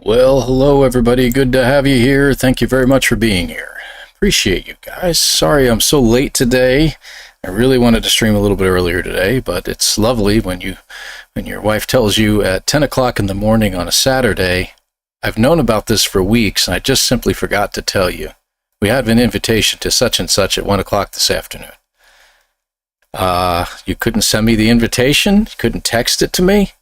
Well, hello everybody. Good to have you here. Thank you very much for being here. Appreciate you guys. Sorry I'm so late today. I really wanted to stream a little bit earlier today, but it's lovely when your wife tells you at 10 o'clock in the morning on a Saturday, I've known about this for weeks and I just simply forgot to tell you. We have an invitation to such and such at 1 o'clock this afternoon. You couldn't send me the invitation? You couldn't text it to me?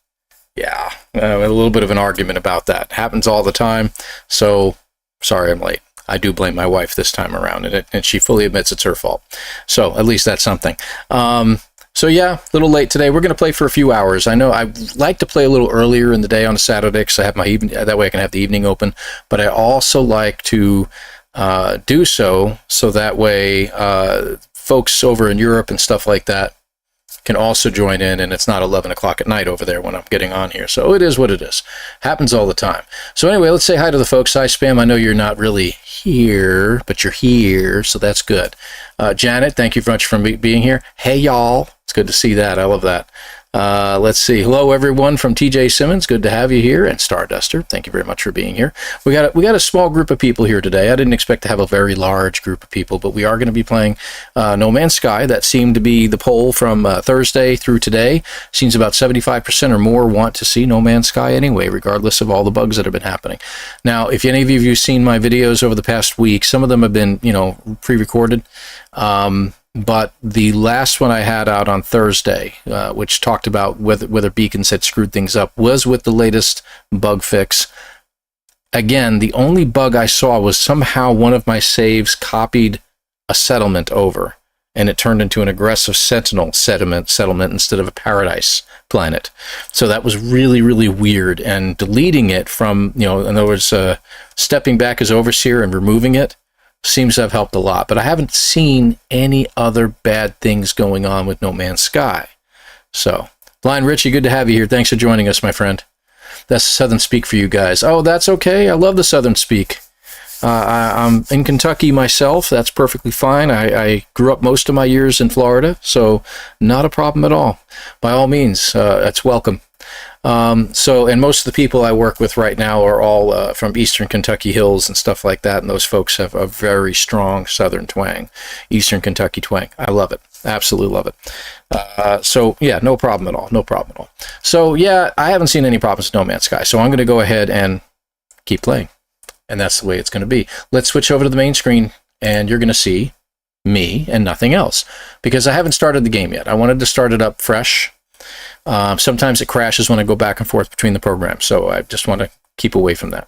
Yeah, a little bit of an argument about that. Happens all the time, so sorry I'm late. I do blame my wife this time around, and she fully admits it's her fault. So at least that's something. So yeah, a little late today. We're going to play for a few hours. I know I like to play a little earlier in the day on a Saturday because I have my evening, that way I can have the evening open, but I also like to do so that way folks over in Europe and stuff like that can also join in, and it's not 11 o'clock at night over there when I'm getting on here. So it is what it is. Happens all the time. So anyway, let's say hi to the folks. Hi, Spam. I know you're not really here, but you're here, so that's good. Janet, thank you very much for being here. Hey, y'all. It's good to see that. I love that. Let's see. Hello, everyone from TJ Simmons. Good to have you here. And Starduster, thank you very much for being here. We got a small group of people here today. I didn't expect to have a very large group of people, but we are going to be playing No Man's Sky. That seemed to be the poll from Thursday through today. Seems about 75% or more want to see No Man's Sky anyway, regardless of all the bugs that have been happening. Now, if any of you have seen my videos over the past week, some of them have been, pre-recorded. But the last one I had out on Thursday, which talked about whether beacons had screwed things up, was with the latest bug fix. Again, the only bug I saw was somehow one of my saves copied a settlement over, and it turned into an aggressive sentinel settlement instead of a paradise planet. So that was really, really weird. And deleting it from, in other words, stepping back as overseer and removing it, seems to have helped a lot, but I haven't seen any other bad things going on with No Man's Sky. So, Blind Richie, good to have you here. Thanks for joining us, my friend. That's Southern Speak for you guys. Oh, that's okay. I love the Southern Speak. I'm in Kentucky myself. That's perfectly fine. I grew up most of my years in Florida, so not a problem at all. By all means, it's welcome. And most of the people I work with right now are all from Eastern Kentucky hills and stuff like that, and those folks have a very strong Southern twang, Eastern Kentucky twang. I love it. Absolutely love it. So yeah, no problem at all. No problem at all. So yeah, I haven't seen any problems with No Man's Sky, so I'm going to go ahead and keep playing, and that's the way it's going to be. Let's switch over to the main screen, and you're going to see me and nothing else, because I haven't started the game yet. I wanted to start it up fresh. Sometimes it crashes when I go back and forth between the programs, so I just want to keep away from that.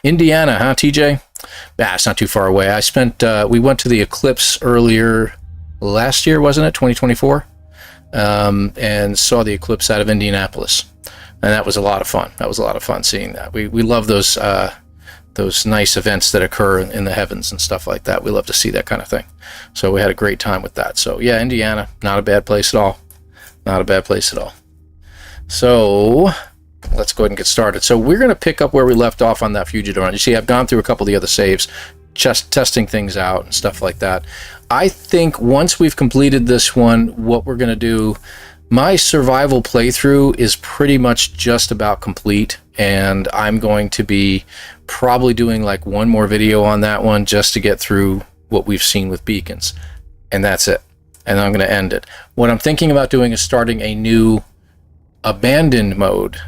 Indiana, huh, TJ? It's not too far away. We went to the eclipse earlier last year, wasn't it? 2024? And saw the eclipse out of Indianapolis. And that was a lot of fun. That was a lot of fun seeing that. We love those nice events that occur in the heavens and stuff like that. We love to see that kind of thing. So we had a great time with that. So yeah, Indiana, not a bad place at all. Not a bad place at all. So let's go ahead and get started. So we're going to pick up where we left off on that Fugitive Run. You see, I've gone through a couple of the other saves, just testing things out and stuff like that. I think once we've completed this one, what we're going to do, my survival playthrough is pretty much just about complete, and I'm going to be probably doing like one more video on that one just to get through what we've seen with beacons, and that's it. And I'm going to end it. What I'm thinking about doing is starting a new abandoned mode,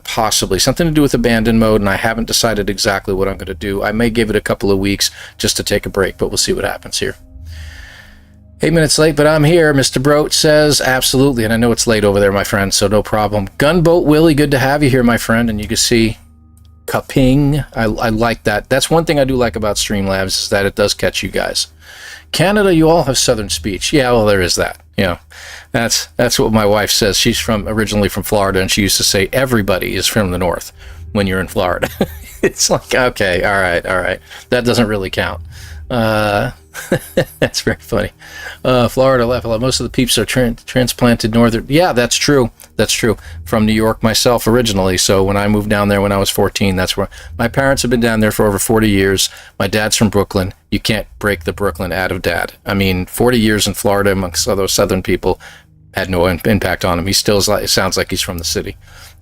possibly something to do with abandoned mode, and I haven't decided exactly what I'm going to do. I may give it a couple of weeks just to take a break, but we'll see what happens here. 8 minutes late, but I'm here, Mr. Broat says. Absolutely, and I know it's late over there, my friend, so no problem. Gunboat Willie, good to have you here, my friend, and you can see Kaping. I like that. That's one thing I do like about Streamlabs, is that it does catch you guys. Canada, you all have Southern speech. Yeah, well, there is that. That's what my wife says. She's originally from Florida, and she used to say everybody is from the north when you're in Florida. It's like, okay, all right. That doesn't really count. That's very funny. Florida left. Most of the peeps are transplanted northern. Yeah, that's true. That's true. From New York myself originally. So when I moved down there when I was 14, that's where my parents have been down there for over 40 years. My dad's from Brooklyn. You can't break the Brooklyn out of dad. I mean, 40 years in Florida amongst other southern people had no impact on him. He still it sounds like he's from the city.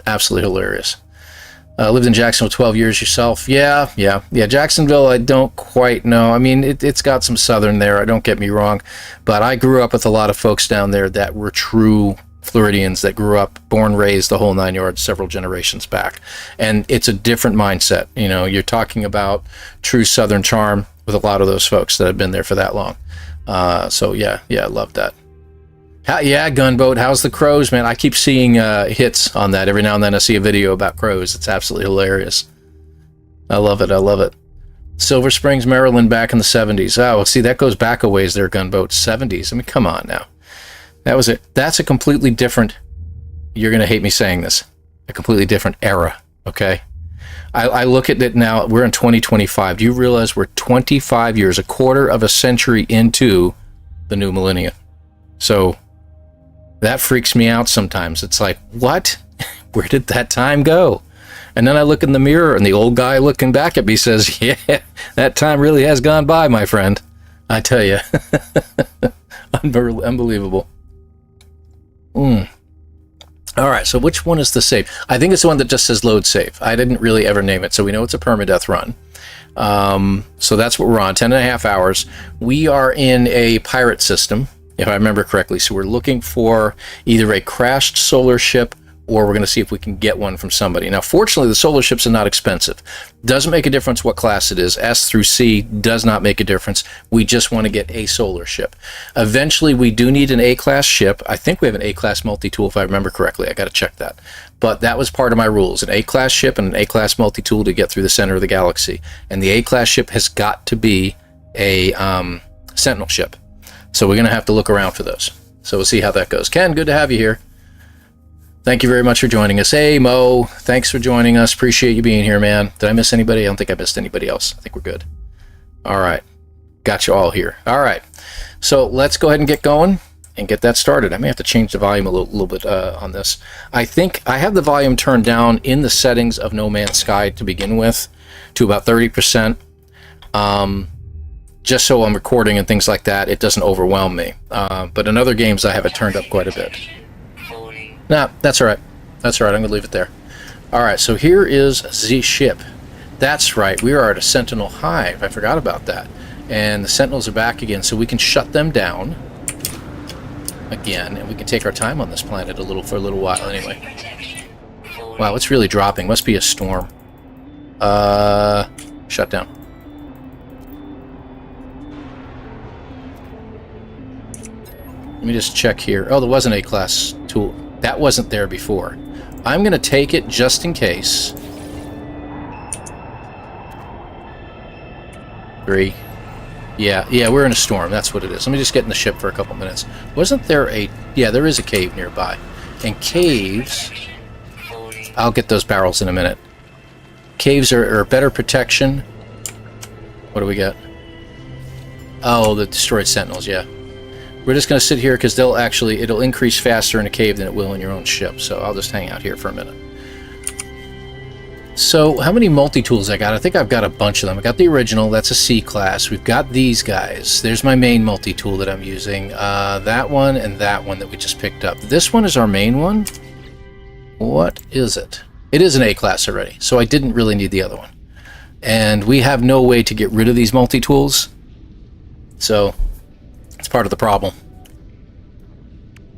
Absolutely hilarious. Lived in Jacksonville 12 years yourself. Yeah. Jacksonville, I don't quite know. I mean, it's got some southern there, don't get me wrong. But I grew up with a lot of folks down there that were true Floridians that grew up, born, raised, the whole 9 yards, several generations back. And it's a different mindset. You know, you're talking about true southern charm with a lot of those folks that have been there for that long. So yeah, I love that. Yeah, Gunboat, how's the crows, man? I keep seeing hits on that. Every now and then I see a video about crows. It's absolutely hilarious. I love it. Silver Springs, Maryland, back in the 70s. Oh, see, that goes back a ways there, Gunboat. 70s. I mean, come on now. That was it. That's a completely different, you're going to hate me saying this, a completely different era, okay? I look at it now, we're in 2025. Do you realize we're 25 years, a quarter of a century into the new millennium? So that freaks me out sometimes. It's like, what? Where did that time go? And then I look in the mirror and the old guy looking back at me says, yeah, that time really has gone by, my friend. I tell you. Unbelievable. All right, so which one is the save? I think it's the one that just says load save. I didn't really ever name it, so we know it's a permadeath run. So that's what we're on, 10.5 hours. We are in a pirate system, if I remember correctly. So we're looking for either a crashed solar ship or we're going to see if we can get one from somebody. Now, fortunately, the solar ships are not expensive. Doesn't make a difference what class it is. S through C does not make a difference. We just want to get a solar ship. Eventually, we do need an A-class ship. I think we have an A-class multi-tool, if I remember correctly. I got to check that. But that was part of my rules, an A-class ship and an A-class multi-tool to get through the center of the galaxy. And the A-class ship has got to be a Sentinel ship. So we're going to have to look around for those. So we'll see how that goes. Ken, good to have you here. Thank you very much for joining us. Hey, Mo, thanks for joining us. Appreciate you being here, man. Did I miss anybody? I don't think I missed anybody else. I think we're good. All right. Got you all here. All right. So let's go ahead and get going and get that started. I may have to change the volume a little bit on this. I think I have the volume turned down in the settings of nomanssky to begin with to about 30%. Just so I'm recording and things like that, it doesn't overwhelm me. But in other games, I have it turned up quite a bit. Nah, that's all right. That's all right. I'm going to leave it there. All right, so here is the ship. That's right. We are at a Sentinel hive. I forgot about that. And the Sentinels are back again, so we can shut them down again, and we can take our time on this planet for a little while anyway. Wow, it's really dropping. Must be a storm. Shut down. Let me just check here. Oh, there was an A-class tool. That wasn't there before. I'm going to take it just in case. 3. Yeah, we're in a storm. That's what it is. Let me just get in the ship for a couple minutes. Wasn't there a... Yeah, there is a cave nearby. And caves... I'll get those barrels in a minute. Caves are better protection. What do we got? Oh, the destroyed sentinels, yeah. We're just going to sit here because it'll increase faster in a cave than it will in your own ship. So I'll just hang out here for a minute. So how many multi-tools I got? I think I've got a bunch of them. I got the original, that's a C class. We've got these guys. There's my main multi-tool that I'm using. That one and that one that we just picked up. This one is our main one. What is it? It is an A class already, so I didn't really need the other one. And we have no way to get rid of these multi-tools. So... it's part of the problem.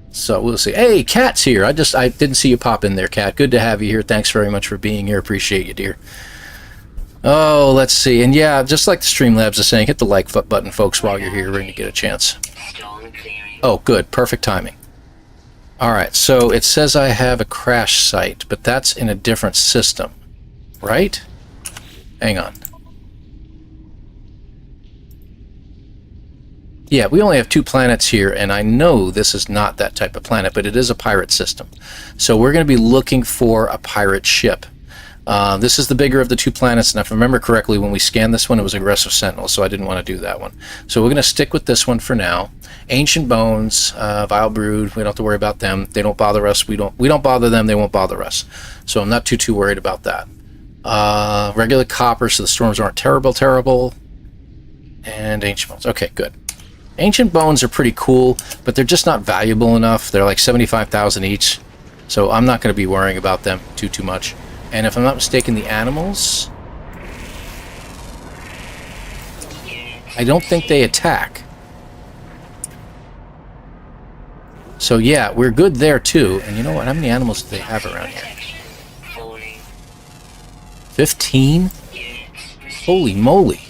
So we'll see. Hey, Kat's here. I didn't see you pop in there, Kat. Good to have you here. Thanks very much for being here. Appreciate you, dear. Oh, let's see. And yeah, just like the Streamlabs is saying, hit the like button, folks, while you're here when you get a chance. Oh, good. Perfect timing. All right. So it says I have a crash site, but that's in a different system, right? Hang on. Yeah, we only have 2 planets here, and I know this is not that type of planet, but it is a pirate system. So we're going to be looking for a pirate ship. This is the bigger of the 2 planets, and if I remember correctly, when we scanned this one, it was aggressive sentinel, so I didn't want to do that one. So we're going to stick with this one for now. Ancient bones, vile brood, we don't have to worry about them. They don't bother us. We don't bother them. They won't bother us. So I'm not too worried about that. Regular copper, so the storms aren't terrible. And ancient bones. Okay, good. Ancient bones are pretty cool, but they're just not valuable enough. They're like 75,000 each, so I'm not going to be worrying about them too much. And if I'm not mistaken, the animals, I don't think they attack. So yeah, we're good there too. And you know what? How many animals do they have around here? 15? Holy moly.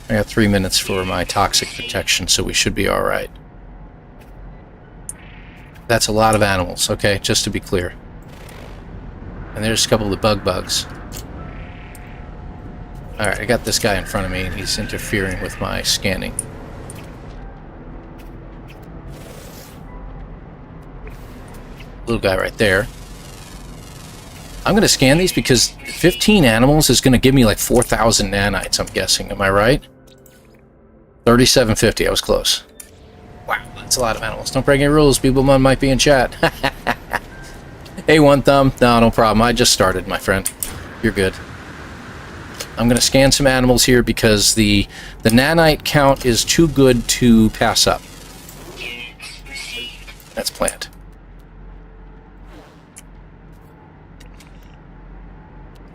I got 3 minutes for my toxic protection, so we should be alright. That's a lot of animals, okay, just to be clear. And there's a couple of the bugs. Alright, I got this guy in front of me, and he's interfering with my scanning. Little guy right there. I'm going to scan these because 15 animals is going to give me like 4,000 nanites, I'm guessing. Am I right? 3750, I was close. Wow, that's a lot of animals. Don't break any rules, people might be in chat. Hey, One Thumb. No problem. I just started, my friend. You're good. I'm going to scan some animals here because the nanite count is too good to pass up. That's planned.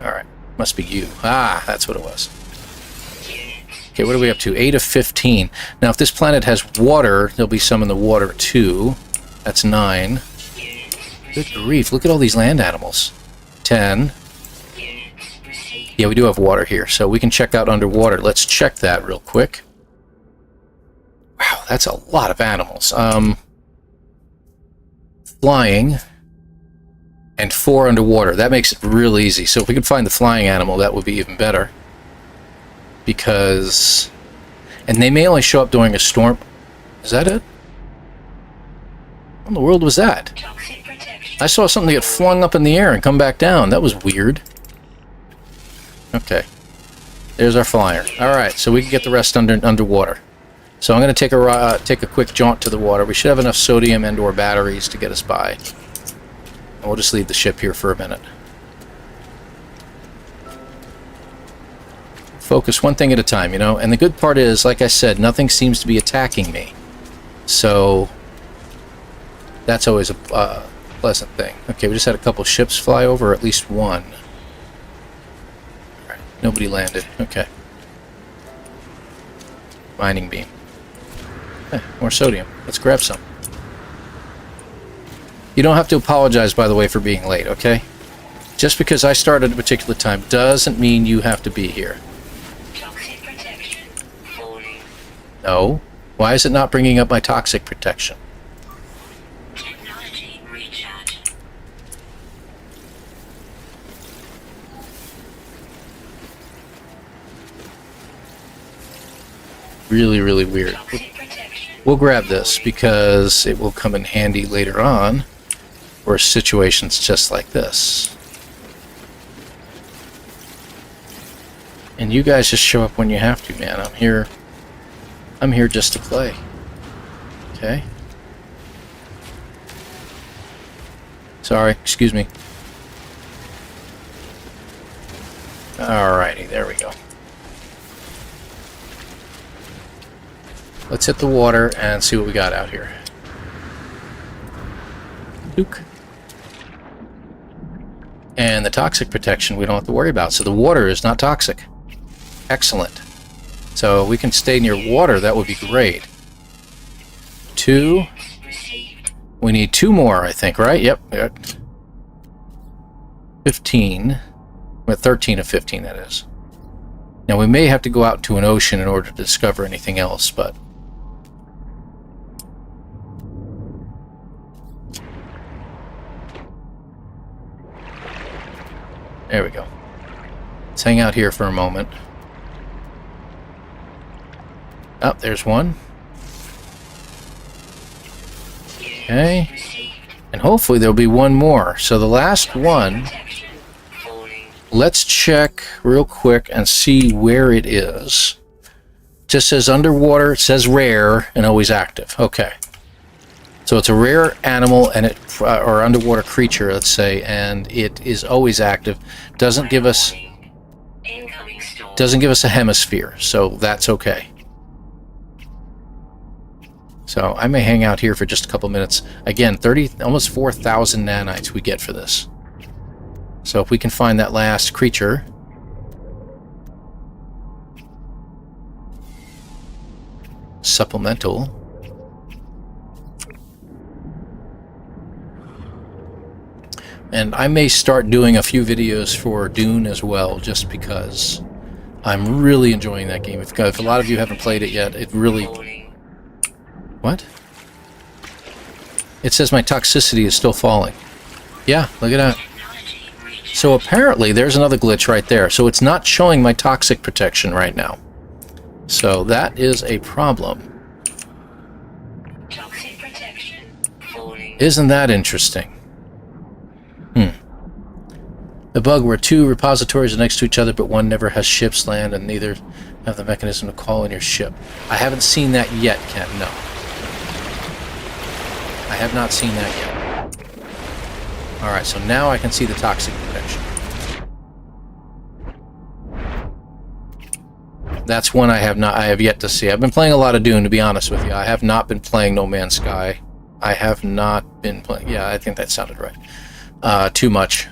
Alright, must be you. Ah, that's what it was. Okay, what are we up to? 8 of 15. Now, if this planet has water, there'll be some in the water, too. That's 9. Good grief, look at all these land animals. 10. Yeah, we do have water here, so we can check out underwater. Let's check that real quick. Wow, that's a lot of animals. Flying... and 4 underwater. That makes it real easy. So if we could find the flying animal, that would be even better. Because... and they may only show up during a storm. Is that it? What in the world was that? I saw something get flung up in the air and come back down. That was weird. Okay. There's our flyer. Alright, so we can get the rest underwater. So I'm going to take a quick jaunt to the water. We should have enough sodium and or batteries to get us by. We'll just leave the ship here for a minute. Focus one thing at a time, you know? And the good part is, like I said, nothing seems to be attacking me. So, that's always a pleasant thing. Okay, we just had a couple ships fly over, or at least one. Alright, nobody landed. Okay. Mining beam. Hey, more sodium. Let's grab some. You don't have to apologize, by the way, for being late, okay? Just because I started at a particular time doesn't mean you have to be here. No. Why is it not bringing up my toxic protection? Technology recharge. Really, really weird. We'll grab this because it will come in handy later on. Or situations just like this. And you guys just show up when you have to, man. I'm here just to play. Okay? Sorry, excuse me. Alrighty, there we go. Let's hit the water and see what we got out here. Duke. And the toxic protection we don't have to worry about. So the water is not toxic. Excellent. So we can stay near water. That would be great. 2. We need 2 more, I think, right? Yep. 15. Well, 13 of 15, that is. Now we may have to go out to an ocean in order to discover anything else, but... there we go. Let's hang out here for a moment. Oh, there's one. Okay. And hopefully there'll be one more. So the last one, let's check real quick and see where it is. It just says underwater, it says rare, and always active. Okay. So it's a rare animal and or underwater creature, let's say, and it is always active. Doesn't give us a hemisphere, so that's okay. So I may hang out here for just a couple minutes. Again, almost 4,000 nanites we get for this. So if we can find that last creature. Supplemental. And I may start doing a few videos for Dune as well, just because I'm really enjoying that game. If a lot of you haven't played it yet, it really... What? It says my toxicity is still falling. Yeah, look at that. So apparently there's another glitch right there. So it's not showing my toxic protection right now. So that is a problem. Toxic protection falling. Isn't that interesting? The bug where two repositories are next to each other, but one never has ships land, and neither have the mechanism to call in your ship. I haven't seen that yet, Ken. No. I have not seen that yet. Alright, so now I can see the toxic protection. That's one I have yet to see. I've been playing a lot of Dune, to be honest with you. I have not been playing No Man's Sky. I have not been playing... Yeah, I think that sounded right. Too much.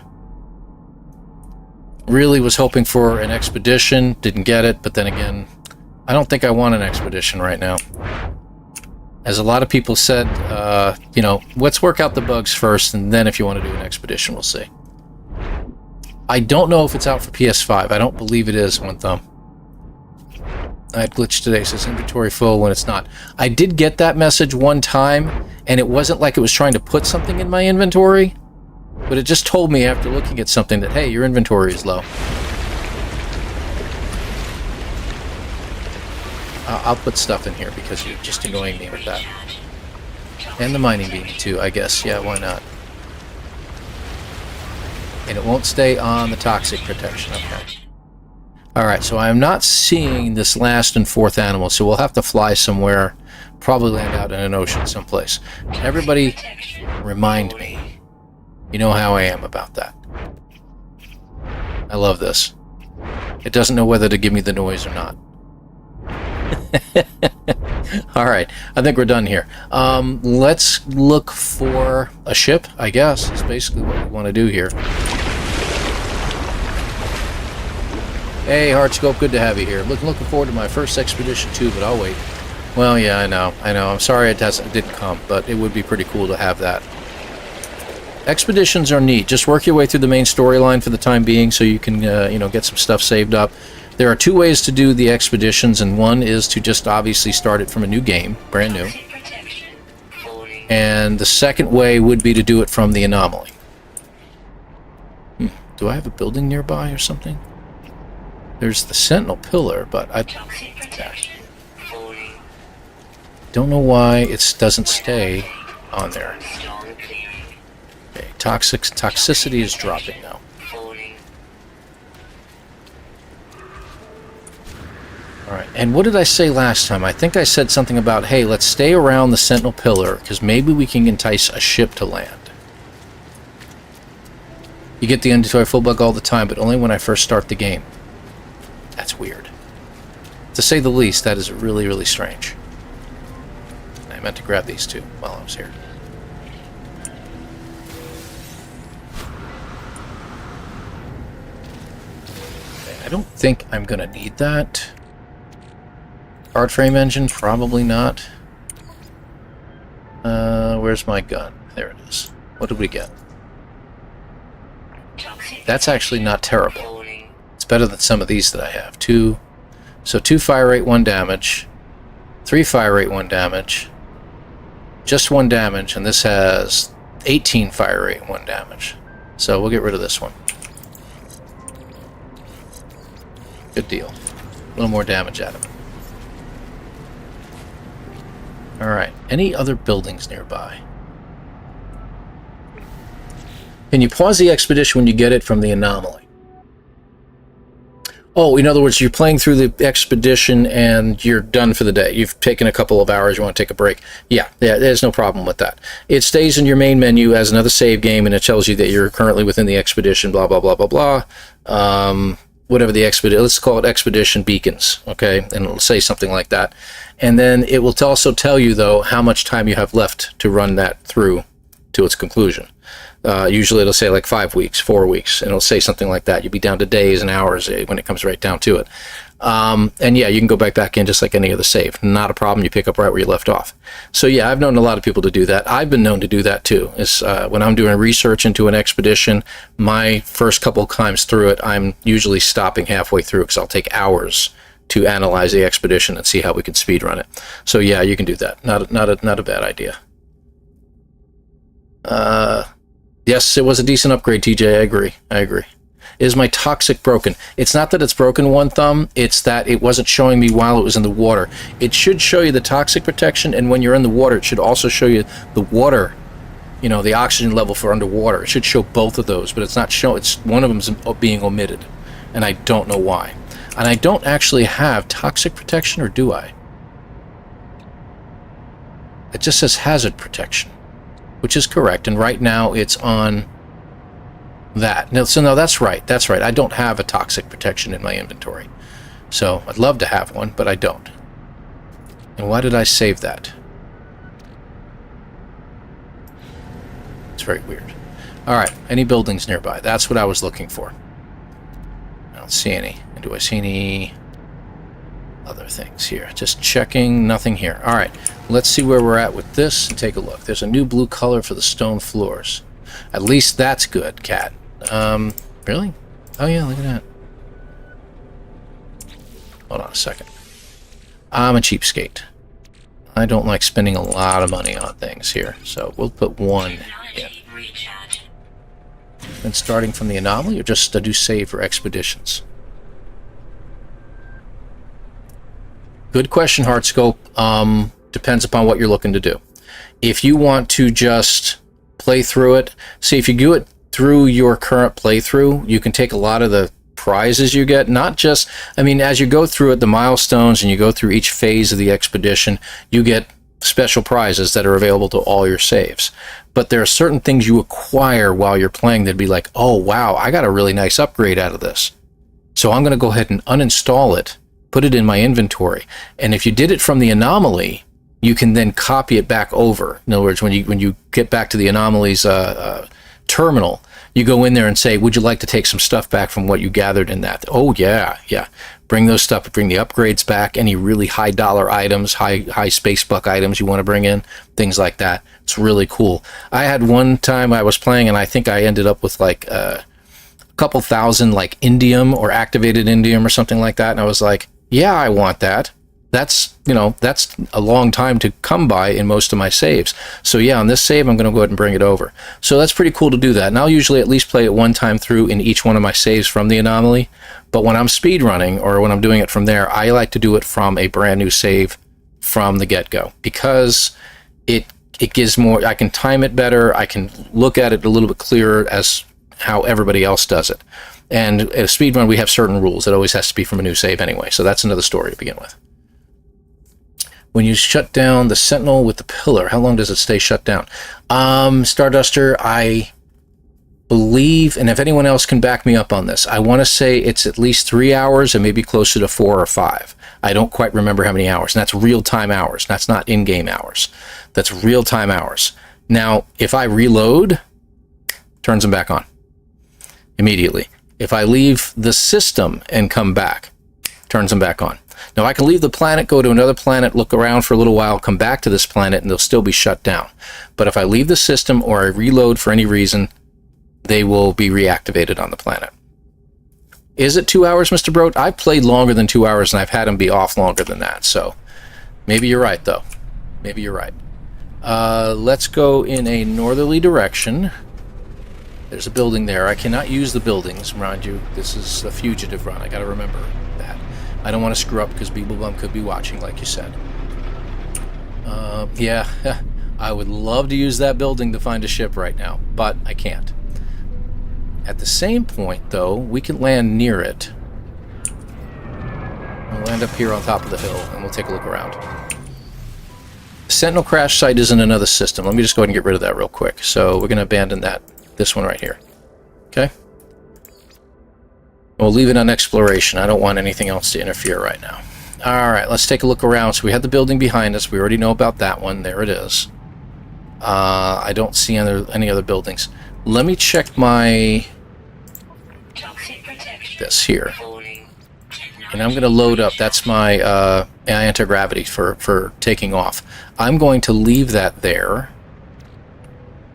Really was hoping for an expedition. Didn't get it, but then again, I don't think I want an expedition right now. As a lot of people said, you know, let's work out the bugs first, and then if you want to do an expedition, we'll see. I don't know if it's out for PS5. I don't believe it is, one thumb. I had glitched today, says inventory full when it's not. I did get that message one time, and it wasn't like it was trying to put something in my inventory, but it just told me after looking at something that, hey, your inventory is low. I'll put stuff in here because you're just annoying me with that. And the mining beam too, I guess. Yeah, why not? And it won't stay on the toxic protection. Okay. Alright, so I am not seeing this last and fourth animal, so we'll have to fly somewhere. Probably land out in an ocean someplace. Everybody, remind me. You know how I am about that. I love this. It doesn't know whether to give me the noise or not. Alright, I think we're done here. Let's look for a ship, I guess. That's basically what we want to do here. Hey, Heartscope, good to have you here. Looking forward to my first expedition too, but I'll wait. Well, yeah, I know. I'm sorry it didn't come, but it would be pretty cool to have that. Expeditions are neat. Just work your way through the main storyline for the time being so you can, you know, get some stuff saved up. There are two ways to do the expeditions, and one is to just obviously start it from a new game, brand new. And the second way would be to do it from the anomaly. Do I have a building nearby or something? There's the Sentinel Pillar, but I don't know why it doesn't stay on there. Okay, toxicity is dropping now. Alright, and what did I say last time? I think I said something about, hey, let's stay around the Sentinel Pillar, because maybe we can entice a ship to land. You get the inventory full bug all the time, but only when I first start the game. That's weird. To say the least, that is really, really strange. I meant to grab these two while I was here. Okay, I don't think I'm going to need that. Card frame engine? Probably not. Where's my gun? There it is. What did we get? That's actually not terrible. It's better than some of these that I have. 2 fire rate, 1 damage. 3 fire rate, 1 damage. Just 1 damage, and this has 18 fire rate, 1 damage. So we'll get rid of this one. Good deal. A little more damage out of it. Alright, any other buildings nearby? Can you pause the expedition when you get it from the anomaly? Oh, in other words, you're playing through the expedition and you're done for the day. You've taken a couple of hours, you want to take a break. Yeah, there's no problem with that. It stays in your main menu as another save game, and it tells you that you're currently within the expedition, blah, blah, blah, blah, blah. whatever the expedition, let's call it expedition beacons, okay? And it'll say something like that. And then it will also tell you, though, how much time you have left to run that through to its conclusion. Usually it'll say like 5 weeks, 4 weeks, and it'll say something like that. You'll be down to days and hours when it comes right down to it. And yeah, you can go back in just like any other save. Not a problem. You pick up right where you left off. So yeah, I've known a lot of people to do that. I've been known to do that too. Is when I'm doing research into an expedition, my first couple of times through it, I'm usually stopping halfway through because I'll take hours to analyze the expedition and see how we can speed run it. So yeah, you can do that. Not a bad idea. Yes, it was a decent upgrade, TJ. I agree. Is my toxic broken? It's not that it's broken, One Thumb. It's that it wasn't showing me while it was in the water. It should show you the toxic protection, and when you're in the water, it should also show you the water, the oxygen level for underwater. It should show both of those, but it's not showing. It's one of them's being omitted, and I don't know why. And I don't actually have toxic protection, or do I? It just says hazard protection, which is correct, and right now it's on that. No, so no, that's right. I don't have a toxic protection in my inventory. So I'd love to have one, but I don't. And why did I save that? It's very weird. Alright, any buildings nearby? That's what I was looking for. I don't see any. And do I see any other things here? Just checking, nothing here. Alright, let's see where we're at with this and take a look. There's a new blue color for the stone floors. At least that's good, Cat. Really? Oh yeah, look at that. Hold on a second. I'm a cheapskate. I don't like spending a lot of money on things here, so we'll put 1 in. And starting from the anomaly, or just to do save for expeditions? Good question, Heartscope. Depends upon what you're looking to do. If you want to just play through it, see, if you do it through your current playthrough, you can take a lot of the prizes you get, not just, as you go through it, the milestones, and you go through each phase of the expedition, you get special prizes that are available to all your saves. But there are certain things you acquire while you're playing that'd be like, oh wow, I got a really nice upgrade out of this. So I'm going to go ahead and uninstall it, put it in my inventory. And if you did it from the anomaly, you can then copy it back over. In other words, when you get back to the anomaly's terminal, you go in there and say, would you like to take some stuff back from what you gathered in that? Oh yeah. Bring those stuff, bring the upgrades back, any really high dollar items, high space buck items you want to bring in, things like that. It's really cool. I had one time I was playing and I think I ended up with like a couple thousand like indium or activated indium or something like that. And I was like, yeah, I want that. That's a long time to come by in most of my saves. So yeah, on this save, I'm going to go ahead and bring it over. So that's pretty cool to do that. And I'll usually at least play it one time through in each one of my saves from the anomaly. But when I'm speedrunning, or when I'm doing it from there, I like to do it from a brand new save from the get-go, because it gives more, I can time it better, I can look at it a little bit clearer as how everybody else does it. And at a speedrun, we have certain rules. It always has to be from a new save anyway. So that's another story to begin with. When you shut down the sentinel with the pillar, how long does it stay shut down? Starduster, I believe, and if anyone else can back me up on this, I want to say it's at least 3 hours and maybe closer to 4 or 5. I don't quite remember how many hours, and that's real-time hours. That's not in-game hours. That's real-time hours. Now, if I reload, turns them back on immediately. If I leave the system and come back, turns them back on. Now, I can leave the planet, go to another planet, look around for a little while, come back to this planet, and they'll still be shut down. But if I leave the system or I reload for any reason, they will be reactivated on the planet. Is it 2 hours, Mr. Broad? I've played longer than 2 hours, and I've had them be off longer than that. So maybe you're right, though. Maybe you're right. Let's go in a northerly direction. There's a building there. I cannot use the buildings, mind you. This is a fugitive run. I got to remember that. I don't want to screw up because Beeblebum could be watching, like you said. Yeah, I would love to use that building to find a ship right now, but I can't. At the same point, though, we can land near it. We'll land up here on top of the hill, and we'll take a look around. The Sentinel crash site is in another system. Let me just go ahead and get rid of that real quick. So we're going to abandon this one right here. Okay? We'll leave it on exploration. I don't want anything else to interfere right now. All right, let's take a look around. So we have the building behind us. We already know about that one. There it is. I don't see any other buildings. Let me check my... this here. And I'm going to load up. That's my anti-gravity for taking off. I'm going to leave that there.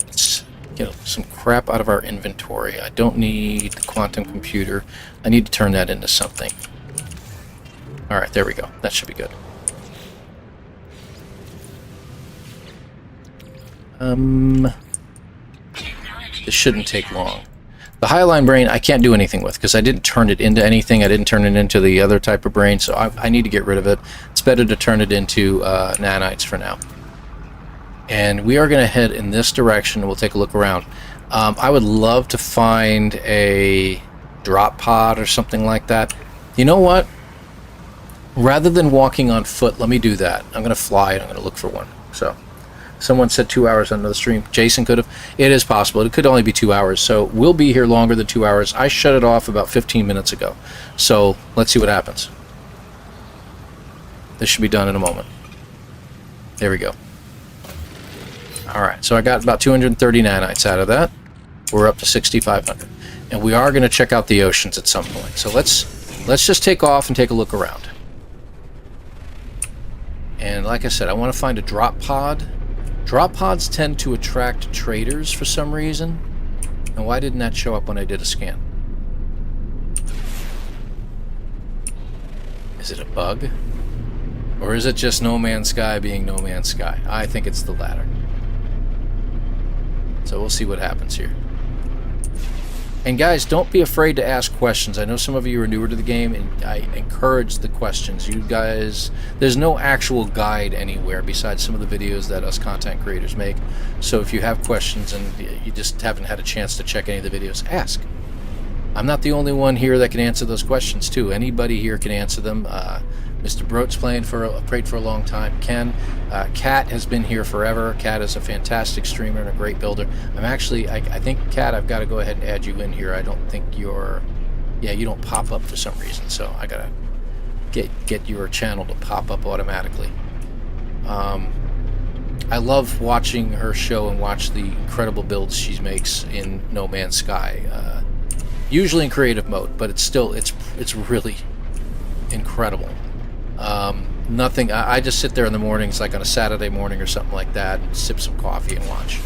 Let's get some crap out of our inventory. I don't need the quantum computer. I need to turn that into something. Alright, there we go. That should be good. This shouldn't take long. The Highline brain I can't do anything with because I didn't turn it into anything. I didn't turn it into the other type of brain, so I need to get rid of it. It's better to turn it into nanites for now. And we are going to head in this direction. We'll take a look around. I would love to find a drop pod or something like that. You know what? Rather than walking on foot, let me do that. I'm going to fly and I'm going to look for one. So, someone said 2 hours on the stream. Jason could have. It is possible. It could only be 2 hours. So, we'll be here longer than 2 hours. I shut it off about 15 minutes ago. So, let's see what happens. This should be done in a moment. There we go. Alright, so I got about 230 nanites out of that. We're up to 6,500. And we are going to check out the oceans at some point. So, let's just take off and take a look around. And like I said, I want to find a drop pod. Drop pods tend to attract traders for some reason. And why didn't that show up when I did a scan? Is it a bug? Or is it just No Man's Sky being No Man's Sky? I think it's the latter. So we'll see what happens here. And guys, don't be afraid to ask questions. I know some of you are newer to the game, and I encourage the questions. You guys, there's no actual guide anywhere besides some of the videos that us content creators make. So if you have questions and you just haven't had a chance to check any of the videos, ask. I'm not the only one here that can answer those questions too. Anybody here can answer them. Mr. Brote's played for a long time. Ken, Kat has been here forever. Kat is a fantastic streamer and a great builder. I think, Kat, I've got to go ahead and add you in here. I don't think you're... Yeah, you don't pop up for some reason, so I got to get your channel to pop up automatically. I love watching her show and watch the incredible builds she makes in No Man's Sky. Usually in creative mode, but it's really incredible. I just sit there in the mornings, like on a Saturday morning or something like that, and sip some coffee and watch.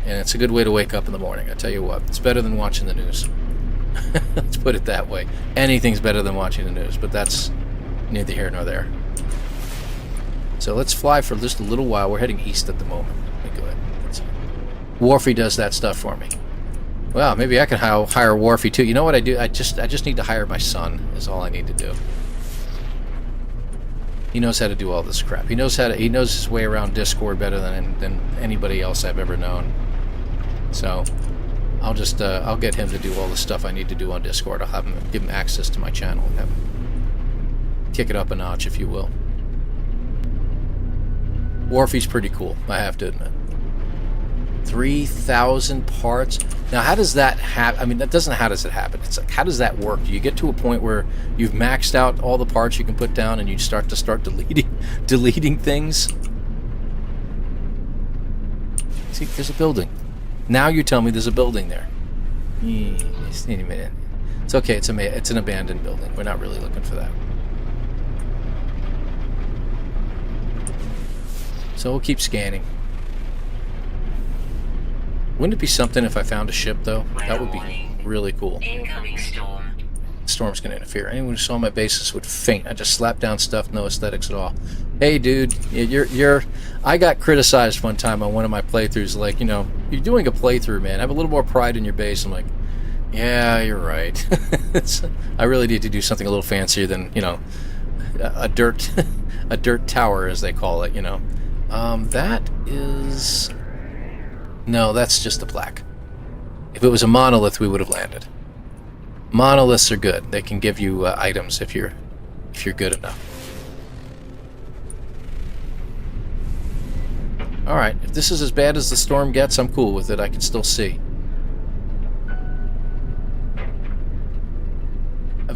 And it's a good way to wake up in the morning, I tell you what. It's better than watching the news. Let's put it that way. Anything's better than watching the news, but that's neither here nor there. So let's fly for just a little while. We're heading east at the moment. Let me go ahead. Wharfie does that stuff for me. Well, maybe I can hire Wharfie too. You know what I do? I just need to hire my son, is all I need to do. He knows how to do all this crap. He knows his way around Discord better than anybody else I've ever known. So I'll get him to do all the stuff I need to do on Discord. I'll give him access to my channel and have him kick it up a notch, if you will. Wharfie's pretty cool, I have to admit. 3,000 parts. Now, how does that happen? I mean, how does it happen? It's like, how does that work? Do you get to a point where you've maxed out all the parts you can put down and you start deleting things? See, there's a building. Now you tell me there's a building there. It's okay. It's an abandoned building. We're not really looking for that. So we'll keep scanning. Wouldn't it be something if I found a ship, though? That would be really cool. Incoming storm. Storm's going to interfere. Anyone who saw my basis would faint. I just slapped down stuff, no aesthetics at all. Hey, dude, I got criticized one time on one of my playthroughs, like, you're doing a playthrough, man. Have a little more pride in your base. I'm like, yeah, you're right. I really need to do something a little fancier than, a dirt tower, as they call it, That is... No, that's just a plaque. If it was a monolith, we would have landed. Monoliths are good. They can give you items if you're good enough. Alright, if this is as bad as the storm gets, I'm cool with it. I can still see.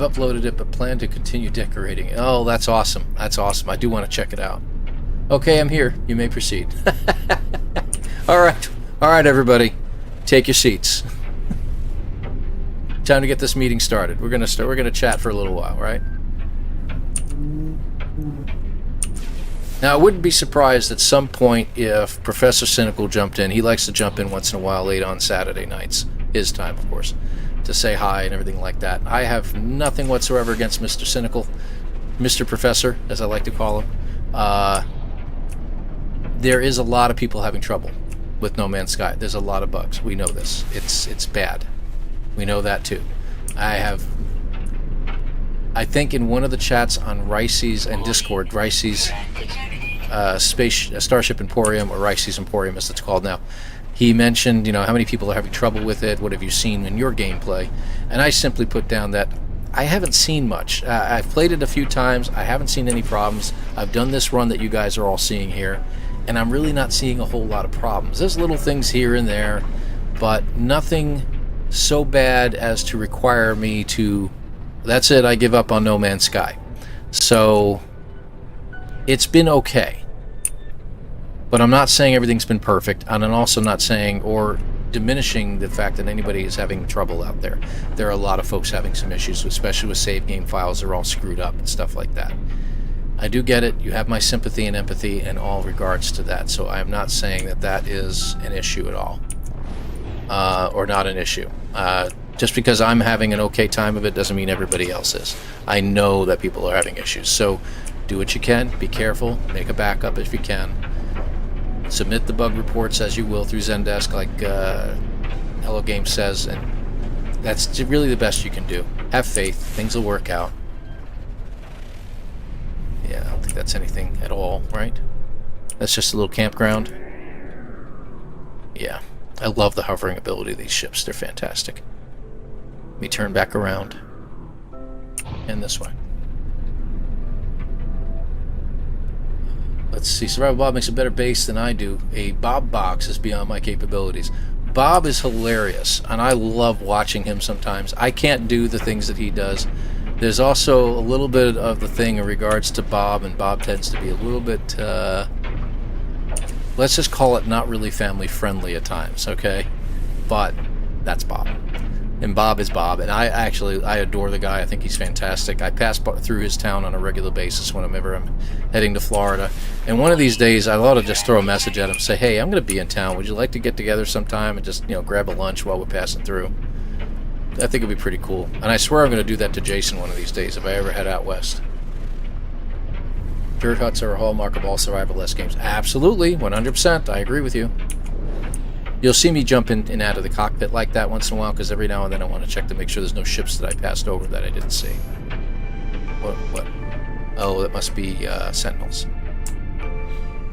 uploaded it, but plan to continue decorating. Oh, that's awesome. That's awesome. I do want to check it out. Okay, I'm here. You may proceed. All right. All right, everybody. Take your seats. Time to get this meeting started. We're gonna chat for a little while, right? Now, I wouldn't be surprised at some point if Professor Cynical jumped in. He likes to jump in once in a while late on Saturday nights. His time, of course, to say hi and everything like that. I have nothing whatsoever against Mr. Cynical. Mr. Professor, as I like to call him. There is a lot of people having trouble with No Man's Sky. There's a lot of bugs. We know this. It's bad. We know that too. I think in one of the chats on Ricey's and Discord, Ricey's Starship Emporium, or Ricey's Emporium as it's called now, he mentioned, how many people are having trouble with it, what have you seen in your gameplay? And I simply put down that I haven't seen much. I've played it a few times, I haven't seen any problems. I've done this run that you guys are all seeing here, and I'm really not seeing a whole lot of problems. There's little things here and there, but nothing so bad as to require me to, that's it, I give up on No Man's Sky. So it's been okay, but I'm not saying everything's been perfect, and I'm also not saying or diminishing the fact that anybody is having trouble out there. There are a lot of folks having some issues, especially with save game files. They're all screwed up and stuff like that. I do get it. You have my sympathy and empathy in all regards to that, so I'm not saying that that is an issue at all, or not an issue. Just because I'm having an okay time of it doesn't mean everybody else is. I know that people are having issues, so do what you can, be careful, make a backup if you can, submit the bug reports as you will through Zendesk like Hello Game says, and that's really the best you can do. Have faith, things will work out. Yeah, I don't think that's anything at all, right? That's just a little campground. Yeah, I love the hovering ability of these ships, they're fantastic. Let me turn back around and this way. Let's see, Survival Bob makes a better base than I do. A Bob box is beyond my capabilities. Bob is hilarious, and I love watching him sometimes. I can't do the things that he does. There's also a little bit of the thing in regards to Bob, and Bob tends to be a little bit, let's just call it not really family friendly at times, okay? But that's Bob. And Bob is Bob, and I adore the guy. I think he's fantastic. I pass through his town on a regular basis whenever I'm heading to Florida. And one of these days, I ought to just throw a message at him, say, hey, I'm going to be in town. Would you like to get together sometime and just, grab a lunch while we're passing through? I think it'd be pretty cool. And I swear I'm going to do that to Jason one of these days if I ever head out west. Dirt huts are a hallmark of all survivalist games. Absolutely, 100%. I agree with you. You'll see me jump in and out of the cockpit like that once in a while, because every now and then I want to check to make sure there's no ships that I passed over that I didn't see. What? Oh, that must be Sentinels.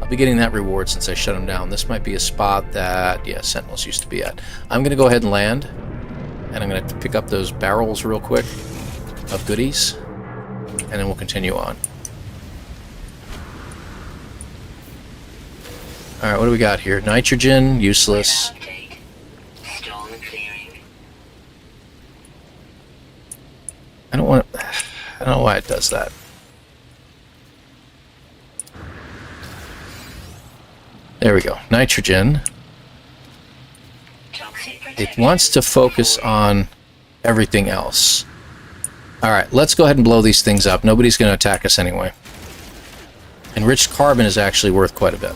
I'll be getting that reward since I shut them down. This might be a spot that, yeah, Sentinels used to be at. I'm going to go ahead and land, and I'm going to pick up those barrels real quick of goodies, and then we'll continue on. Alright, what do we got here? Nitrogen, useless. I don't know why it does that. There we go. Nitrogen. It wants to focus on everything else. Alright, let's go ahead and blow these things up. Nobody's going to attack us anyway. Enriched carbon is actually worth quite a bit.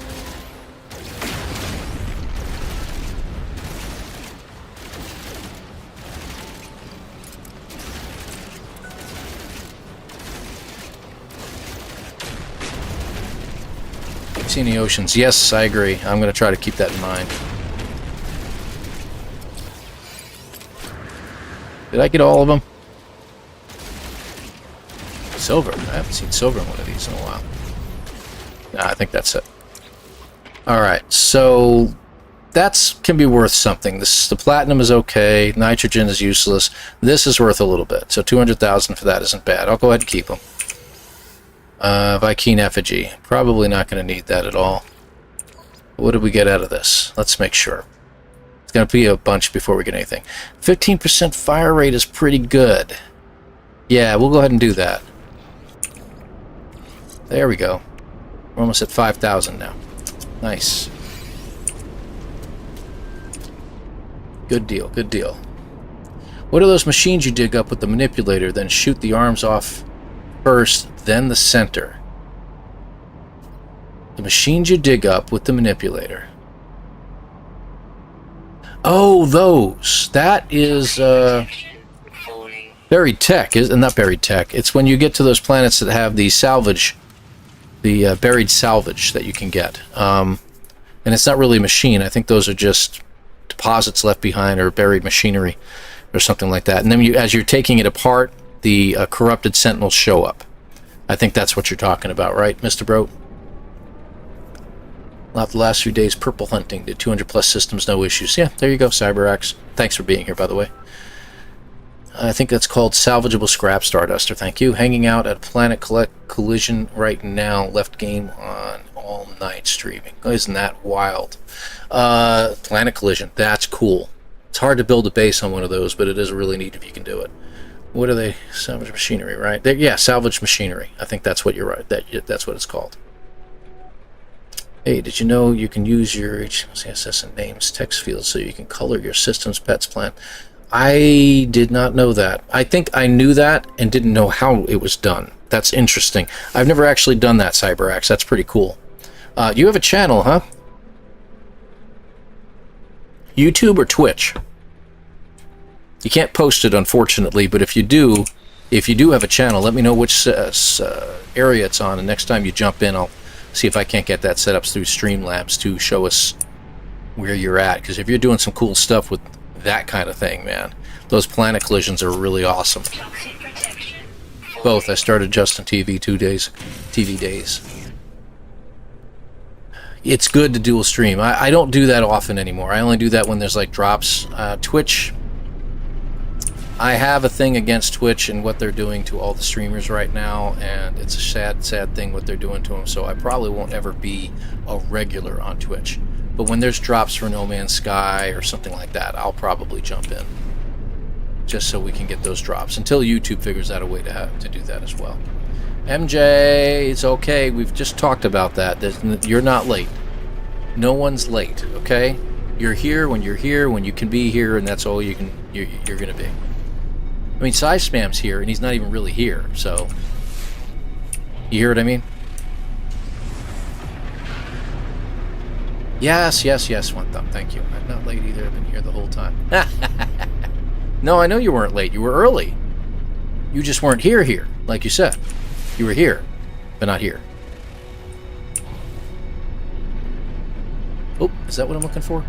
In the oceans. Yes, I agree. I'm going to try to keep that in mind. Did I get all of them? Silver. I haven't seen silver in one of these in a while. Nah, I think that's it. Alright, so that can be worth something. The platinum is okay. Nitrogen is useless. This is worth a little bit. So 200,000 for that isn't bad. I'll go ahead and keep them. Vy'keen effigy. Probably not going to need that at all. What did we get out of this? Let's make sure. It's going to be a bunch before we get anything. 15% fire rate is pretty good. Yeah, we'll go ahead and do that. There we go. We're almost at 5,000 now. Nice. Good deal, good deal. What are those machines you dig up with the manipulator, then shoot the arms off first, then the center? The machines you dig up with the manipulator. Oh, those. That is buried tech, not buried tech. It's when you get to those planets that have the salvage, the buried salvage that you can get. And it's not really a machine. I think those are just deposits left behind or buried machinery or something like that. And then as you're taking it apart, the corrupted sentinels show up. I think that's what you're talking about, right, Mr. Bro? Not the last few days purple hunting, did 200 plus systems, no issues. Yeah, there you go, CyberX. Thanks for being here, by the way. I think that's called salvageable scrap, Starduster. Thank you. Hanging out at Planet Collision right now. Left game on all night streaming. Isn't that wild? Planet Collision. That's cool. It's hard to build a base on one of those, but it is really neat if you can do it. What are they? Salvage machinery, right? Yeah, salvage machinery. I think that's what you're right. That's what it's called. Hey, did you know you can use your HCSS and names text fields so you can color your system's pets plan? I did not know that. I think I knew that and didn't know how it was done. That's interesting. I've never actually done that, CyberX. That's pretty cool. You have a channel, huh? YouTube or Twitch? You can't post it, unfortunately, but if you do have a channel, let me know which area it's on, and next time you jump in, I'll see if I can't get that set up through Streamlabs to show us where you're at. Because if you're doing some cool stuff with that kind of thing, man, those planet collisions are really awesome. Both. I started Justin TV TV days. It's good to dual stream. I don't do that often anymore. I only do that when there's like drops. Twitch, I have a thing against Twitch and what they're doing to all the streamers right now, and it's a sad, sad thing what they're doing to them, so I probably won't ever be a regular on Twitch. But when there's drops for nomanssky or something like that, I'll probably jump in, just so we can get those drops, until YouTube figures out a way to do that as well. MJ, it's okay, we've just talked about that. You're not late. No one's late, okay? You're here, when you can be here, and that's all you're going to be. I mean, Size Spam's here, and he's not even really here, so... You hear what I mean? Yes, One Thumb, thank you. I'm not late either, I've been here the whole time. No, I know you weren't late, you were early. You just weren't here, like you said. You were here, but not here. Oh, is that what I'm looking for?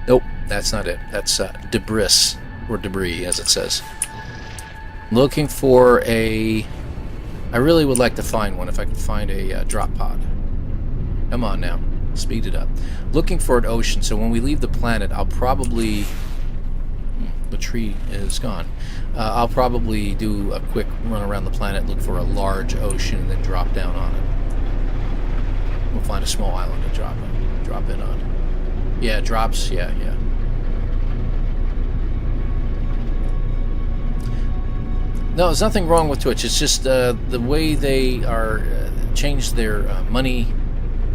Nope, that's not it. That's debris, or debris, as it says. Looking for a... I really would like to find one, if I could find a drop pod. Come on now, speed it up. Looking for an ocean, so when we leave the planet, I'll probably... The tree is gone. I'll probably do a quick run around the planet, look for a large ocean, and then drop down on it. We'll find a small island to drop in on. Yeah, drops, yeah. No, there's nothing wrong with Twitch. It's just the way they are changed their money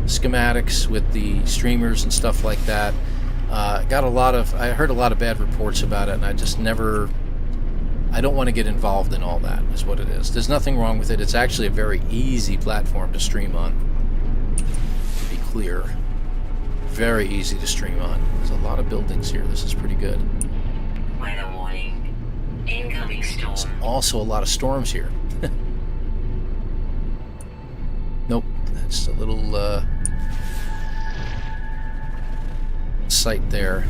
schematics with the streamers and stuff like that. I heard a lot of bad reports about it, and I just never... I don't want to get involved in all that, is what it is. There's nothing wrong with it. It's actually a very easy platform to stream on. To be clear. Very easy to stream on. There's a lot of buildings here. This is pretty good. Weather warning. Incoming storm. There's also a lot of storms here. Nope. That's a little site there.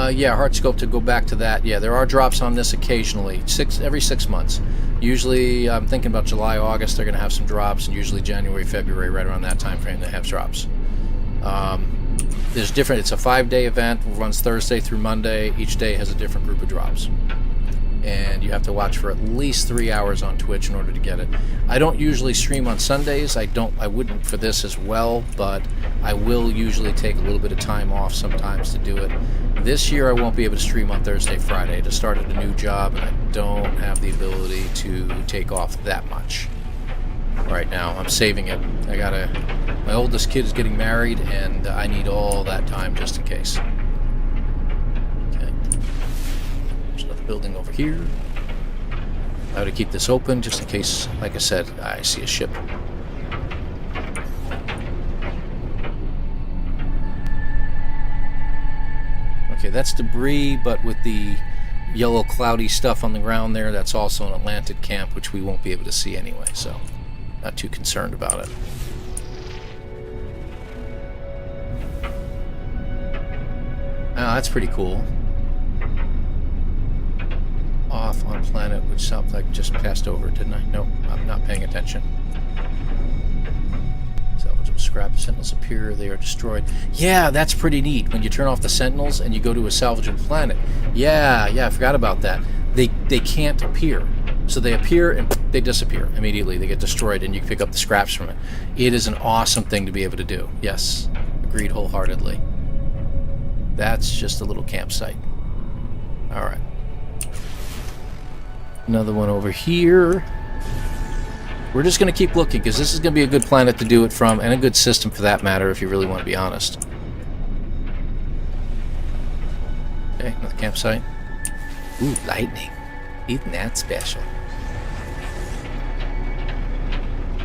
Yeah, Heartscope, to go back to that. Yeah, there are drops on this occasionally, every 6 months. Usually, I'm thinking about July, August, they're going to have some drops, and usually January, February, right around that time frame, they have drops. There's different, it's a 5-day event, runs Thursday through Monday. Each day has a different group of drops. and you have to watch for at least 3 hours on Twitch in order to get it. I don't usually stream on Sundays. I wouldn't for this as well, but I will usually take a little bit of time off sometimes to do it. This year I won't be able to stream on Thursday, Friday. I just started a new job and I don't have the ability to take off that much right now. I'm saving it. My oldest kid is getting married and I need all that time just in case. Okay. There's another building over here. I have to keep this open just in case, like I said, I see a ship. Okay, that's debris, but with the yellow cloudy stuff on the ground there, that's also an Atlantic camp, which we won't be able to see anyway, so not too concerned about it. Oh, that's pretty cool. Off on planet, which sounds like just passed over, didn't I? Nope, I'm not paying attention. Salvageable scrap. Sentinels appear, they are destroyed. Yeah, that's pretty neat. When you turn off the Sentinels and you go to a salvageable planet. Yeah, I forgot about that. They can't appear. So they appear and they disappear immediately. They get destroyed and you can pick up the scraps from it. It is an awesome thing to be able to do. Yes, agreed wholeheartedly. That's just a little campsite. Alright. Another one over here. We're just going to keep looking because this is going to be a good planet to do it from and a good system for that matter if you really want to be honest. Okay, another campsite. Ooh, lightning. Isn't that special?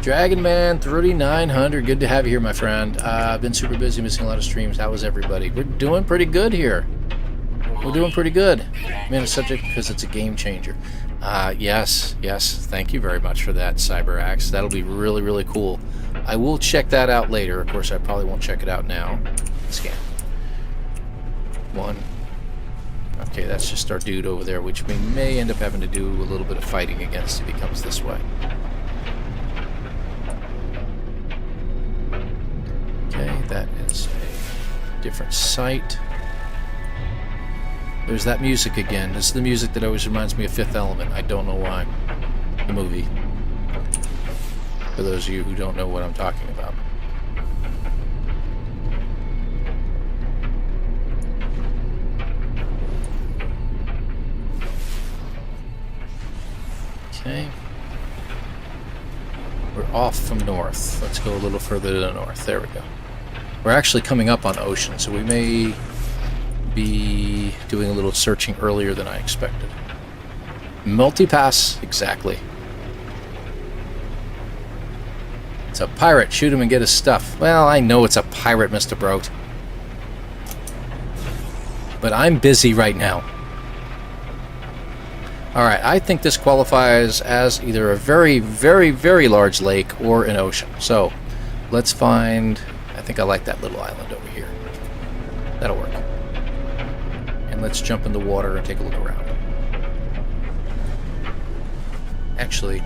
Dragon Man 3900, good to have you here, my friend. I've been super busy, missing a lot of streams. How was everybody? We're doing pretty good here. We're doing pretty good. I'm in a subject because it's a game changer. Yes, thank you very much for that, CyberAxe. That'll be really, really cool. I will check that out later. Of course, I probably won't check it out now. Scan. One. Okay, that's just our dude over there, which we may end up having to do a little bit of fighting against if he comes this way. Okay, that is a different site. There's that music again. This is the music that always reminds me of Fifth Element. I don't know why. The movie. For those of you who don't know what I'm talking about. Okay. We're off from north. Let's go a little further to the north. There we go. We're actually coming up on ocean, so we may be doing a little searching earlier than I expected. Multipass, exactly. It's a pirate. Shoot him and get his stuff. Well, I know it's a pirate, Mr. Brote. But I'm busy right now. Alright, I think this qualifies as either a very, very, very large lake or an ocean. So, let's find... I think I like that little island over here. That'll work. And let's jump in the water and take a look around. Actually,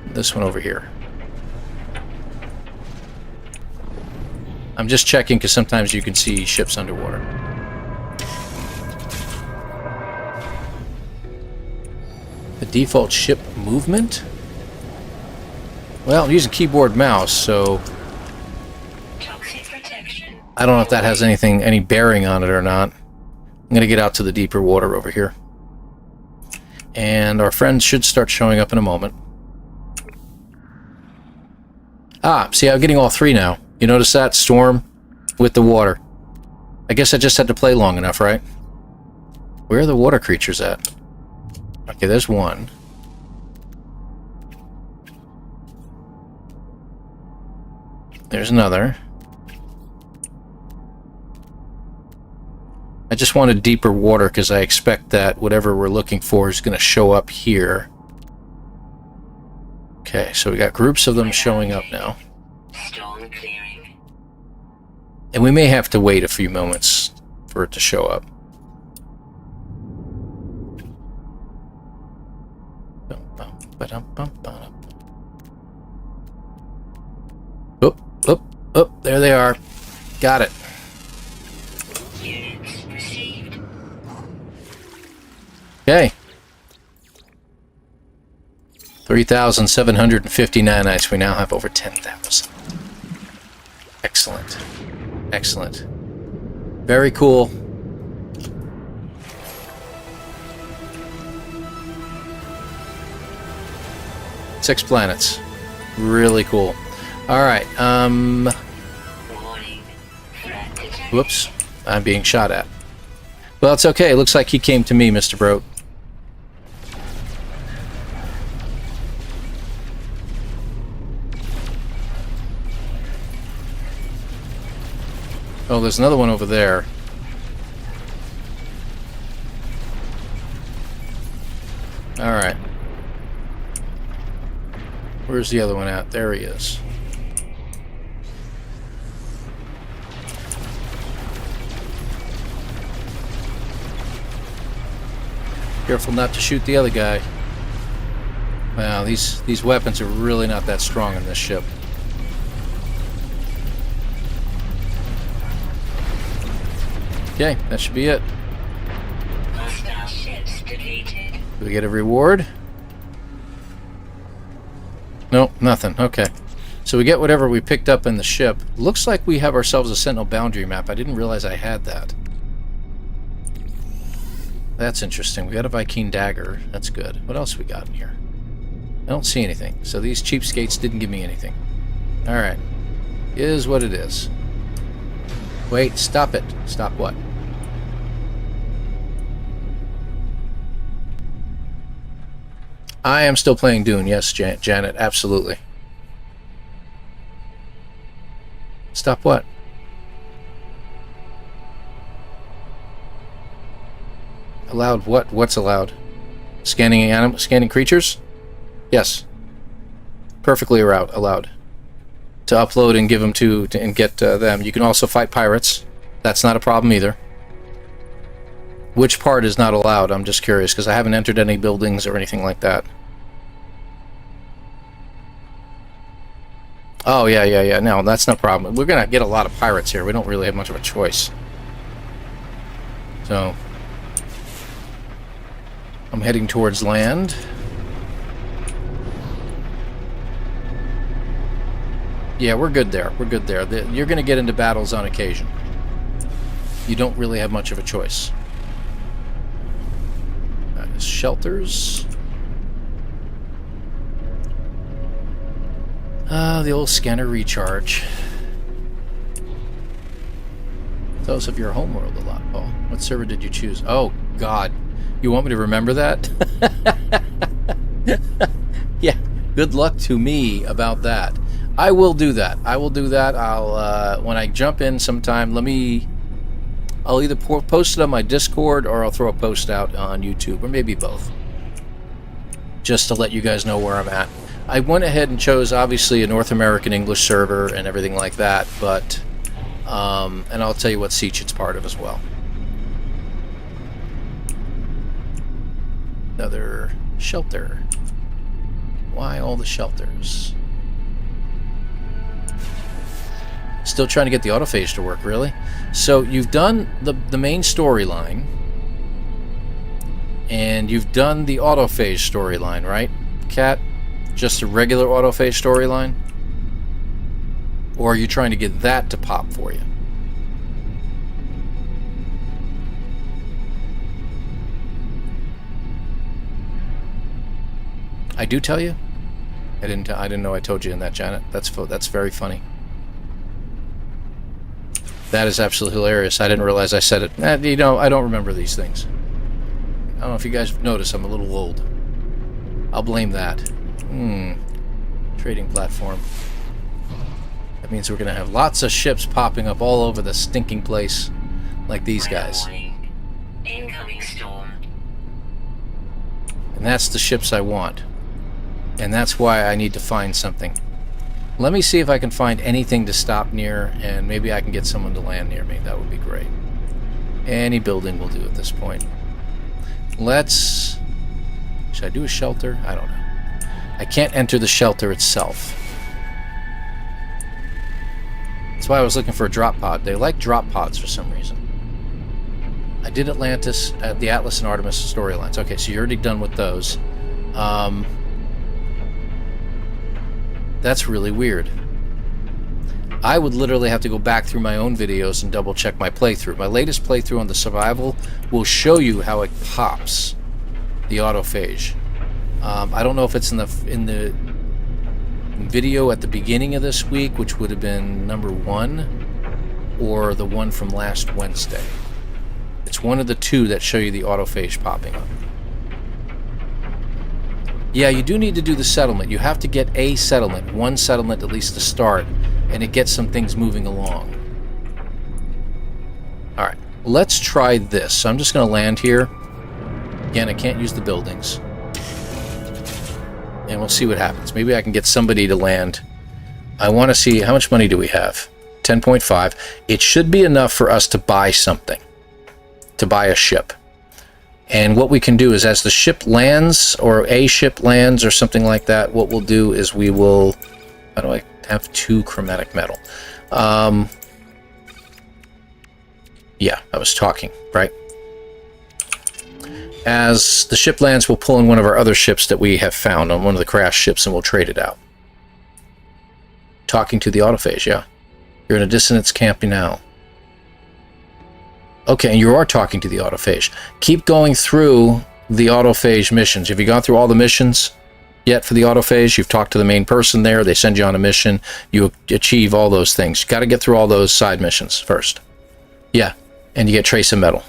this one over here. I'm just checking because sometimes you can see ships underwater. The default ship movement? Well, I'm using keyboard mouse, so I don't know if that has any bearing on it or not. I'm going to get out to the deeper water over here. And our friends should start showing up in a moment. Ah, see, I'm getting all three now. You notice that? Storm with the water. I guess I just had to play long enough, right? Where are the water creatures at? Okay, there's one. There's another. I just wanted deeper water because I expect that whatever we're looking for is going to show up here. Okay, so we got groups of them showing up now. Storm clearing. And we may have to wait a few moments for it to show up. Oh, there they are. Got it. Units received. Okay, 3,750 nanites. We now have over 10,000. Excellent. Excellent. Very cool. Six planets. Really cool. Alright, Warning. Threat detected. whoops. I'm being shot at. Well, it's okay. It looks like he came to me, Mr. Broke. Oh, there's another one over there. Alright. Where's the other one at? There he is. Careful not to shoot the other guy. Wow, these weapons are really not that strong in this ship. Okay, that should be it. Hostile ships defeated. Do we get a reward? Nope, nothing. Okay. So we get whatever we picked up in the ship. Looks like we have ourselves a Sentinel boundary map. I didn't realize I had that. That's interesting. We got a Viking dagger. That's good. What else we got in here? I don't see anything. So these cheapskates didn't give me anything. Alright. Is what it is. Wait, stop it. Stop what? I am still playing Dune. Yes, Janet. Absolutely. Stop what? Allowed what? What's allowed? Scanning creatures? Yes. Perfectly allowed. To upload and give them to and get them. You can also fight pirates. That's not a problem either. Which part is not allowed? I'm just curious because I haven't entered any buildings or anything like that. Oh, yeah. No, that's no problem. We're going to get a lot of pirates here. We don't really have much of a choice. So, I'm heading towards land. Yeah, we're good there. We're good there. You're going to get into battles on occasion. You don't really have much of a choice. Shelters. The old scanner recharge. Those of your homeworld a lot, Paul. What server did you choose? Oh, God. You want me to remember that? Yeah, good luck to me about that. I will do that. I'll, when I jump in sometime, I'll either post it on my Discord or I'll throw a post out on YouTube, or maybe both. Just to let you guys know where I'm at. I went ahead and chose, obviously, a North American English server and everything like that, but, and I'll tell you what siege it's part of as well. Another shelter. Why all the shelters? Still trying to get the autophage to work, really? So you've done the main storyline, and you've done the autophage storyline, right, Kat? Just a regular autophage storyline? Or are you trying to get that to pop for you? I do tell you? I didn't know I told you in that, Janet. That's very funny. That is absolutely hilarious. I didn't realize I said it. You know, I don't remember these things. I don't know if you guys notice I'm a little old. I'll blame that. Trading platform. That means we're going to have lots of ships popping up all over the stinking place, like these guys. Warning. Incoming storm. And that's the ships I want. And that's why I need to find something. Let me see if I can find anything to stop near, and maybe I can get someone to land near me. That would be great. Any building will do at this point. Should I do a shelter? I don't know. I can't enter the shelter itself. That's why I was looking for a drop pod. They like drop pods for some reason. I did Atlantis, the Atlas and Artemis storylines. Okay, so you're already done with those. That's really weird. I would literally have to go back through my own videos and double check my playthrough. My latest playthrough on the survival will show you how it pops the autophage. I don't know if it's in the video at the beginning of this week, which would have been number 1, or the one from last Wednesday. It's one of the two that show you the autophage popping up. Yeah, you do need to do the settlement. You have to get a settlement, one settlement at least to start, and it gets some things moving along. Alright, let's try this. So I'm just going to land here. Again, I can't use the buildings. And we'll see what happens. Maybe I can get somebody to land. I want to see, how much money do we have? 10.5. It should be enough for us to buy something. To buy a ship. And what we can do is, as the ship lands, or a ship lands, or something like that, what we'll do is we will... How do I have 2 chromatic metal? Yeah, I was talking, right? As the ship lands, we'll pull in one of our other ships that we have found on one of the crash ships, and we'll trade it out. Talking to the autophage, yeah. You're in a dissonance camping now. Okay, and you are talking to the autophage. Keep going through the autophage missions. Have you gone through all the missions yet for the autophage? You've talked to the main person there. They send you on a mission. You achieve all those things. You got to get through all those side missions first. Yeah, and you get trace of metal.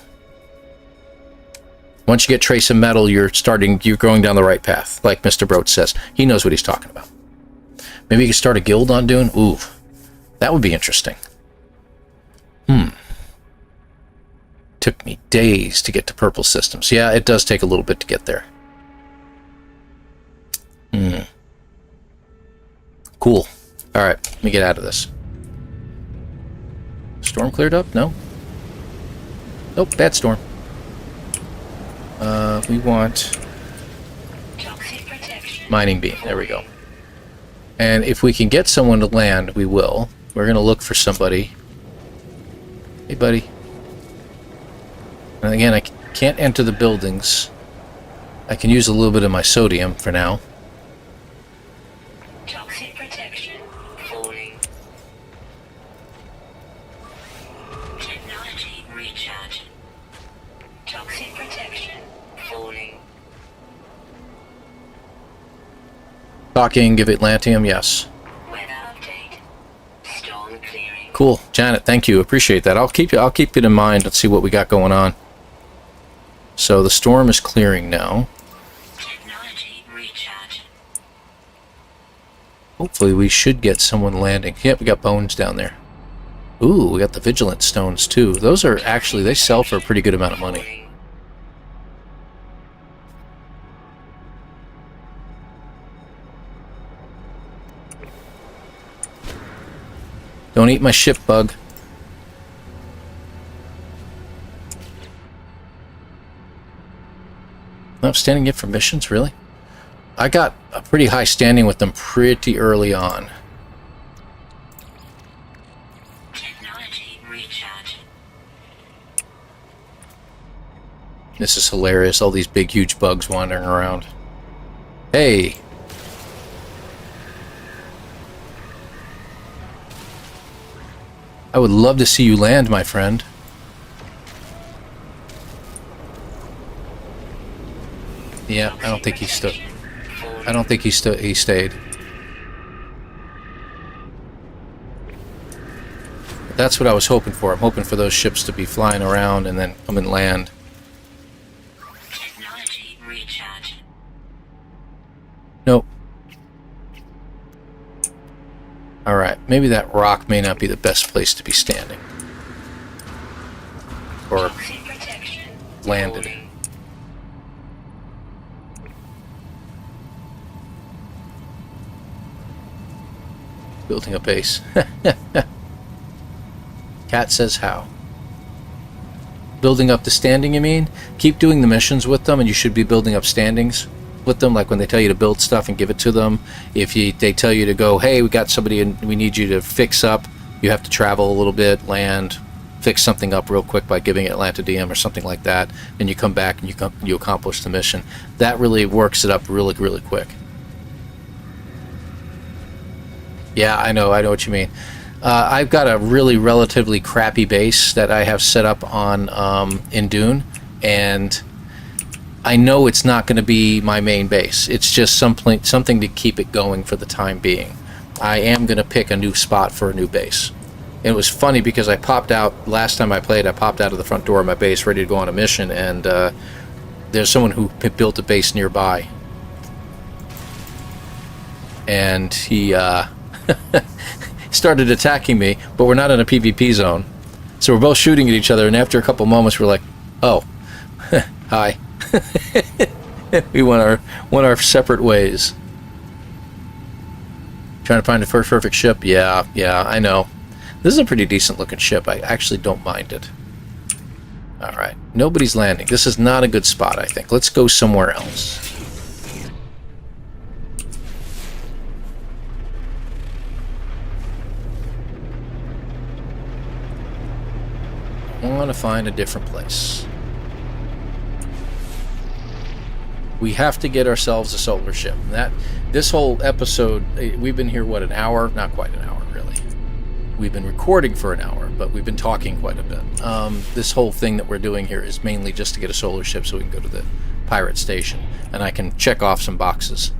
Once you get trace of metal, you're going down the right path, like Mr. Broach says. He knows what he's talking about. Maybe you could start a guild on Dune? Ooh, that would be interesting. Took me days to get to purple systems. Yeah, it does take a little bit to get there. Cool. Alright, let me get out of this. Storm cleared up? No? Nope, bad storm. We want... mining beam. There we go. And if we can get someone to land, we will. We're going to look for somebody. Hey, buddy. And again, I can't enter the buildings. I can use a little bit of my sodium for now. Toxic protection falling. Technology recharge. Toxic protection falling. Talking, give Atlantium, yes. Weather update. Storm clearing. Cool, Janet, thank you. Appreciate that. I'll keep it in mind. Let's see what we got going on. So the storm is clearing now. Technology recharge. Hopefully we should get someone landing. Yep, we got bones down there. Ooh, we got the vigilant stones too. Those are actually, they sell for a pretty good amount of money. Don't eat my ship, bug. No standing yet for missions, really? I got a pretty high standing with them pretty early on. Technology recharge. This is hilarious, all these big huge bugs wandering around. Hey! I would love to see you land, my friend. Yeah, I don't think he stood. I don't think he stayed. But that's what I was hoping for. I'm hoping for those ships to be flying around and then come and land. Technology recharge. Nope. Alright, maybe that rock may not be the best place to be standing. Or landed. Building a base. Cat says how. Building up the standing, you mean? Keep doing the missions with them and you should be building up standings with them, like when they tell you to build stuff and give it to them. If they tell you to go, hey, we got somebody and we need you to fix up, you have to travel a little bit, land, fix something up real quick by giving it Atlantium or something like that, and you come back and you accomplish the mission. That really works it up really, really quick. Yeah, I know what you mean. I've got a really relatively crappy base that I have set up on in Dune, and I know it's not going to be my main base. It's just something to keep it going for the time being. I am going to pick a new spot for a new base. And it was funny because I popped out, last time I played, I popped out of the front door of my base ready to go on a mission, and there's someone who built a base nearby. And he started attacking me, but we're not in a PvP zone. So we're both shooting at each other, and after a couple moments we're like, oh, hi. We went our separate ways. Trying to find the first perfect ship? Yeah, I know. This is a pretty decent looking ship. I actually don't mind it. Alright, nobody's landing. This is not a good spot, I think. Let's go somewhere else. I want to find a different place. We have to get ourselves a solar ship. This whole episode, we've been here, what, an hour? Not quite an hour, really. We've been recording for an hour, but we've been talking quite a bit. This whole thing that we're doing here is mainly just to get a solar ship so we can go to the pirate station, and I can check off some boxes.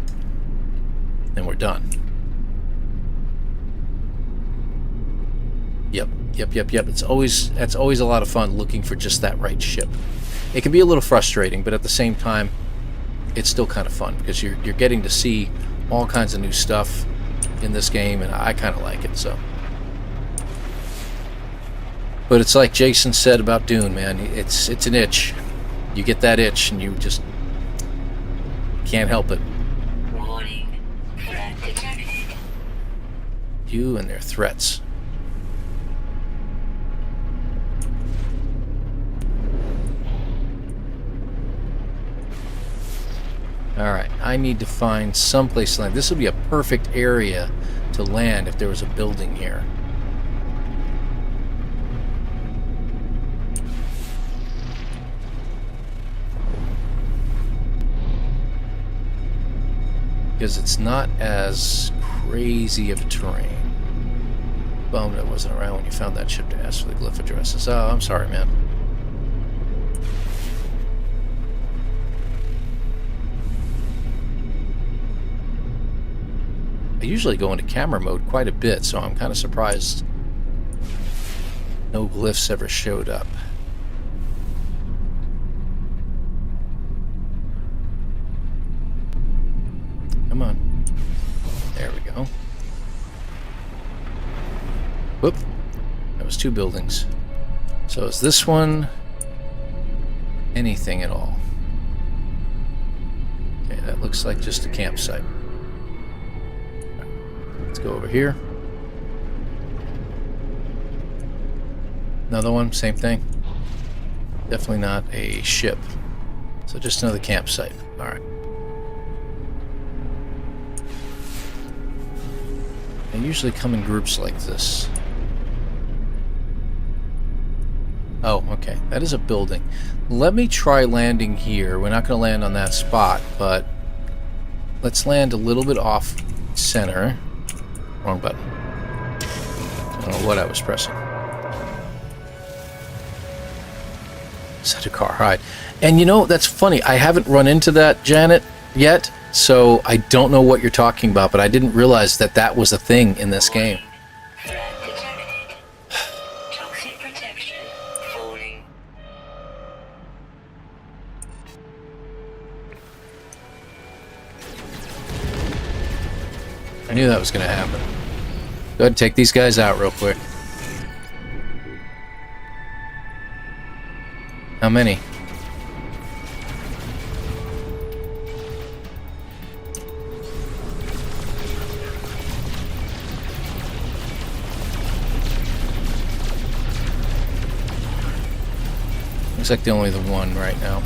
Then we're done. Yep. That's always a lot of fun looking for just that right ship. It can be a little frustrating, but at the same time, it's still kind of fun because you're getting to see all kinds of new stuff in this game, and I kind of like it. So, but it's like Jason said about Dune, man. It's an itch. You get that itch, and you just can't help it. Warning. Threat detected. You and their threats. Alright, I need to find someplace to land. This would be a perfect area to land if there was a building here. Because it's not as crazy of a terrain. Bummed I wasn't around when you found that ship to ask for the glyph addresses. Oh, I'm sorry, man. I usually go into camera mode quite a bit, so I'm kind of surprised no glyphs ever showed up. Come on. There we go. Whoop. That was two buildings. So is this one anything at all? Okay, that looks like just a campsite. Let's go over here. Another one, same thing. Definitely not a ship. So just another campsite. Alright. They usually come in groups like this. Oh, okay. That is a building. Let me try landing here. We're not going to land on that spot, but let's land a little bit off center. Wrong button. I don't know what I was pressing. Set a car hide. And you know, that's funny. I haven't run into that, Janet, yet, so I don't know what you're talking about, but I didn't realize that that was a thing in this game. Threat detected. Toxic protection falling. I knew that was going to happen. Go ahead and take these guys out real quick. How many? Looks like only the one right now.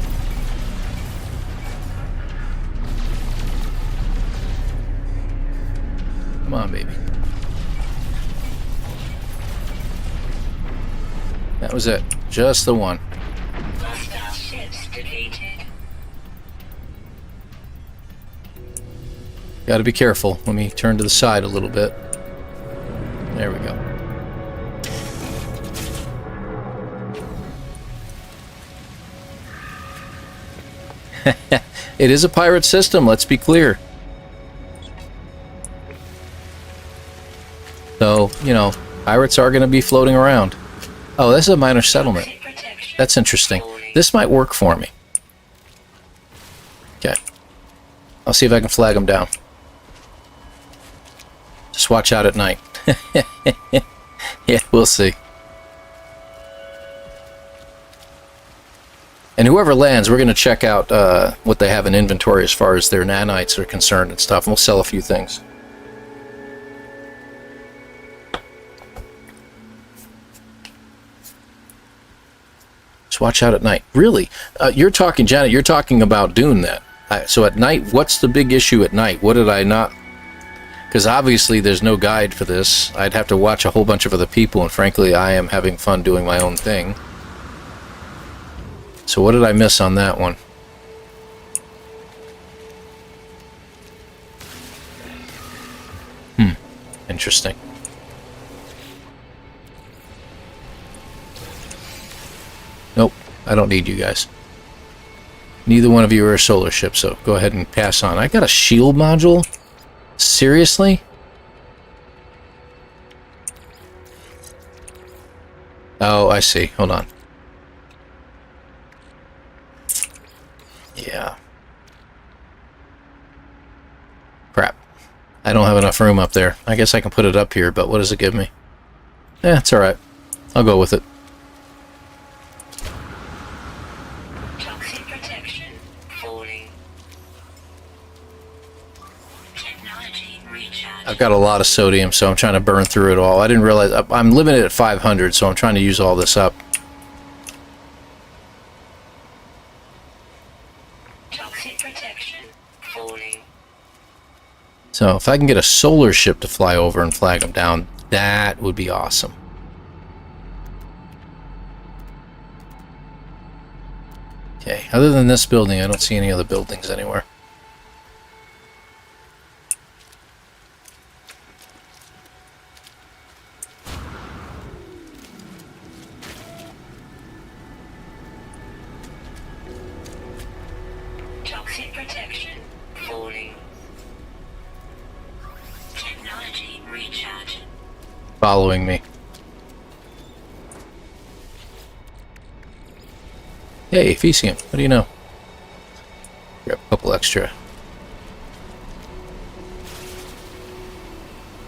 Come on, baby. That was it. Just the one. Hostile ships deleted. Gotta be careful. Let me turn to the side a little bit. There we go. It is a pirate system, let's be clear. So, you know, pirates are going to be floating around. Oh, this is a minor settlement. That's interesting. This might work for me. Okay. I'll see if I can flag them down. Just watch out at night. Yeah, we'll see. And whoever lands, we're going to check out what they have in inventory as far as their nanites are concerned and stuff. And we'll sell a few things. Just watch out at night. Really? You're talking, Janet, you're talking about Dune then. So at night, what's the big issue at night? What did I not... Because obviously there's no guide for this. I'd have to watch a whole bunch of other people, and frankly, I am having fun doing my own thing. So what did I miss on that one? Interesting. Nope, I don't need you guys. Neither one of you are a solar ship, so go ahead and pass on. I got a shield module? Seriously? Oh, I see. Hold on. Yeah. Crap. I don't have enough room up there. I guess I can put it up here, but what does it give me? It's alright. I'll go with it. Toxic protection falling. Technology recharge. I've got a lot of sodium, so I'm trying to burn through it all. I didn't realize... I'm limited at 500, so I'm trying to use all this up. Toxic protection falling. So if I can get a solar ship to fly over and flag them down, that would be awesome. Okay, other than this building, I don't see any other buildings anywhere. Toxic protection falling. Technology recharge. Following me. Hey, Fecium, what do you know? Grab a couple extra.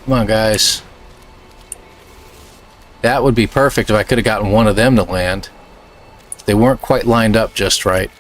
Come on, guys. That would be perfect if I could have gotten one of them to land. They weren't quite lined up just right.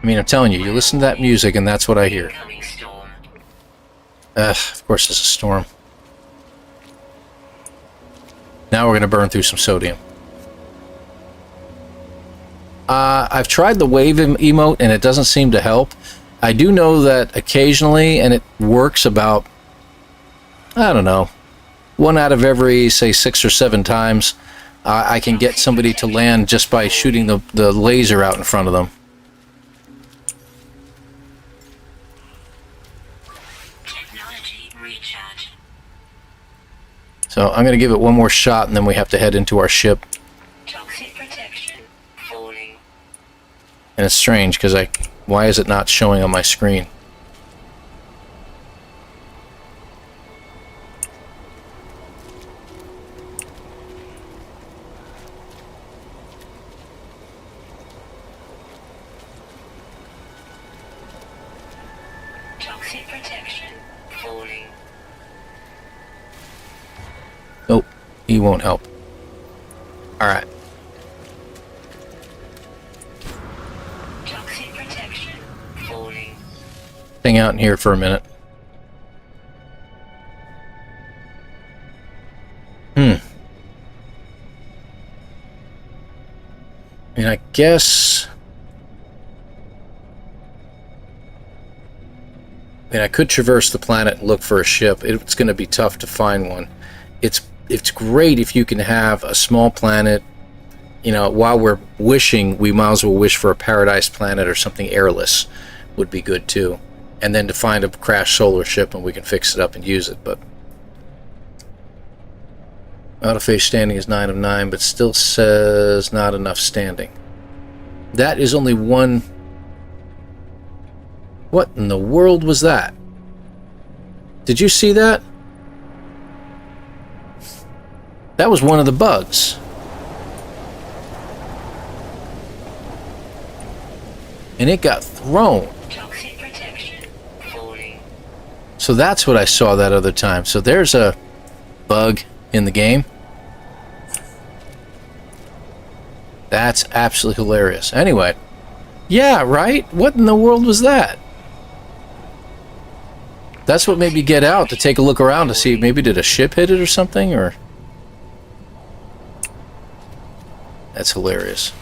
I mean, I'm telling you, you listen to that music and that's what I hear. Incoming storm. Of course there's a storm. Now we're going to burn through some sodium. I've tried the wave emote and it doesn't seem to help. I do know that occasionally, and it works about, I don't know, 1 out of every, say, 6 or 7 times, I can get somebody to land just by shooting the laser out in front of them. Technology recharge. So I'm going to give it one more shot, and then we have to head into our ship. Toxic protection falling. And it's strange, because why is it not showing on my screen? Toxic protection falling. Nope, he won't help. Alright. Toxic protection falling. Hang out in here for a minute. I mean, I guess mean, I could traverse the planet and look for a ship. It's going to be tough to find one. It's great if you can have a small planet. You know, while we're wishing, we might as well wish for a paradise planet or something airless would be good too. And then to find a crashed solar ship and we can fix it up and use it. But autophage standing is 9 of 9, but still says not enough standing. That is only one. What in the world was that? Did you see that? That was one of the bugs. And it got thrown. Toxic protection. Falling. So that's what I saw that other time. So there's a bug in the game. That's absolutely hilarious. Anyway. Yeah, right? What in the world was that? That's what made me get out to take a look around to see maybe did a ship hit it or something, or... That's hilarious.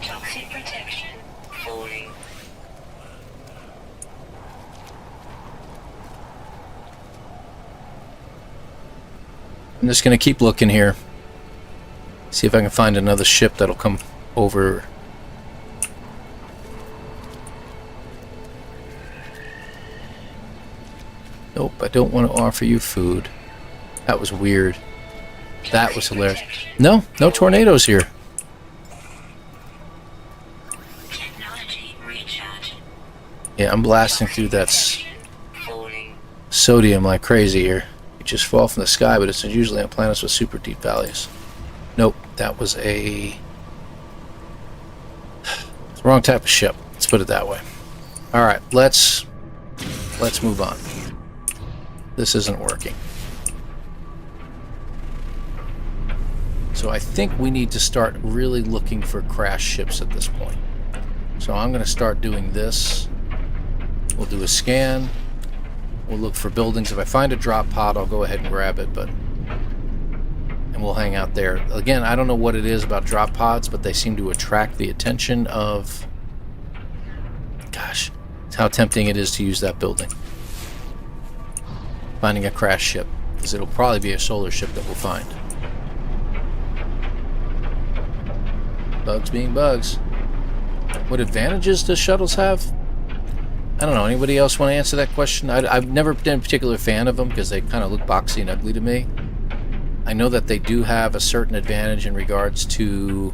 Toxic protection. Falling. I'm just going to keep looking here. See if I can find another ship that'll come over. Nope, I don't want to offer you food. That was weird. That was hilarious. No tornadoes here. Technology recharge. Yeah, I'm blasting through that Falling. sodium like crazy here. You just fall from the sky, but it's usually on planets with super deep values. Nope, that was it's the wrong type of ship. Let's put it that way. All right, let's move on. This isn't working. So I think we need to start really looking for crashed ships at this point. So I'm going to start doing this. We'll do a scan. We'll look for buildings. If I find a drop pod, I'll go ahead and grab it, and we'll hang out there. Again, I don't know what it is about drop pods, but they seem to attract the attention of... Gosh, it's how tempting it is to use that building. Finding a crashed ship, because it'll probably be a solar ship that we'll find. Bugs being bugs. What advantages does shuttles have? I don't know. Anybody else want to answer that question? I've never been a particular fan of them because they kind of look boxy and ugly to me. I know that they do have a certain advantage in regards to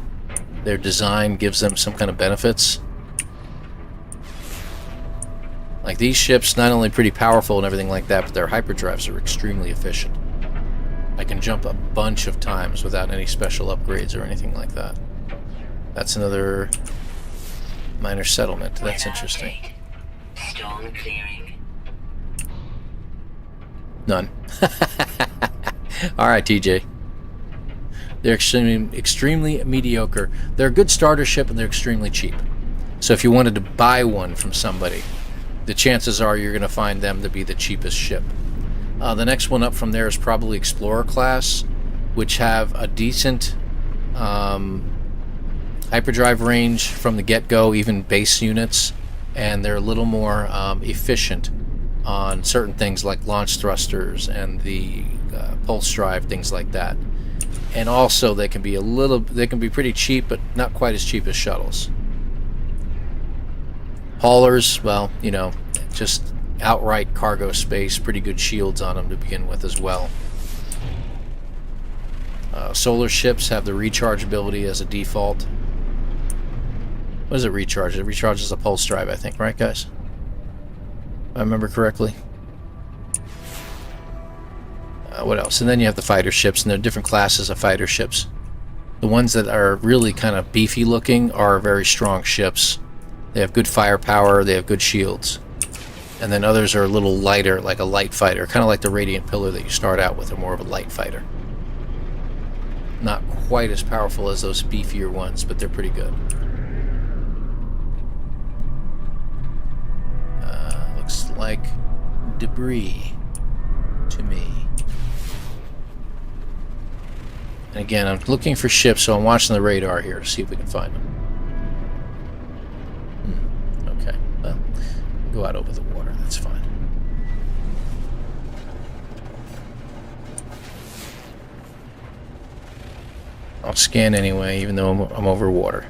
their design gives them some kind of benefits. Like these ships, not only pretty powerful and everything like that, but their hyperdrives are extremely efficient. I can jump a bunch of times without any special upgrades or anything like that. That's another minor settlement. That's interesting. Storm clearing. None. Alright, TJ. They're extremely mediocre. They're a good starter ship and they're extremely cheap. So if you wanted to buy one from somebody, the chances are you're going to find them to be the cheapest ship. The next one up from there is probably Explorer class, which have a decent hyperdrive range from the get-go, even base units, and they're a little more efficient on certain things like launch thrusters and the pulse drive, things like that. And also they can be pretty cheap, but not quite as cheap as shuttles. Haulers, well, you know, just outright cargo space, pretty good shields on them to begin with as well. Solar ships have the rechargeability as a default. What does it recharge? It recharges a pulse drive, I think, right, guys? If I remember correctly. What else? And then you have the fighter ships, and there are different classes of fighter ships. The ones that are really kind of beefy looking are very strong ships. They have good firepower, they have good shields. And then others are a little lighter, like a light fighter, kind of like the Radiant Pillar that you start out with, are more of a light fighter. Not quite as powerful as those beefier ones, but they're pretty good. Looks like debris to me. And again, I'm looking for ships, so I'm watching the radar here to see if we can find them. Okay. Go out over the water. That's fine. I'll scan anyway, even though I'm over water.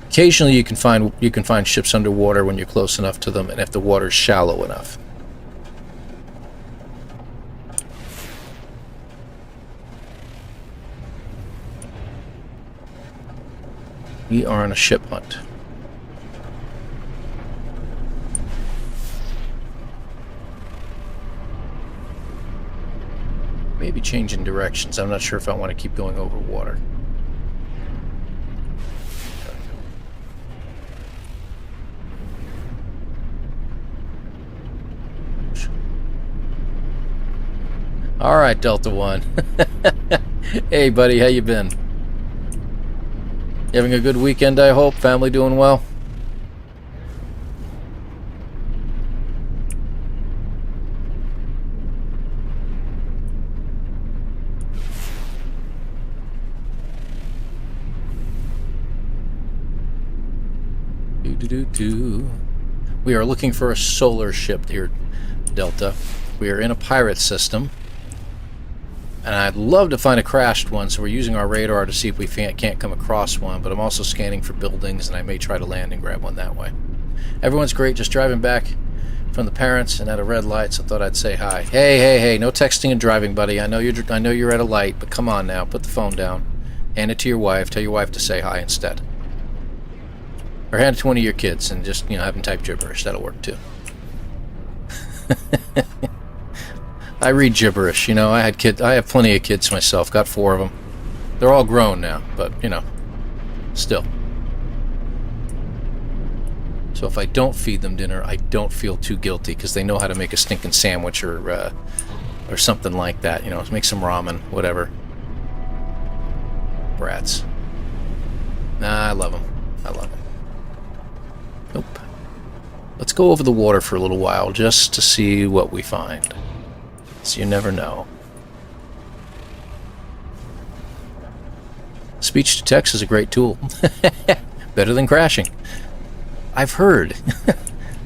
Occasionally, you can find ships underwater when you're close enough to them, and if the water's shallow enough. We are on a ship hunt. Maybe changing directions. I'm not sure if I want to keep going over water. All right, Delta One. Hey, buddy, how you been? You having a good weekend, I hope? Family doing well? We are looking for a solar ship here, Delta. We are in a pirate system. And I'd love to find a crashed one, so we're using our radar to see if we can't come across one, but I'm also scanning for buildings, and I may try to land and grab one that way. Everyone's great, just driving back from the parents and at a red light, so I thought I'd say hi. Hey, no texting and driving, buddy. I know you're at a light, but come on now, put the phone down. Hand it to your wife, tell your wife to say hi instead. Or hand it to one of your kids and just, have them type gibberish. That'll work too. I read gibberish, I have plenty of kids myself, got 4 of them. They're all grown now, but, still. So if I don't feed them dinner, I don't feel too guilty, because they know how to make a stinking sandwich or something like that, make some ramen, whatever. Brats. Nah, I love them. Nope. Let's go over the water for a little while, just to see what we find. So you never know. Speech to text is a great tool. Better than crashing. I've heard.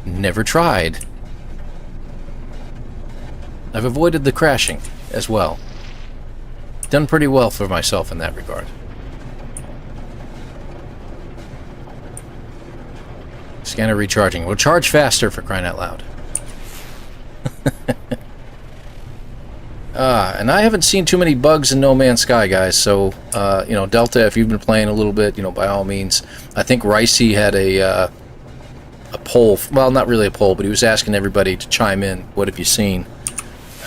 Never tried. I've avoided the crashing as well. Done pretty well for myself in that regard. Scanner recharging. We'll charge faster, for crying out loud. And I haven't seen too many bugs in No Man's Sky, guys, so, Delta, if you've been playing a little bit, by all means. I think Ricey had a poll, well, not really a poll, but he was asking everybody to chime in, what have you seen?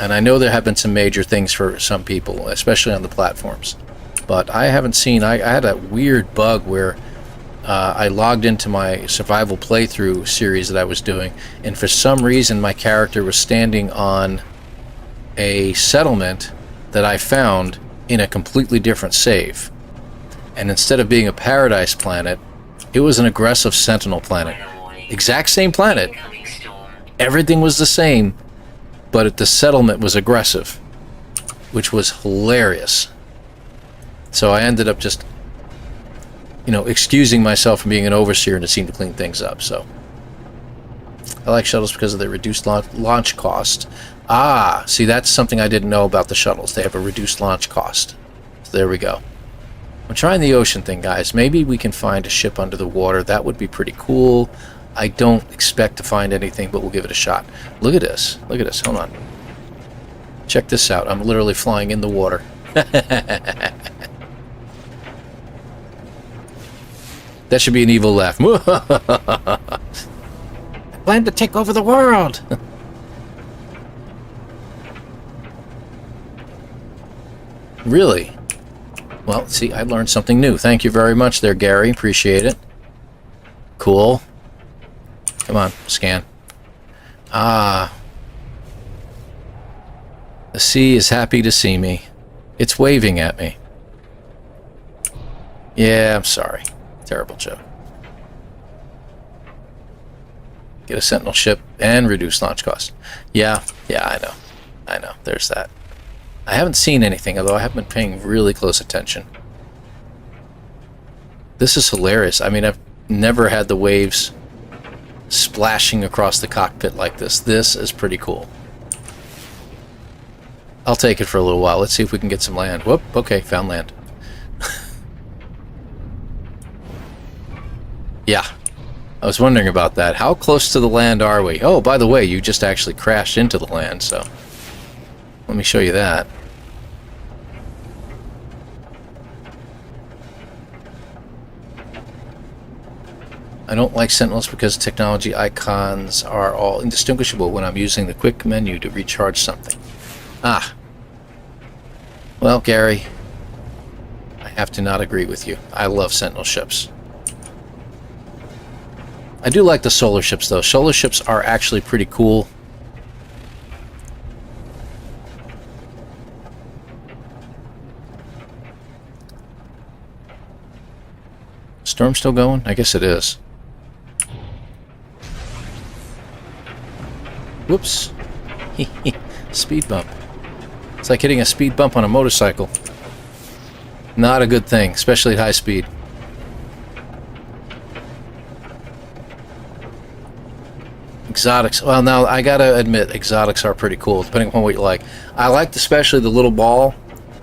And I know there have been some major things for some people, especially on the platforms. But I haven't seen, I had a weird bug where I logged into my survival playthrough series that I was doing, and for some reason my character was standing on a settlement that I found in a completely different save. And instead of being a paradise planet, it was an aggressive sentinel planet. Exact same planet. Everything was the same, but the settlement was aggressive, which was hilarious. So I ended up just, excusing myself from being an overseer, and it seemed to clean things up. So I like shuttles because of their reduced launch cost. Ah, see, that's something I didn't know about the shuttles. They have a reduced launch cost. So there we go. I'm trying the ocean thing, guys. Maybe we can find a ship under the water. That would be pretty cool. I don't expect to find anything, but we'll give it a shot. Look at this. Look at this. Hold on. Check this out. I'm literally flying in the water. That should be an evil laugh. I plan to take over the world. Really? Well, see, I learned something new. Thank you very much there, Gary. Appreciate it. Cool. Come on, scan. Ah. The sea is happy to see me. It's waving at me. Yeah, I'm sorry. Terrible joke. Get a sentinel ship and reduce launch cost. Yeah, I know. There's that. I haven't seen anything, although I have been paying really close attention. This is hilarious. I mean, I've never had the waves splashing across the cockpit like this. This is pretty cool. I'll take it for a little while. Let's see if we can get some land. Whoop, okay, found land. Yeah, I was wondering about that. How close to the land are we? Oh, by the way, you just actually crashed into the land, so let me show you that. I don't like Sentinels because technology icons are all indistinguishable when I'm using the quick menu to recharge something. Ah. Well, Gary, I have to not agree with you. I love Sentinel ships. I do like the solar ships, though. Solar ships are actually pretty cool. Storm still going? I guess it is. Whoops. Speed bump. It's like hitting a speed bump on a motorcycle. Not a good thing, especially at high speed. Exotics. Well, now I gotta admit, exotics are pretty cool, depending upon what you like. I liked especially the little ball.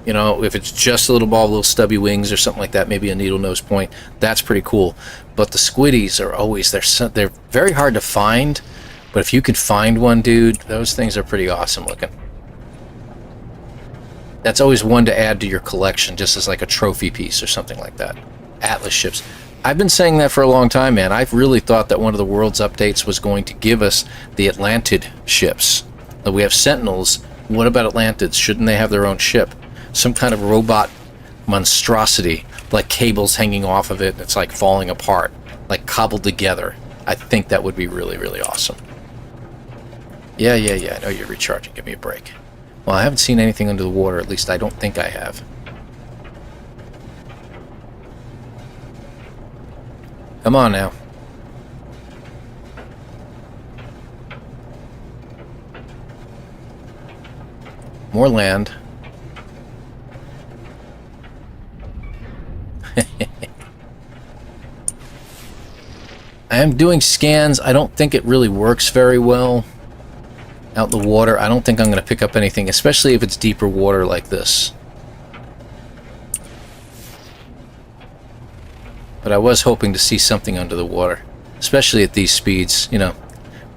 You know, if it's just a little ball, little stubby wings or something like that, maybe a needle nose point. That's pretty cool. But the squiddies are always they're very hard to find. But if you could find one, dude, those things are pretty awesome looking. That's always one to add to your collection, just as like a trophy piece or something like that. Atlas ships. I've been saying that for a long time, man. I've really thought that one of the world's updates was going to give us the Atlantid ships. We have Sentinels. What about Atlantids? Shouldn't they have their own ship? Some kind of robot monstrosity, like cables hanging off of it. It's like falling apart, like cobbled together. I think that would be really, really awesome. Yeah. I know you're recharging. Give me a break. Well, I haven't seen anything under the water. At least I don't think I have. Come on now. More land. I am doing scans. I don't think it really works very well out in the water. I don't think I'm going to pick up anything, especially if it's deeper water like this. But I was hoping to see something under the water, especially at these speeds. You know,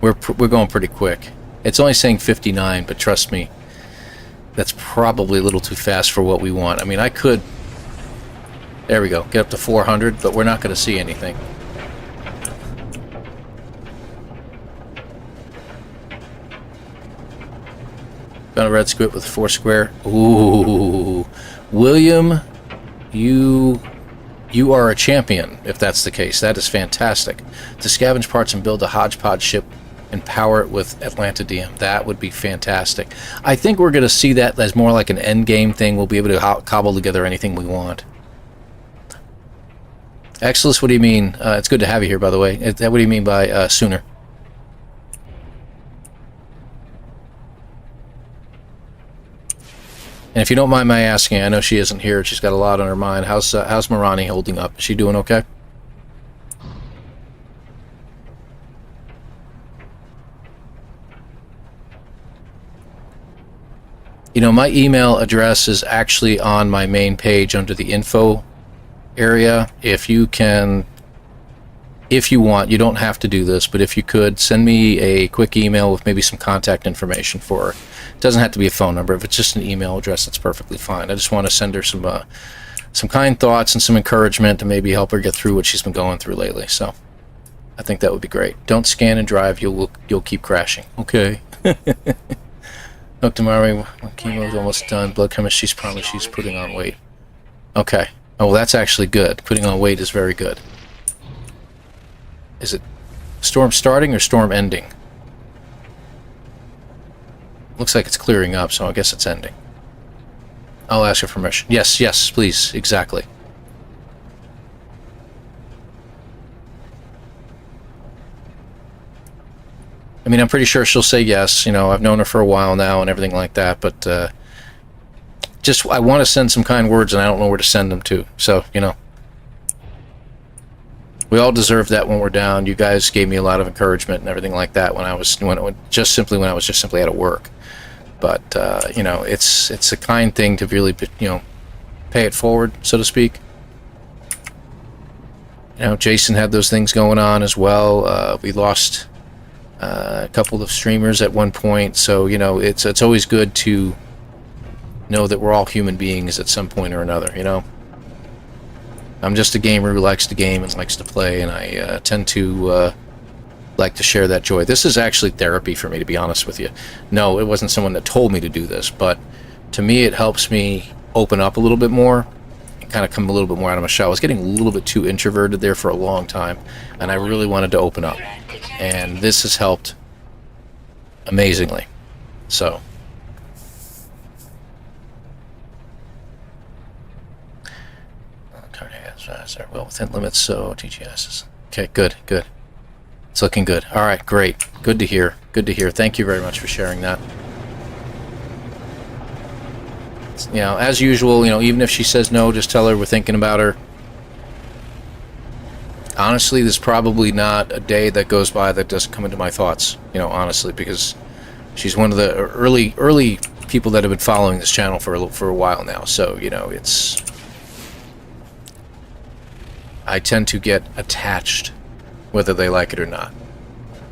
we're going pretty quick. It's only saying 59, but trust me, that's probably a little too fast for what we want. I mean, I could... There we go. Get up to 400, but we're not going to see anything. Found a red squid with 4 square. Ooh. William, you are a champion, if that's the case. That is fantastic. To scavenge parts and build a hodgepodge ship and power it with Atlantidium. That would be fantastic. I think we're going to see that as more like an end game thing. We'll be able to cobble together anything we want. Exodus, what do you mean? It's good to have you here, by the way. What do you mean by sooner? And if you don't mind my asking, I know she isn't here. She's got a lot on her mind. How's Marani holding up? Is she doing okay? You know, my email address is actually on my main page under the info area. If you can, if you want, you don't have to do this, but if you could, send me a quick email with maybe some contact information for her. It doesn't have to be a phone number. If it's just an email address, that's perfectly fine. I just want to send her some kind thoughts and some encouragement to maybe help her get through what she's been going through lately. So I think that would be great. Don't scan and drive. You'll keep crashing. Okay. Dr. Mari, chemo's almost done. Blood chemistry's promised she's putting on weight. Okay. Oh, well, that's actually good. Putting on weight is very good. Is it storm starting or storm ending? Looks like it's clearing up, so I guess it's ending. I'll ask her permission. Yes, please. Exactly. I mean, I'm pretty sure she'll say yes. You know, I've known her for a while now and everything like that, but just I want to send some kind words and I don't know where to send them to. So, you know. We all deserve that when we're down. You guys gave me a lot of encouragement and everything like that when I was just simply out of work. But you know, it's a kind thing to really, you know, pay it forward, so to speak. You know, Jason had those things going on as well. We lost a couple of streamers at one point, so you know, it's always good to know that we're all human beings at some point or another. You know, I'm just a gamer who likes to game and likes to play, and I tend to like to share that joy. This is actually therapy for me, to be honest with you. No, it wasn't someone that told me to do this, but to me it helps me open up a little bit more and kind of come a little bit more out of my shell. I was getting a little bit too introverted there for a long time, and I really wanted to open up, and this has helped amazingly. So well within limits, so TGS is okay. Good. It's looking good. All right, great. Good to hear. Thank you very much for sharing that. You know, as usual, you know, even if she says no, just tell her we're thinking about her. Honestly, there's probably not a day that goes by that doesn't come into my thoughts, you know, honestly, because she's one of the early people that have been following this channel for a while now. So, you know, I tend to get attached, whether they like it or not.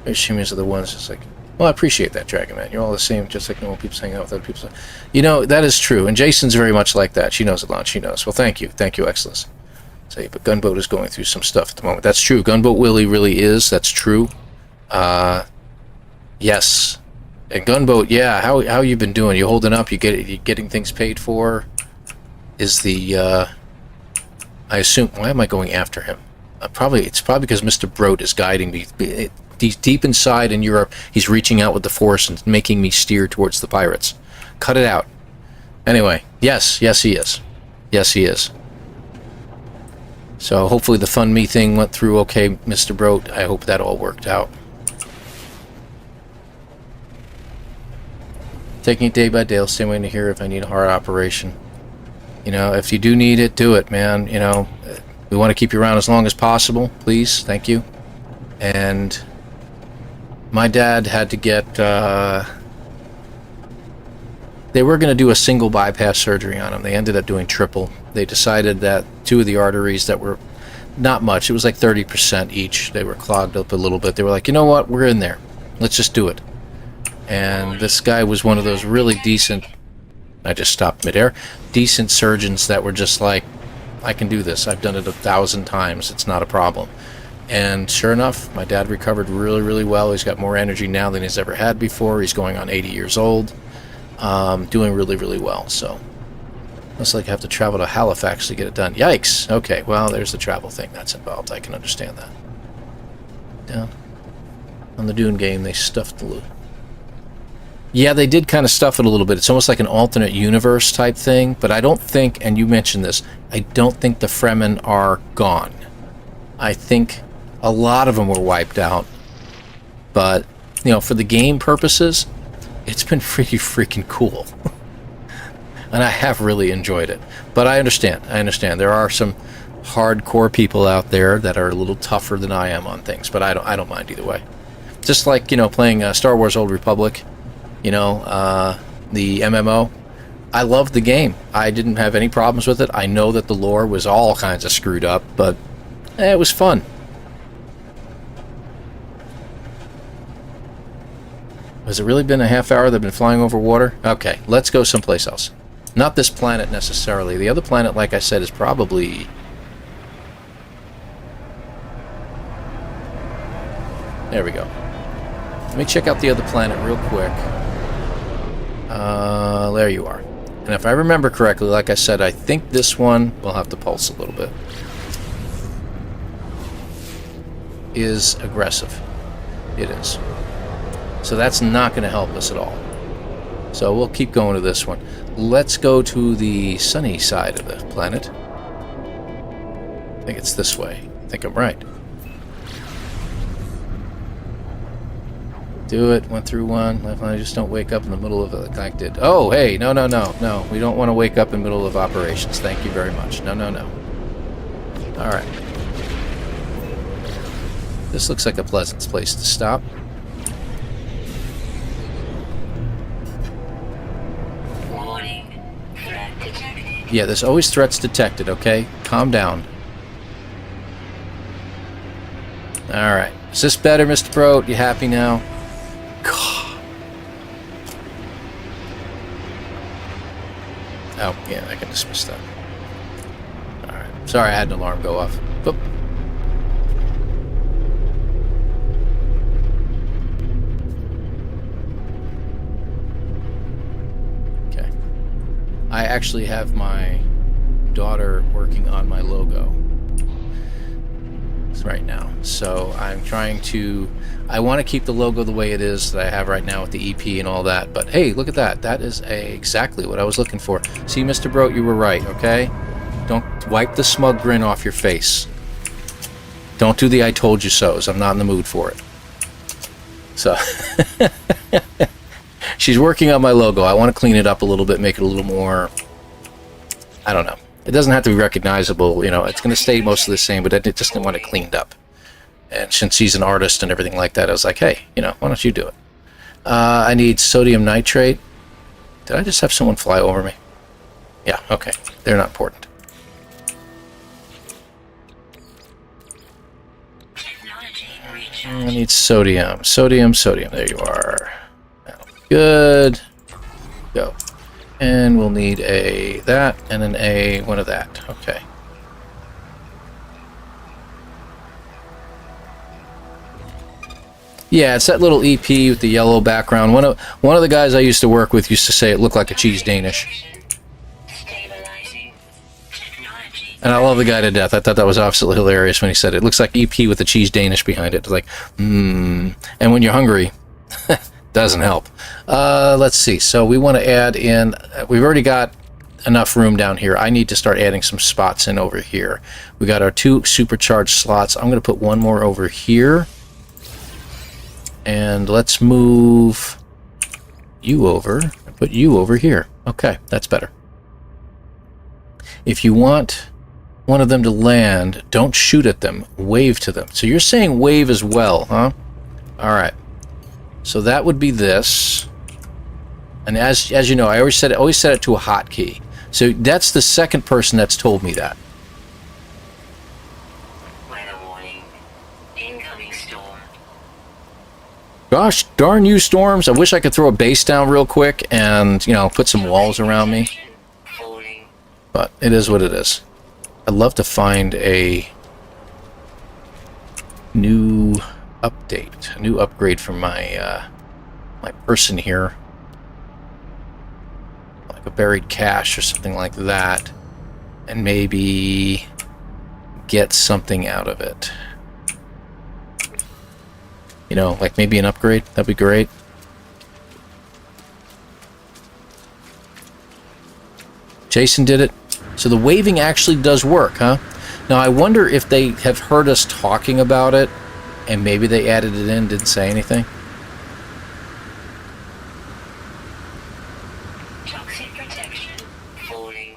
Shimmies are the ones just like, well, I appreciate that, Dragon Man. You're all the same, just like normal people hang out with other people. You know, that is true, and Jason's very much like that. She knows it, Lon. She knows. Well, thank you, Exless. So, but Gunboat is going through some stuff at the moment. That's true. Gunboat Willie really is. That's true. Yes. And Gunboat, yeah. How you been doing? You holding up? You getting things paid for? Is the I assume, why am I going after him? It's probably because Mr. Broat is guiding me. He's deep inside in Europe. He's reaching out with the Force and making me steer towards the pirates. Cut it out. Anyway, yes, he is. Yes, he is. So hopefully the Fund Me thing went through okay, Mr. Broat. I hope that all worked out. Taking it day by day. I'll stay waiting to hear if I need a hard operation. You know, if you do need it, do it, man. You know, we want to keep you around as long as possible, please. Thank you. And my dad had to get, they were going to do a single bypass surgery on him. They ended up doing triple. They decided that two of the arteries that were not much, it was like 30% each, they were clogged up a little bit. They were like, you know what, we're in there. Let's just do it. And this guy was one of those really decent, I just stopped midair, decent surgeons that were just like, I can do this. I've done it 1,000 times. It's not a problem. And sure enough, my dad recovered really, really well. He's got more energy now than he's ever had before. He's going on 80 years old. Doing really, really well. So, looks like I have to travel to Halifax to get it done. Yikes! Okay, well, there's the travel thing that's involved. I can understand that. Down on the Dune game, they stuffed the loot. Yeah, they did kind of stuff it a little bit. It's almost like an alternate universe type thing, but I don't think, and you mentioned this, I don't think the Fremen are gone. I think a lot of them were wiped out, but, you know, for the game purposes, it's been pretty freaking cool. And I have really enjoyed it. But I understand. There are some hardcore people out there that are a little tougher than I am on things, but I don't mind either way. Just like, you know, playing Star Wars Old Republic, you know, the MMO. I loved the game. I didn't have any problems with it. I know that the lore was all kinds of screwed up, but it was fun. Has it really been a half hour they've been flying over water? Okay, let's go someplace else. Not this planet necessarily. The other planet, like I said, is probably... There we go. Let me check out the other planet real quick. There you are. And if I remember correctly, like I said, I think this one will have to pulse a little bit. Is aggressive. It is. So that's not going to help us at all. So we'll keep going to this one. Let's go to the sunny side of the planet. I think it's this way. I think I'm right. Do it. Went through one. I just don't wake up in the middle of it like I did. Oh, hey. No. We don't want to wake up in the middle of operations. Thank you very much. No. All right. This looks like a pleasant place to stop. Warning. Threat detected. Yeah, there's always threats detected, okay? Calm down. Alright. Is this better, Mr. Pro? You happy now? God. Oh, yeah, I can dismiss that. Alright. Sorry, I had an alarm go off. Oop. Okay. I actually have my daughter working on my logo right now, so I'm trying to, I want to keep the logo the way it is that I have right now with the EP and all that, but hey, look at that. That is exactly what I was looking for. See, Mr. Broat, you were right, okay? Don't wipe the smug grin off your face. Don't do the I told you so's. I'm not in the mood for it. So she's working on my logo. I want to clean it up a little bit, make it a little more, I don't know. It doesn't have to be recognizable, you know, it's going to stay mostly the same, but I just didn't want it cleaned up. And since she's an artist and everything like that, I was like, hey, you know, why don't you do it? I need sodium nitrate. Did I just have someone fly over me? Yeah, okay. They're not important. Technology recharge. I need sodium. Sodium. There you are. Good. Go. And we'll need a that and an a one of that. Okay. Yeah, it's that little EP with the yellow background. One of the guys I used to work with used to say it looked like a cheese Danish. Stabilizing. Technology. And I love the guy to death. I thought that was absolutely hilarious when he said it. It looks like EP with the cheese Danish behind it. It's like, And when you're hungry, doesn't help. Let's see. So we want to add in, we've already got enough room down here. I need to start adding some spots in over here. We got our 2 supercharged slots. I'm going to put one more over here. And let's move you over and put you over here. Okay, that's better. If you want one of them to land, don't shoot at them. Wave to them. So you're saying wave as well, huh? All right. So that would be this, and as you know, I always set it to a hotkey. So that's the second person that's told me that. Weather warning. Incoming storm. Gosh darn you, storms! I wish I could throw a base down real quick and, you know, put some walls around me. Falling. But it is what it is. I'd love to find a new update, a new upgrade for my my person here, like a buried cache or something like that, and maybe get something out of it. You know, like maybe an upgrade. That'd be great. Jason did it. So the waving actually does work, huh? Now I wonder if they have heard us talking about it and maybe they added it in, didn't say anything. Toxic protection. Falling.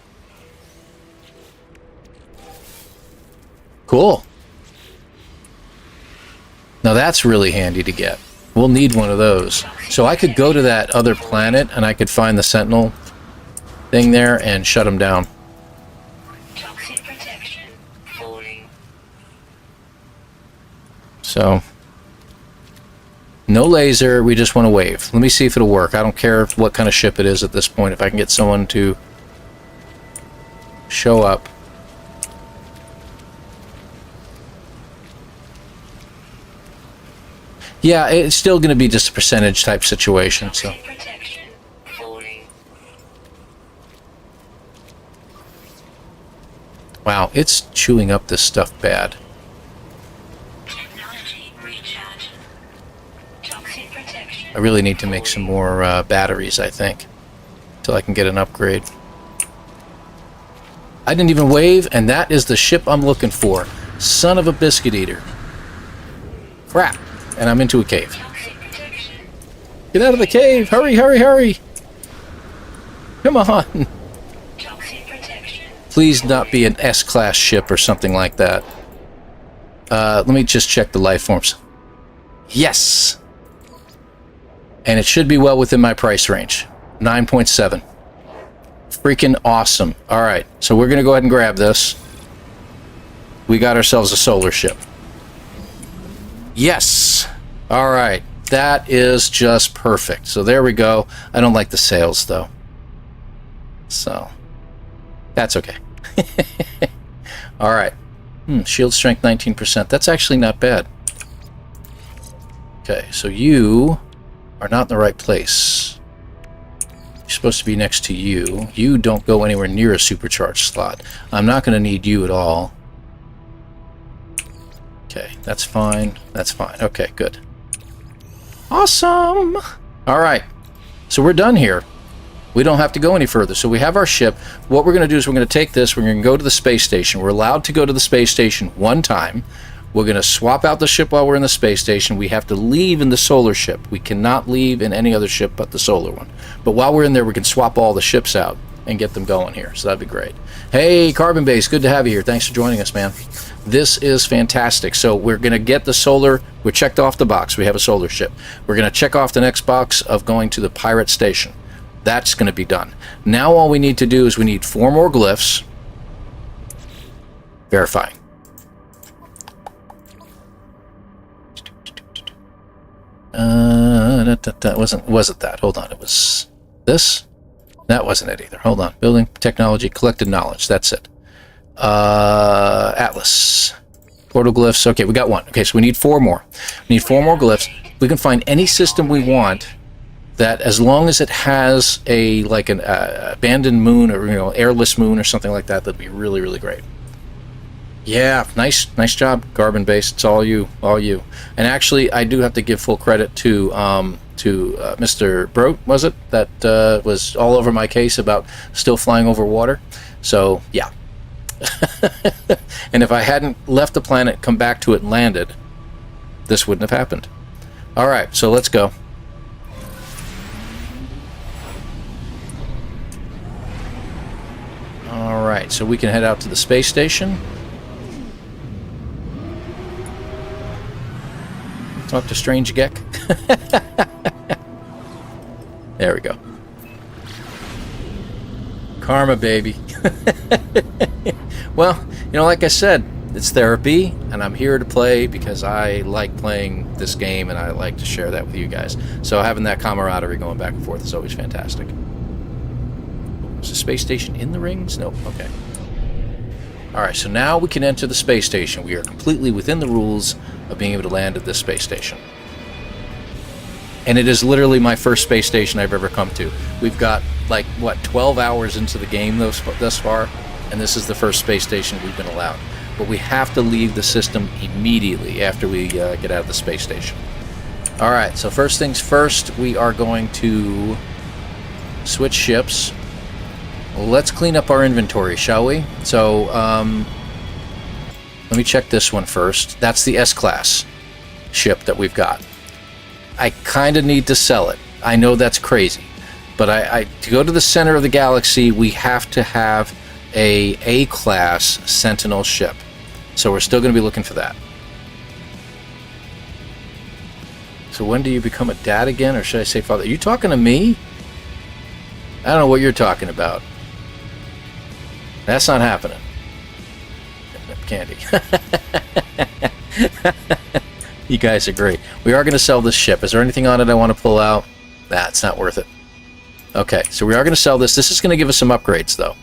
Cool. Now that's really handy to get. We'll need one of those. So I could go to that other planet and I could find the Sentinel thing there and shut them down. Toxic protection. Falling. So, no laser, we just want to wave. Let me see if it'll work. I don't care what kind of ship it is at this point. If I can get someone to show up. Yeah, it's still going to be just a percentage type situation. So, Toxic protection. Falling. wow, it's chewing up this stuff bad. Technology recharge. Toxic protection. I really need to make some more batteries, I think, till I can get an upgrade. I didn't even wave, and that is the ship I'm looking for. Son of a biscuit eater. Crap. And I'm into a cave. Toxic protection. Get out of the cave! Hurry, hurry, hurry! Come on! Toxic protection. Please not be an S-class ship or something like that. Let me just check the life forms. Yes! And it should be well within my price range. 9.7. Freaking awesome. Alright, so we're going to go ahead and grab this. We got ourselves a solar ship. Yes! Alright, that is just perfect. So there we go. I don't like the sails, though. So, that's okay. Alright. Shield strength 19%. That's actually not bad. Okay, so you are not in the right place. You're supposed to be next to you. You don't go anywhere near a supercharged slot. I'm not going to need you at all. Okay, that's fine. That's fine. Okay, good. Awesome! Alright, so we're done here. We don't have to go any further. So we have our ship. What we're going to do is we're going to take this. We're going to go to the space station. We're allowed to go to the space station one time. We're going to swap out the ship while we're in the space station. We have to leave in the solar ship. We cannot leave in any other ship but the solar one. But while we're in there, we can swap all the ships out and get them going here. So that'd be great. Hey, Carbon Base, good to have you here. Thanks for joining us, man. This is fantastic. So we're going to get the solar. We checked off the box. We have a solar ship. We're going to check off the next box of going to the pirate station. That's going to be done. Now all we need to do is we need 4 more glyphs. Verifying. Wasn't that? Hold on. It was this? That wasn't it either. Hold on. Building, technology, collected knowledge. That's it. Atlas. Portal glyphs. Okay, we got 1. Okay, so we need 4 more. We need 4 more glyphs. We can find any system we want that, as long as it has a like an abandoned moon or airless moon or something like that, that'd be really, really great. Yeah, nice job, Carbon Base. It's all you. And actually, I do have to give full credit to Mr. Brote, was it, that was all over my case about still flying over water. So yeah. And if I hadn't left the planet, come back to it, and landed, this wouldn't have happened. All right, so let's go. All right, so we can head out to the space station. Talk to Strange Geck. There we go. Karma, baby. Well, like I said, it's therapy, and I'm here to play because I like playing this game, and I like to share that with you guys. So having that camaraderie going back and forth is always fantastic. Is the space station in the rings? Nope. Okay. Alright, so now we can enter the space station. We are completely within the rules of being able to land at this space station. And it is literally my first space station I've ever come to. We've got, 12 hours into the game thus far, and this is the first space station we've been allowed. But we have to leave the system immediately after we get out of the space station. Alright, so first things first, we are going to switch ships. Let's clean up our inventory, shall we? So, let me check this one first. That's the S-Class ship that we've got. I kind of need to sell it. I know that's crazy. But to go to the center of the galaxy, we have to have a A-Class Sentinel ship. So we're still going to be looking for that. So when do you become a dad again? Or should I say father? Are you talking to me? I don't know what you're talking about. That's not happening. Candy. You guys are great. We are going to sell this ship. Is there anything on it I want to pull out? Nah, it's not worth it. Okay, so we are going to sell this. This is going to give us some upgrades, though.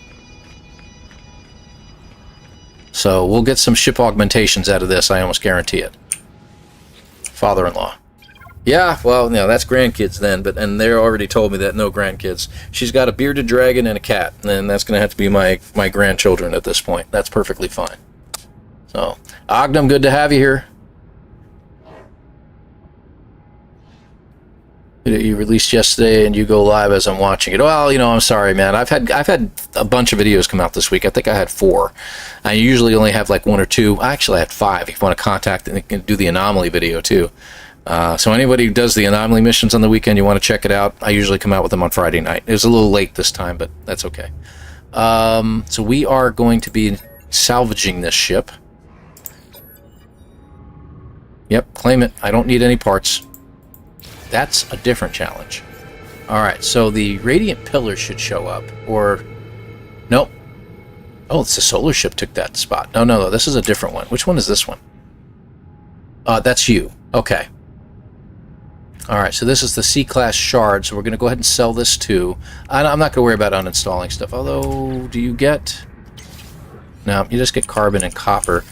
So we'll get some ship augmentations out of this. I almost guarantee it. Father-in-law. Yeah, well, that's grandkids then, and they already told me that no grandkids. She's got a bearded dragon and a cat, and that's going to have to be my grandchildren at this point. That's perfectly fine. So, Ognum, good to have you here. You released yesterday, and you go live as I'm watching it. Well, I'm sorry, man. I've had a bunch of videos come out this week. I think I had 4. I usually only have 1 or 2. Actually, I had 5. If you want to contact and do the anomaly video too. So anybody who does the anomaly missions on the weekend, you want to check it out, I usually come out with them on Friday night. It was a little late this time, but that's okay. So we are going to be salvaging this ship. Yep, claim it. I don't need any parts. That's a different challenge. Alright, so the radiant pillar should show up. Or... Nope. Oh, it's the solar ship took that spot. No, this is a different one. Which one is this one? That's you. Okay. Alright, so this is the C-class shard, so we're going to go ahead and sell this too. I'm not going to worry about uninstalling stuff, although, do you get... No, you just get carbon and copper.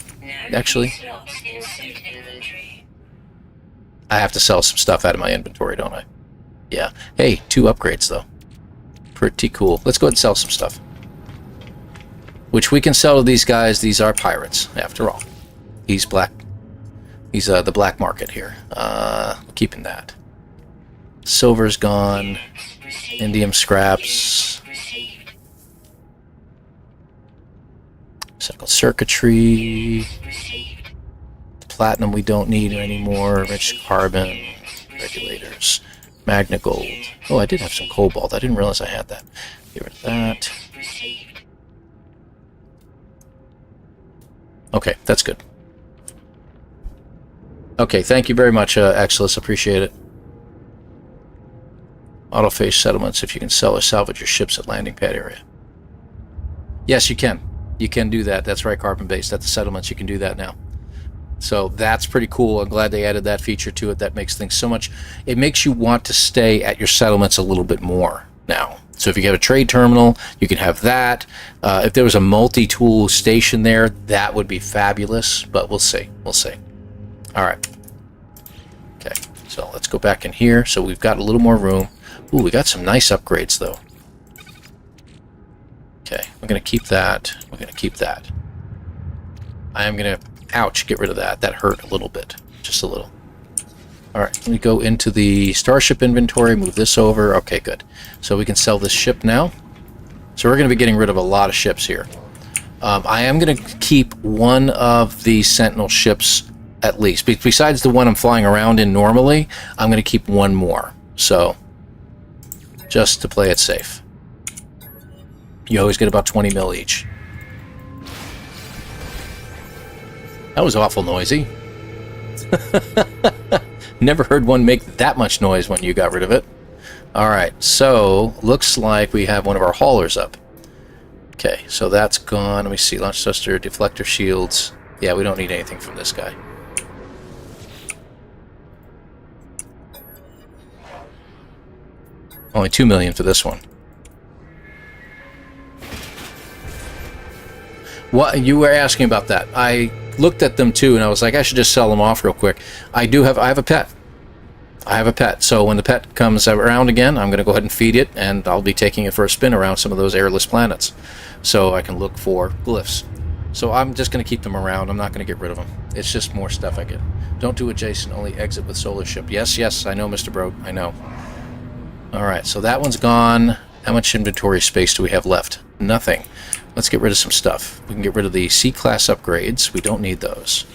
Actually, I have to sell some stuff out of my inventory, don't I? Yeah. Hey, 2 upgrades, though. Pretty cool. Let's go ahead and sell some stuff. Which we can sell to these guys. These are pirates, after all. He's black. He's the black market here. Keeping that. Silver's gone. Indium scraps. Cycle circuitry. Platinum we don't need anymore. Rich carbon. Regulators. Magna gold. Oh, I did have some cobalt. I didn't realize I had that. Get rid of that. Okay, that's good. Okay, thank you very much, Exilus. Appreciate it. Autophase settlements, if you can sell or salvage your ships at landing pad area. Yes, you can. You can do that. That's right, carbon-based. At the settlements, you can do that now. So that's pretty cool. I'm glad they added that feature to it. That makes things so much... It makes you want to stay at your settlements a little bit more now. So if you have a trade terminal, you can have that. If there was a multi-tool station there, that would be fabulous. But we'll see. We'll see. All right. Okay. So let's go back in here. So we've got a little more room. Ooh, we got some nice upgrades, though. Okay. We're going to keep that. We're going to keep that. I am going to... Ouch, get rid of that. That hurt a little bit. Just a little. Alright, let me go into the starship inventory, move this over. Okay, good. So we can sell this ship now. So we're going to be getting rid of a lot of ships here. I am going to keep one of the Sentinel ships at least. Besides the one I'm flying around in normally, I'm going to keep one more. So, just to play it safe. You always get about 20 mil each. That was awful noisy. Never heard one make that much noise when you got rid of it. Alright, so looks like we have one of our haulers up. Okay, so that's gone. Let me see. Launch thruster, deflector shields. Yeah, we don't need anything from this guy. Only 2 million for this one. What you were asking about that? I looked at them too, and I was like, I should just sell them off real quick. I have a pet. I have a pet. So when the pet comes around again, I'm going to go ahead and feed it, and I'll be taking it for a spin around some of those airless planets, so I can look for glyphs. So I'm just going to keep them around. I'm not going to get rid of them. It's just more stuff I get. Don't do it, Jason. Only exit with solar ship. Yes, I know, Mr. Brogue. I know. All right, so that one's gone. How much inventory space do we have left? Nothing. Let's get rid of some stuff. We can get rid of the C-class upgrades. We don't need those.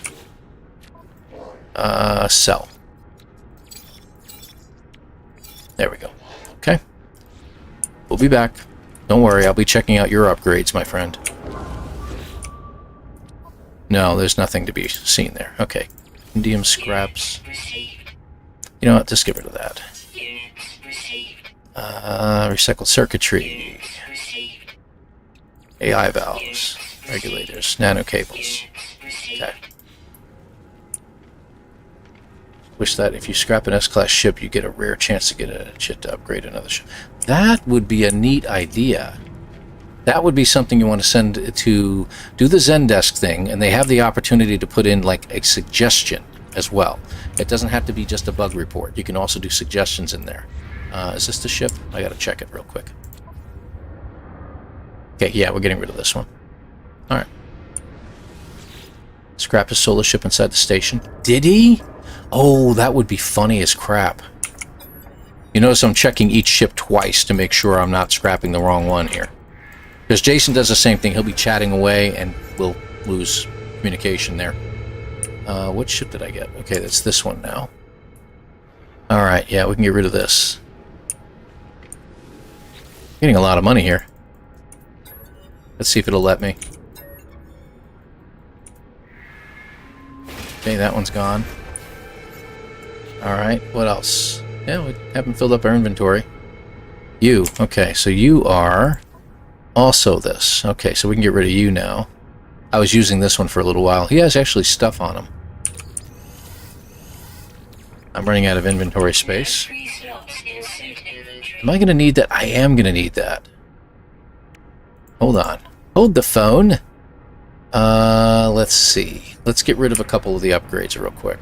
Sell. There we go. Okay. We'll be back. Don't worry, I'll be checking out your upgrades, my friend. No, there's nothing to be seen there. Okay. Indium scraps. You know what? Just get rid of that. Recycled circuitry. AI valves. Regulators. Nano cables. Okay. Wish that if you scrap an S-class ship, you get a rare chance to get a chit to upgrade another ship. That would be a neat idea. That would be something you want to send to do the Zendesk thing, and they have the opportunity to put in like a suggestion as well. It doesn't have to be just a bug report. You can also do suggestions in there. Is this the ship? I gotta check it real quick. Okay, yeah, we're getting rid of this one. Alright. Scrap his solar ship inside the station. Did he? Oh, that would be funny as crap. You notice I'm checking each ship twice to make sure I'm not scrapping the wrong one here. Because Jason does the same thing. He'll be chatting away and we'll lose communication there. What ship did I get? Okay, that's this one now. Alright, yeah, we can get rid of this. Getting a lot of money here. Let's see if it'll let me. Okay, that one's gone. Alright, what else? Yeah, we haven't filled up our inventory. You. Okay, so you are also this. Okay, so we can get rid of you now. I was using this one for a little while. He has actually stuff on him. I'm running out of inventory space. 3 slots in suit inventory. Am I going to need that? I am going to need that. Hold on. Hold the phone. Let's see. Let's get rid of a couple of the upgrades real quick.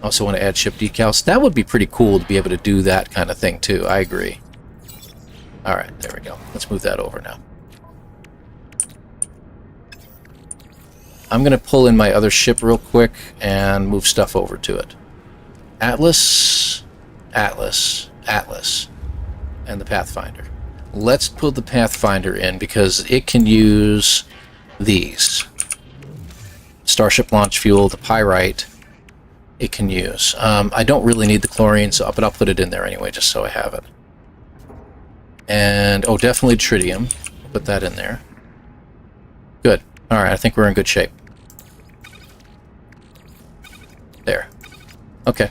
Also want to add ship decals. That would be pretty cool to be able to do that kind of thing too. I agree. Alright, there we go. Let's move that over now. I'm going to pull in my other ship real quick and move stuff over to it. Atlas, Atlas, Atlas, and the Pathfinder. Let's put the Pathfinder in because it can use these. Starship launch fuel, the pyrite, it can use. I don't really need the chlorine, but I'll put it in there anyway just so I have it. And, oh, definitely tritium. Put that in there. Good. Alright, I think we're in good shape. There. Okay.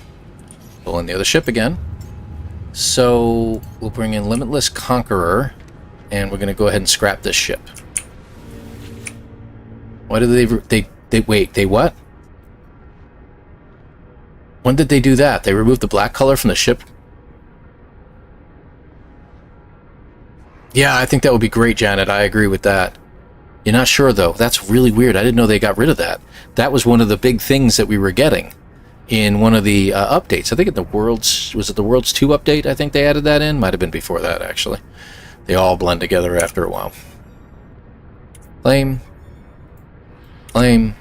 Pull in the other ship again. So, we'll bring in Limitless Conqueror, and we're going to go ahead and scrap this ship. Why did they wait, they what? When did they do that? They removed the black color from the ship? Yeah, I think that would be great, Janet. I agree with that. You're not sure, though. That's really weird. I didn't know they got rid of that. That was one of the big things that we were getting in one of the updates. I think in the Worlds... Was it the Worlds 2 update? I think they added that in. Might have been before that, actually. They all blend together after a while. Flame. Flame.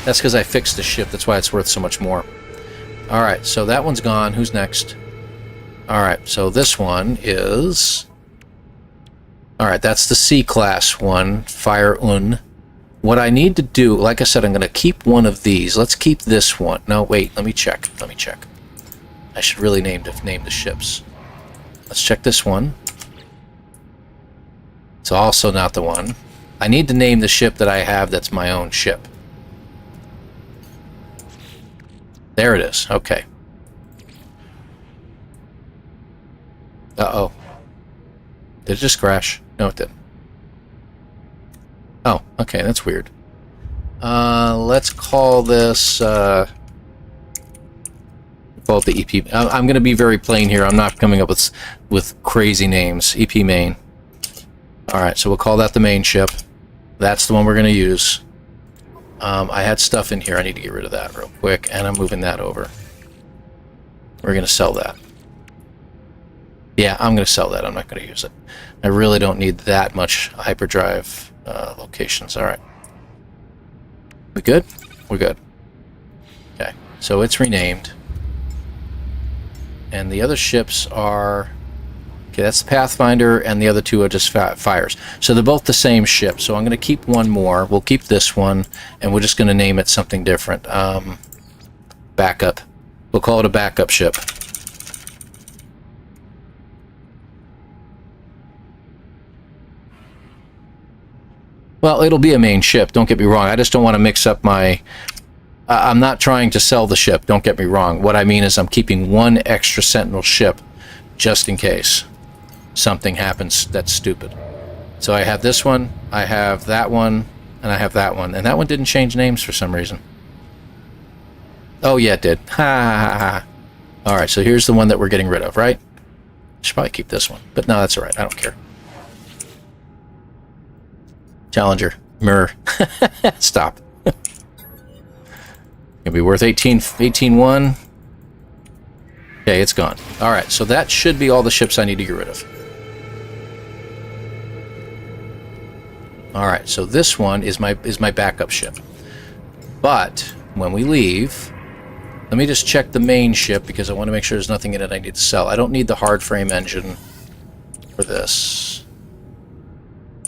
That's because I fixed the ship. That's why it's worth so much more. Alright, so that one's gone. Who's next? Alright, so this one is... Alright, that's the C-class one, Fire Un. What I need to do, like I said, I'm going to keep one of these. Let's keep this one. No, wait, let me check. Let me check. I should really name the ships. Let's check this one. It's also not the one. I need to name the ship that I have that's my own ship. There it is. Okay. Uh-oh. Did it just crash? No, it didn't. Oh, okay, that's weird. Let's call this, call it the EP. I'm going to be very plain here. I'm not coming up with crazy names. EP main. Alright, so we'll call that the main ship. That's the one we're going to use. I had stuff in here. I need to get rid of that real quick, and I'm moving that over. We're going to sell that. Yeah, I'm going to sell that. I'm not going to use it. I really don't need that much hyperdrive locations. Alright. We good? We're good. Okay, so it's renamed. And the other ships are... Okay, that's the Pathfinder, and the other two are just fires. So they're both the same ship. So I'm going to keep one more. We'll keep this one, and we're just going to name it something different. Backup. We'll call it a backup ship. Well, it'll be a main ship, don't get me wrong. I just don't want to mix up my... I'm not trying to sell the ship, don't get me wrong. What I mean is I'm keeping one extra Sentinel ship, just in case something happens that's stupid. So I have this one, I have that one, and I have that one. And that one didn't change names for some reason. Oh, yeah, it did. Ha ha ha ha. Alright, so here's the one that we're getting rid of, right? Should probably keep this one. But no, that's alright, I don't care. Challenger. Mirror. Stop. It'll be worth 18-1. Okay, it's gone. Alright, so that should be all the ships I need to get rid of. Alright, so this one is my backup ship. But, when we leave, let me just check the main ship, because I want to make sure there's nothing in it I need to sell. I don't need the hard frame engine for this.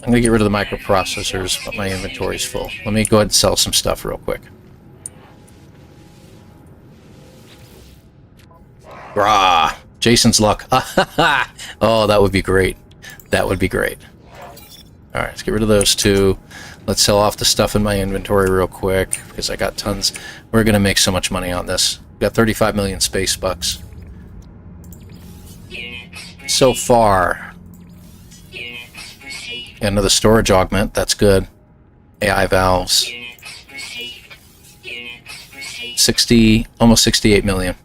I'm going to get rid of the microprocessors, but my inventory's full. Let me go ahead and sell some stuff real quick. Rah! Jason's luck. Oh, that would be great. That would be great. Alright, let's get rid of those two. Let's sell off the stuff in my inventory real quick, because I got tons. We're going to make so much money on this. We got 35 million space bucks. So far. Another storage augment, that's good. AI valves. 60, almost 68 million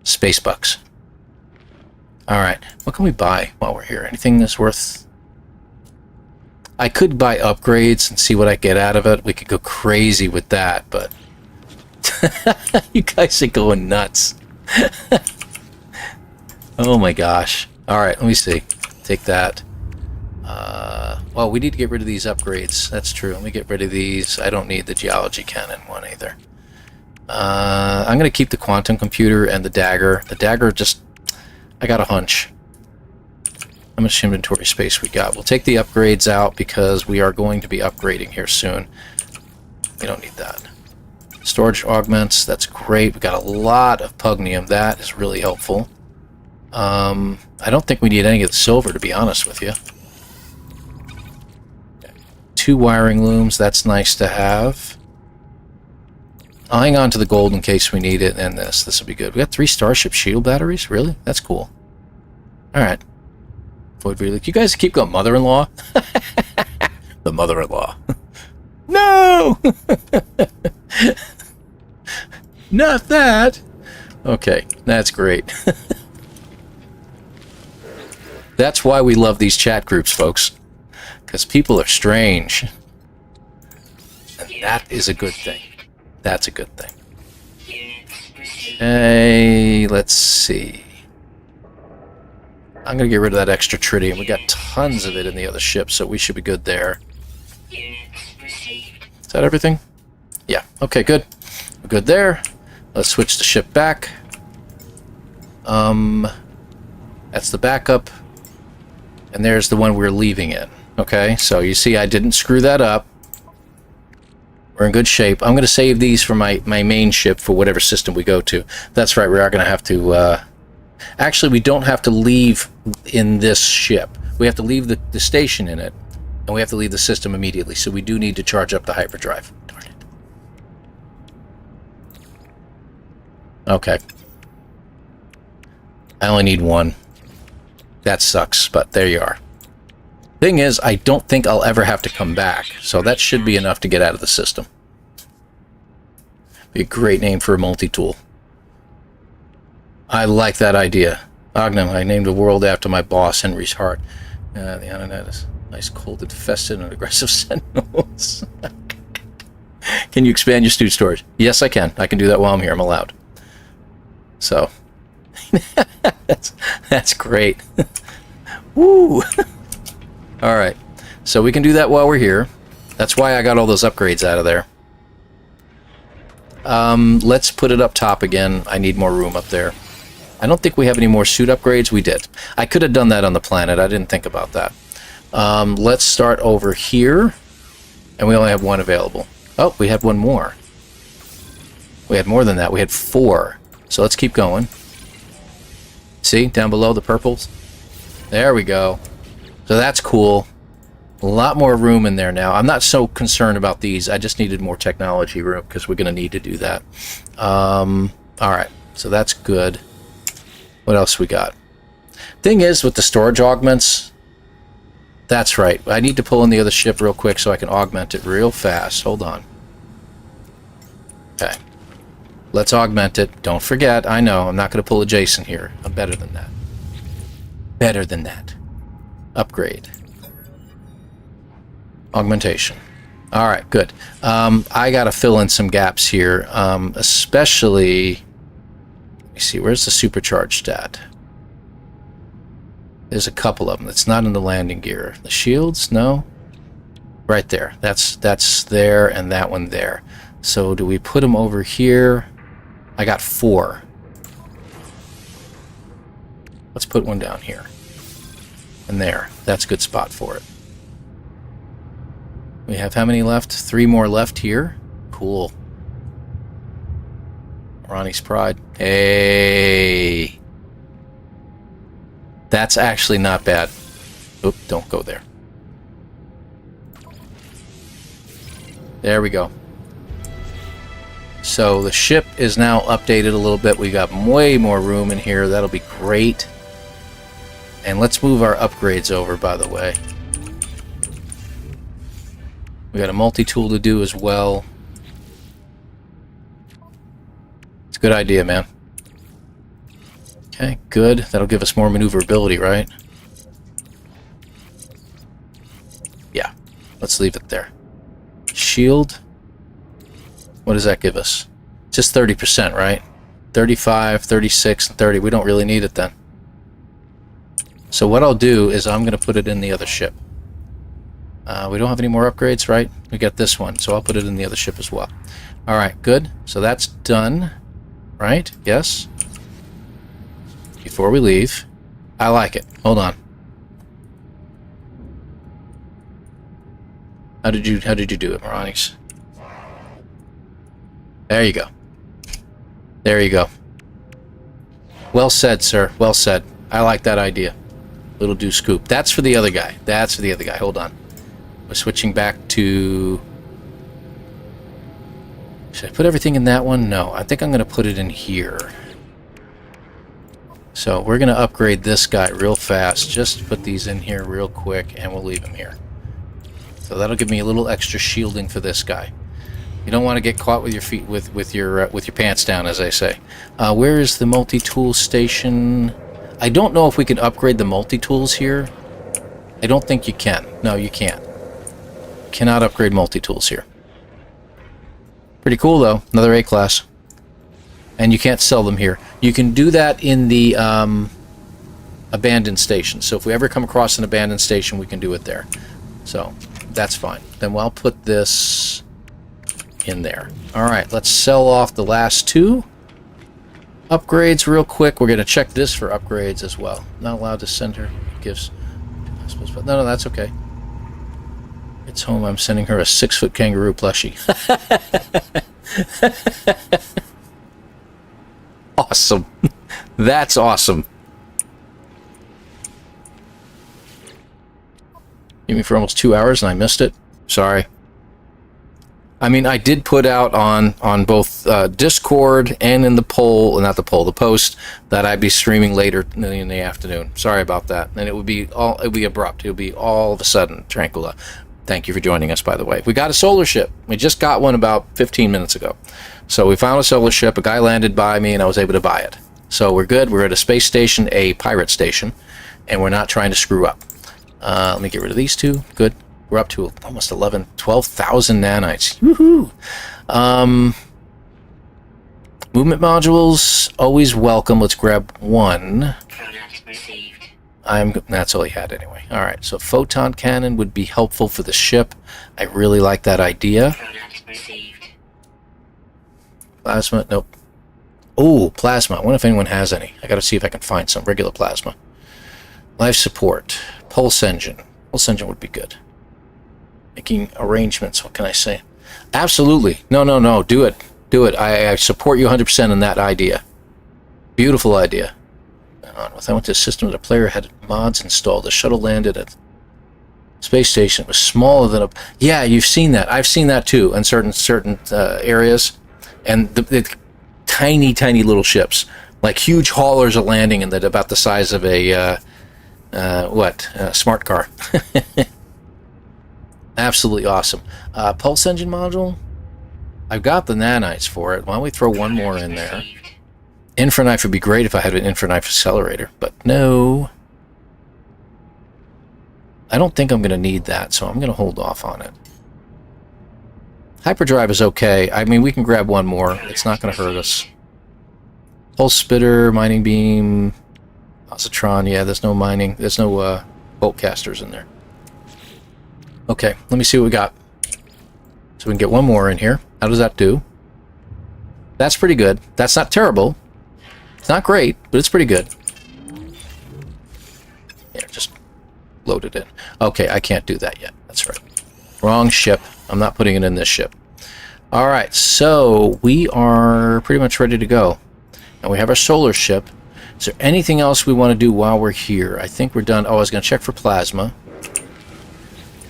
space bucks. Alright, what can we buy while we're here? Anything that's worth... I could buy upgrades and see what I get out of it. We could go crazy with that, but... you guys are going nuts. Oh my gosh. Alright, let me see. Take that. Well, we need to get rid of these upgrades. That's true. Let me get rid of these. I don't need the geology cannon one either. I'm going to keep the quantum computer and the dagger. The dagger just... I got a hunch. How much inventory space we got? We'll take the upgrades out because we are going to be upgrading here soon. We don't need that. Storage augments, that's great. We got a lot of pugnium. That is really helpful. I don't think we need any of the silver, to be honest with you. 2 wiring looms, that's nice to have. I'll hang on to the gold in case we need it, and this will be good. We got 3 Starship shield batteries? Really? That's cool. Alright. Void relic. You guys keep going, mother-in-law? The mother-in-law. No! Not that! Okay, that's great. That's why we love these chat groups, folks. Because people are strange. And that is a good thing. That's a good thing. Hey, let's see. I'm going to get rid of that extra tritium. We got tons of it in the other ship, so we should be good there. Is that everything? Yeah. Okay, good. We're good there. Let's switch the ship back. That's the backup. And there's the one we're leaving in. Okay, so you see I didn't screw that up. We're in good shape. I'm going to save these for my main ship for whatever system we go to. That's right, we are going to have to... Actually, we don't have to leave in this ship. We have to leave the station in it, and we have to leave the system immediately, so we do need to charge up the hyperdrive. Darn it. Okay. I only need 1. That sucks, but there you are. Thing is, I don't think I'll ever have to come back, so that should be enough to get out of the system. Be a great name for a multi-tool. I like that idea. Ognum, I named a world after my boss, Henry's heart. The internet is nice, cold, infested, and aggressive sentinels. Can you expand your stew storage? Yes, I can. I can do that while I'm here. I'm allowed. So, that's great. Woo! Alright, so we can do that while we're here. That's why I got all those upgrades out of there. Let's put it up top again. I need more room up there. I don't think we have any more suit upgrades. We did. I could have done that on the planet. I didn't think about that. Let's start over here. And we only have 1 available. Oh, we had 1 more. We had more than that. We had 4. So let's keep going. See, down below the purples? There we go. So that's cool. A lot more room in there now. I'm not so concerned about these. I just needed more technology room because we're going to need to do that. Alright, so that's good. What else we got? Thing is, with the storage augments... That's right. I need to pull in the other ship real quick so I can augment it real fast. Hold on. Okay. Let's augment it. Don't forget, I know, I'm not going to pull a Jason here. I'm better than that. Better than that. Upgrade. Augmentation. Alright, good. I gotta fill in some gaps here. Especially... Let me see, where's the supercharged stat? There's a couple of them. It's not in the landing gear. The shields? No? Right there. That's there, and that one there. So do we put them over here? I got 4. Let's put one down here. And there. That's a good spot for it. We have how many left? 3 more left here. Cool. Ronnie's Pride. Hey! That's actually not bad. Oop, don't go there. There we go. So the ship is now updated a little bit. We got way more room in here. That'll be great. And let's move our upgrades over, by the way. We got a multi-tool to do as well. It's a good idea, man. Okay, good. That'll give us more maneuverability, right? Yeah. Let's leave it there. Shield. What does that give us? Just 30%, right? 35, 36, and 30. We don't really need it then. So what I'll do is I'm going to put it in the other ship. We don't have any more upgrades, right? We got this one, so I'll put it in the other ship as well. Alright, good. So that's done. Right? Yes? Before we leave. I like it. Hold on. How did you do it, Moronix? There you go. There you go. Well said, sir. Well said. I like that idea. Little do scoop. That's for the other guy. That's for the other guy. Hold on. We're switching back to... Should I put everything in that one? No. I think I'm going to put it in here. So we're going to upgrade this guy real fast. Just put these in here real quick, and we'll leave him here. So that'll give me a little extra shielding for this guy. You don't want to get caught with your feet with your pants down, as I say. Where is the multi-tool station? I don't know if we can upgrade the multi-tools here. I don't think you can. No, you can't. You cannot upgrade multi-tools here. Pretty cool, though. Another A-class. And you can't sell them here. You can do that in the abandoned station. So if we ever come across an abandoned station, we can do it there. So that's fine. Then I'll put this in there. Alright, let's sell off the last two upgrades real quick. We're going to check this for upgrades as well. Not allowed to send her gifts. I suppose, but no, that's okay. It's home. I'm sending her a 6-foot kangaroo plushie. Awesome. That's awesome. You mean for almost 2 hours and I missed it? Sorry. I mean, I did put out on both Discord and in the poll, not the poll, the post, that I'd be streaming later in the afternoon. Sorry about that. And it would be abrupt. It would be all of a sudden. Tranquilla. Thank you for joining us, by the way. We got a solar ship. We just got one about 15 minutes ago. So we found a solar ship. A guy landed by me, and I was able to buy it. So we're good. We're at a space station, a pirate station, and we're not trying to screw up. Let me get rid of these two. Good. We're up to almost 12,000 nanites. Woohoo! Movement modules, always welcome. Let's grab one. That's all he had anyway. Alright, so photon cannon would be helpful for the ship. I really like that idea. Plasma, nope. Oh, plasma. I wonder if anyone has any. I gotta see if I can find some regular plasma. Life support. Pulse engine. Pulse engine would be good. Making arrangements, what can I say? Absolutely. No. Do it. Do it. I support you 100% in that idea. Beautiful idea. When I went to a system, the player had mods installed. The shuttle landed at space station. It was smaller than a... Yeah, you've seen that. I've seen that too in certain areas. And the tiny little ships. Like huge haulers are landing in that about the size of a... smart car. Absolutely awesome. Pulse engine module. I've got the nanites for it. Why don't we throw one more in there? Infraknife would be great if I had an infraknife accelerator, but no. I don't think I'm going to need that, so I'm going to hold off on it. Hyperdrive is okay. I mean, we can grab one more. It's not going to hurt us. Pulse spitter, mining beam, positron. Yeah, there's no mining. There's no bolt casters in there. Okay, let me see what we got. So we can get one more in here. How does that do? That's pretty good. That's not terrible. It's not great, but it's pretty good. Here, just load it in. Okay, I can't do that yet. That's right. Wrong ship. I'm not putting it in this ship. Alright, so we are pretty much ready to go. And we have our solar ship. Is there anything else we want to do while we're here? I think we're done. Oh, I was going to check for plasma.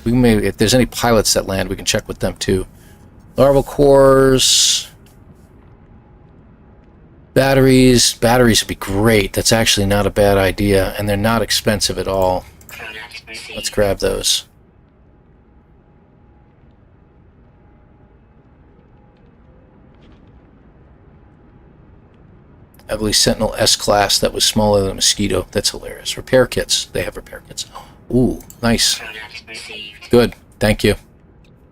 We may, if there's any pilots that land, we can check with them too. Larval cores. Batteries would be great. That's actually not a bad idea, and they're not expensive at all. Let's grab those. Heavily Sentinel S-Class, that was smaller than a Mosquito. That's hilarious. Repair kits. They have repair kits. Ooh, nice. Good. Thank you.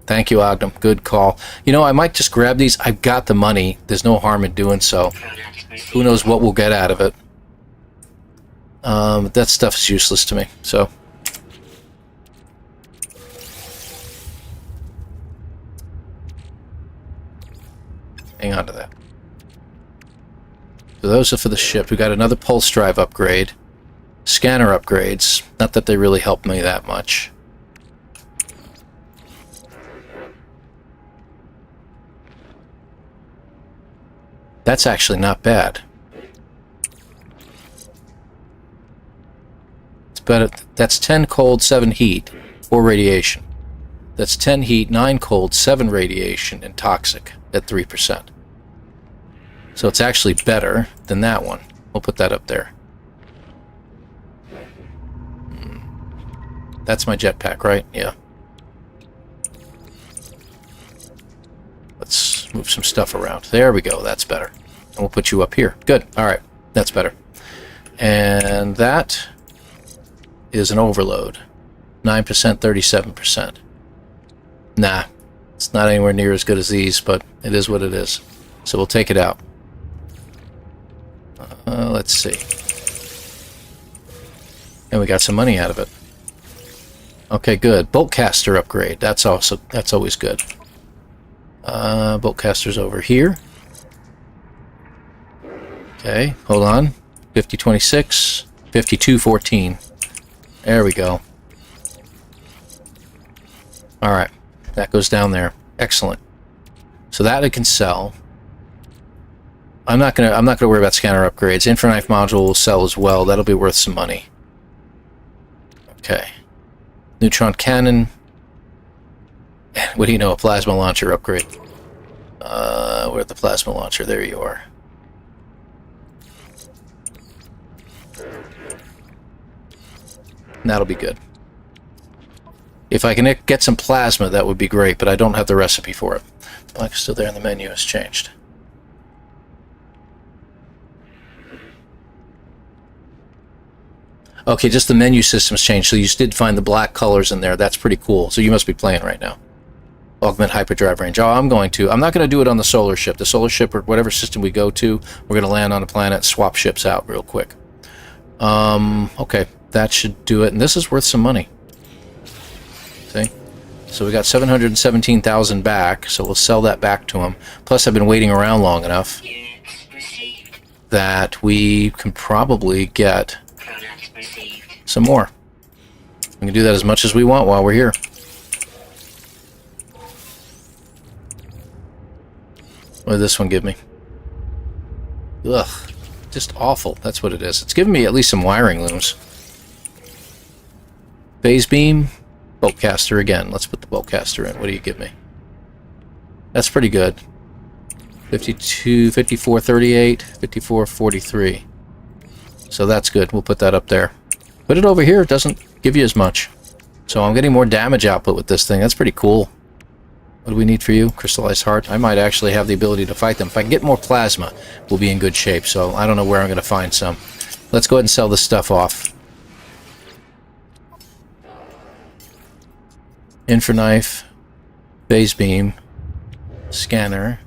Thank you, Ogden. Good call. You know, I might just grab these. I've got the money. There's no harm in doing so. Who knows what we'll get out of it. That stuff is useless to me, so. Hang on to that. So those are for the ship. We got another pulse drive upgrade. Scanner upgrades. Not that they really help me that much. That's actually not bad. It's better. That's 10 cold, 7 heat, 4 radiation. That's 10 heat, 9 cold, 7 radiation, and toxic at 3%. So it's actually better than that one. We'll put that up there. That's my jetpack, right? Yeah. Let's move some stuff around. There we go. That's better. And we'll put you up here. Good. All right. That's better. And that is an overload. 9%, 37%. Nah. It's not anywhere near as good as these, but it is what it is. So we'll take it out. Let's see. And we got some money out of it. Okay, good. Boltcaster upgrade. That's always good. Boltcaster's over here. Okay, hold on. 5026, 5214. There we go. All right, that goes down there. Excellent. So that I can sell. I'm not gonna worry about scanner upgrades. Infraknife module will sell as well. That'll be worth some money. Okay. Neutron cannon. What do you know? A plasma launcher upgrade. Where's the plasma launcher? There you are. That'll be good. If I can get some plasma, that would be great, but I don't have the recipe for it. Black is still there and the menu has changed. Okay, just the menu system's changed, so you did find the black colors in there. That's pretty cool. So you must be playing right now. Augment hyperdrive range. Oh, I'm not going to do it on the solar ship. The solar ship, or whatever system we go to, we're going to land on a planet, swap ships out real quick. Okay, that should do it. And this is worth some money. See? So we got 717,000 back, so we'll sell that back to him. Plus, I've been waiting around long enough that we can probably get some more. We can do that as much as we want while we're here. What did this one give me? Ugh. Just awful. That's what it is. It's giving me at least some wiring looms. Phase beam. Boltcaster again. Let's put the boltcaster in. What do you give me? That's pretty good. 52, 54, 38, 54, 43. So that's good. We'll put that up there. Put it over here. It doesn't give you as much. So I'm getting more damage output with this thing. That's pretty cool. What do we need for you? Crystallized heart. I might actually have the ability to fight them. If I can get more plasma, we'll be in good shape. So I don't know where I'm going to find some. Let's go ahead and sell this stuff off. Infraknife. Phase beam. Scanner.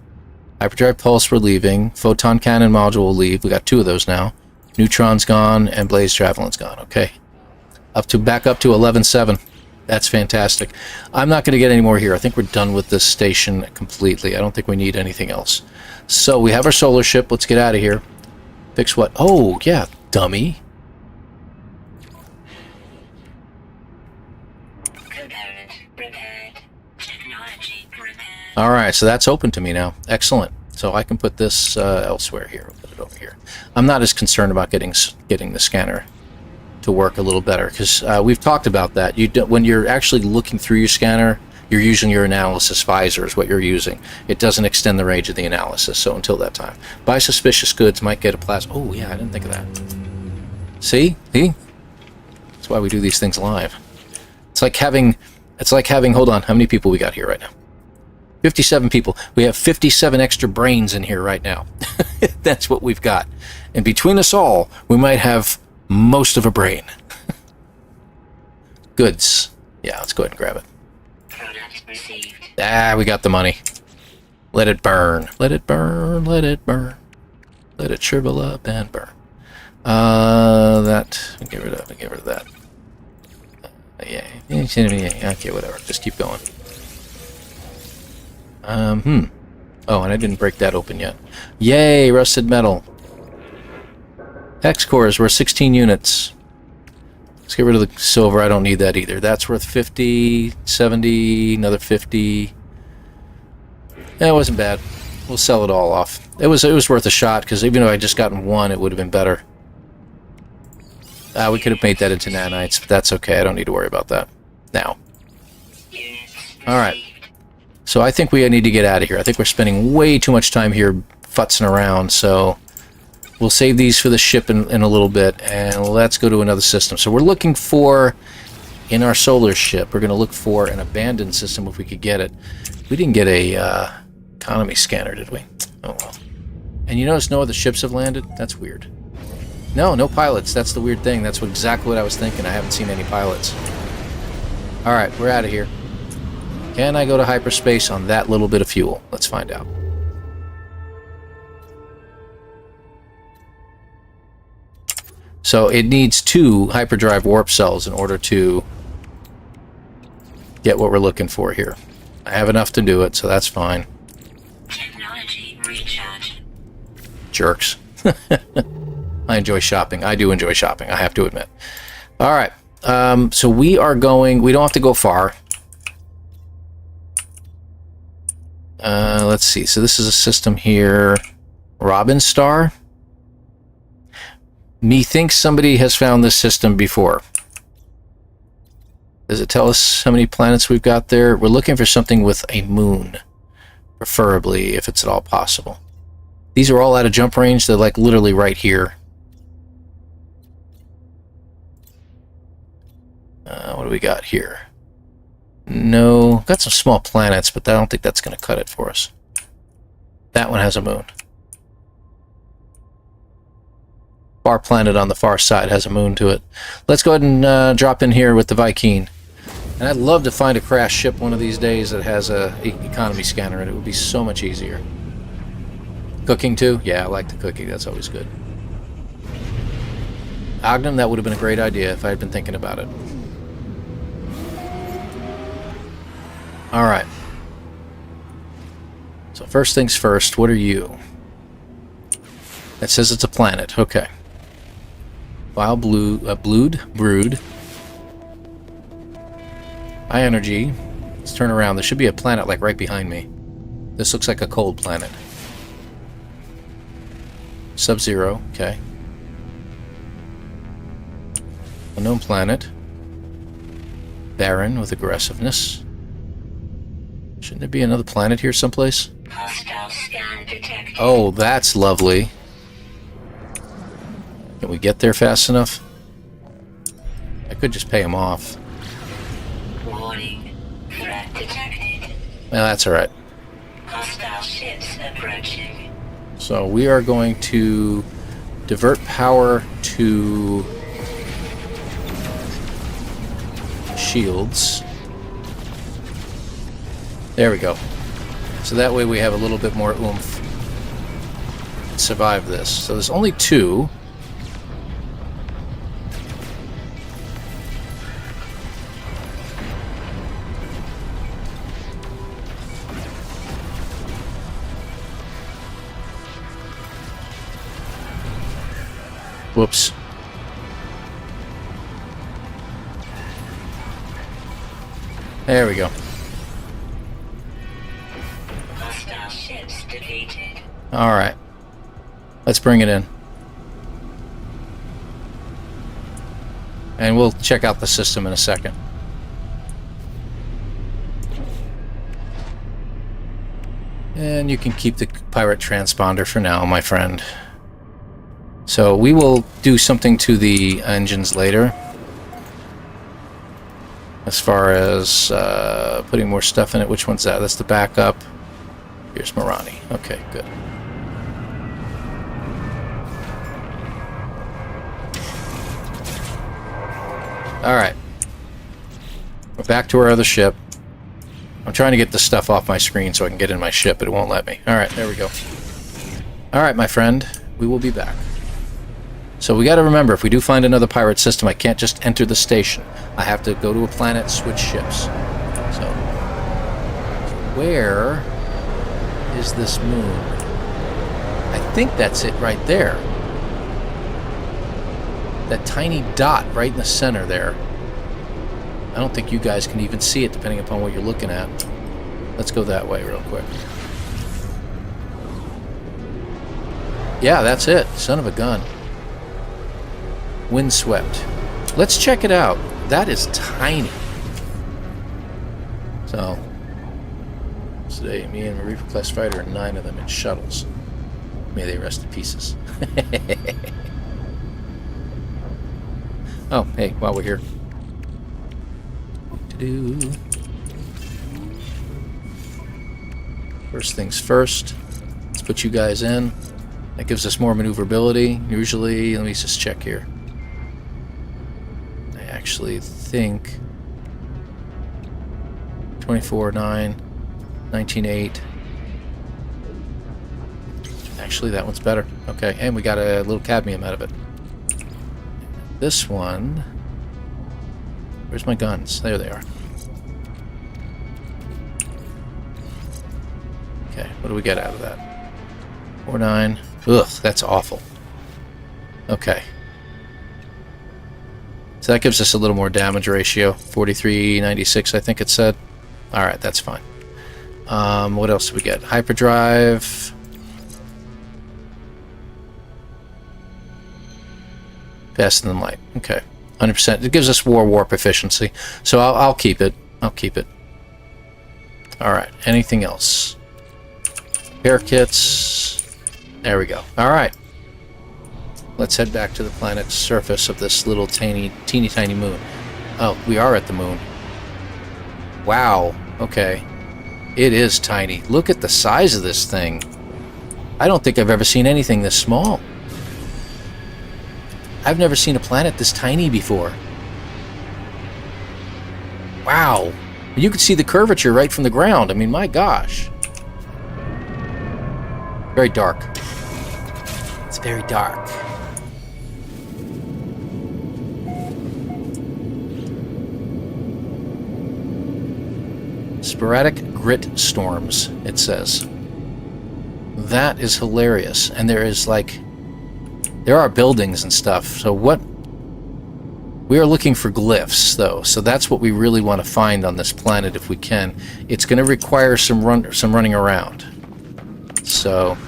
Hyperdrive pulse we're leaving. Photon cannon module will leave. We got 2 of those now. Neutron's gone and blaze javelin's gone. Okay. Back up to 11.7. That's fantastic. I'm not going to get any more here. I think we're done with this station completely. I don't think we need anything else. So we have our solar ship. Let's get out of here. Fix what? Oh, yeah, dummy. Component repaired. Technology repaired. All right, so that's open to me now. Excellent. So I can put this elsewhere here. I'll put it over here. I'm not as concerned about getting the scanner to work a little better, because we've talked about that. When you're actually looking through your scanner, you're using your analysis visor is what you're using. It doesn't extend the range of the analysis, so until that time. Buy suspicious goods, might get a plasma. Oh, yeah, I didn't think of that. See? See? That's why we do these things live. It's like having, hold on, how many people we got here right now? 57 people. We have 57 extra brains in here right now. That's what we've got. And between us all, we might have most of a brain. Goods. Yeah, let's go ahead and grab it. Product received. Ah, we got the money. Let it burn. Let it burn. Let it burn. Let it shrivel up and burn. That. Get rid of. Get rid of that. Yeah. Okay, whatever. Just keep going. Oh, and I didn't break that open yet. Yay, rusted metal. Hex cores were 16 units. Let's get rid of the silver. I don't need that either. That's worth 50, 70, another 50. That wasn't bad. We'll sell it all off. It was worth a shot, because even if I just gotten one, it would have been better. We could have made that into nanites, but that's okay. I don't need to worry about that now. Alright. So I think we need to get out of here. I think we're spending way too much time here futzing around, so we'll save these for the ship in a little bit, and let's go to another system. So we're looking for, in our solar ship, we're going to look for an abandoned system if we could get it. We didn't get a economy scanner, did we? Oh well. And you notice no other ships have landed? That's weird. No pilots. That's the weird thing. That's exactly what I was thinking. I haven't seen any pilots. Alright, we're out of here. Can I go to hyperspace on that little bit of fuel? Let's find out. So it needs 2 hyperdrive warp cells in order to get what we're looking for here. I have enough to do it, so that's fine. Technology recharge. Jerks. I enjoy shopping. I do enjoy shopping, I have to admit. Alright, so we are going... We don't have to go far. Let's see. So this is a system here. Robin Star. Methinks somebody has found this system before. Does it tell us how many planets we've got there? We're looking for something with a moon. Preferably, if it's at all possible. These are all out of jump range. They're like literally right here. What do we got here? No, got some small planets, but I don't think that's going to cut it for us. That one has a moon. Far planet on the far side has a moon to it. Let's go ahead and drop in here with the Viking. And I'd love to find a crash ship one of these days that has a economy scanner in it. It would be so much easier. Cooking too? Yeah, I like the cooking. That's always good. Ognum, that would have been a great idea if I had been thinking about it. Alright. So first things first, what are you? It says it's a planet. Okay. Vile brood. High energy. Let's turn around. There should be a planet like right behind me. This looks like a cold planet. Sub-Zero. Okay. Unknown planet. Barren with aggressiveness. Shouldn't there be another planet here someplace? Hostile scan detected. Oh, that's lovely. Can we get there fast enough? I could just pay him off. Warning. Threat detected. Well, that's alright. Hostile ships approaching. So we are going to divert power to shields. There we go. So that way we have a little bit more oomph to survive this. So there's only 2. Whoops. There we go. Hostile ships defeated. Alright. Let's bring it in. And we'll check out the system in a second. And you can keep the pirate transponder for now, my friend. So we will do something to the engines later. As far as putting more stuff in it. Which one's that? That's the backup. Here's Marani. Okay, good. Alright. We're back to our other ship. I'm trying to get the stuff off my screen so I can get in my ship, but it won't let me. Alright, there we go. Alright, my friend. We will be back. So we got to remember, if we do find another pirate system, I can't just enter the station. I have to go to a planet, switch ships. So, where is this moon? I think that's it right there. That tiny dot right in the center there. I don't think you guys can even see it depending upon what you're looking at. Let's go that way real quick. Yeah, that's it. Son of a gun. Windswept. Let's check it out. That is tiny. So, today, me and Reaper class fighter and 9 of them in shuttles. May they rest in pieces. Oh, hey, while we're here. First things first. Let's put you guys in. That gives us more maneuverability. Usually, let me just check here. I actually think 24/9, 19/8. Actually, that one's better. Okay, and we got a little cadmium out of it. This one... Where's my guns? There they are. Okay, what do we get out of that? 4/9. Ugh, that's awful. Okay. So that gives us a little more damage ratio. 43/96, I think it said. Alright, that's fine. What else do we get? Hyperdrive. Faster than light. Okay. 100%. It gives us warp efficiency. So I'll keep it. I'll keep it. Alright. Anything else? Repair kits. There we go. Alright. Let's head back to the planet's surface of this little teeny tiny moon. Oh, we are at the moon. Wow. Okay. It is tiny. Look at the size of this thing. I don't think I've ever seen anything this small. I've never seen a planet this tiny before. Wow. You can see the curvature right from the ground. I mean, my gosh. Very dark. It's very dark. Sporadic grit storms, it says. That is hilarious. And there is like... There are buildings and stuff. So what... We are looking for glyphs, though. So that's what we really want to find on this planet if we can. It's going to require some running around. So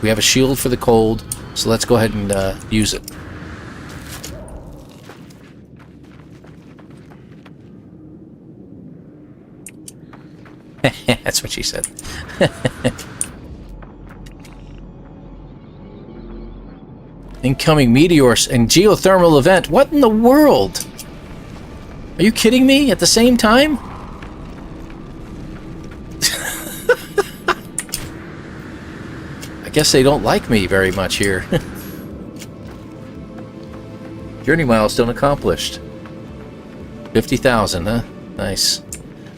we have a shield for the cold. So let's go ahead and use it. That's what she said. Incoming meteors and geothermal event. What in the world? Are you kidding me at the same time? I guess they don't like me very much here. Journey milestone accomplished. 50,000, huh? Nice.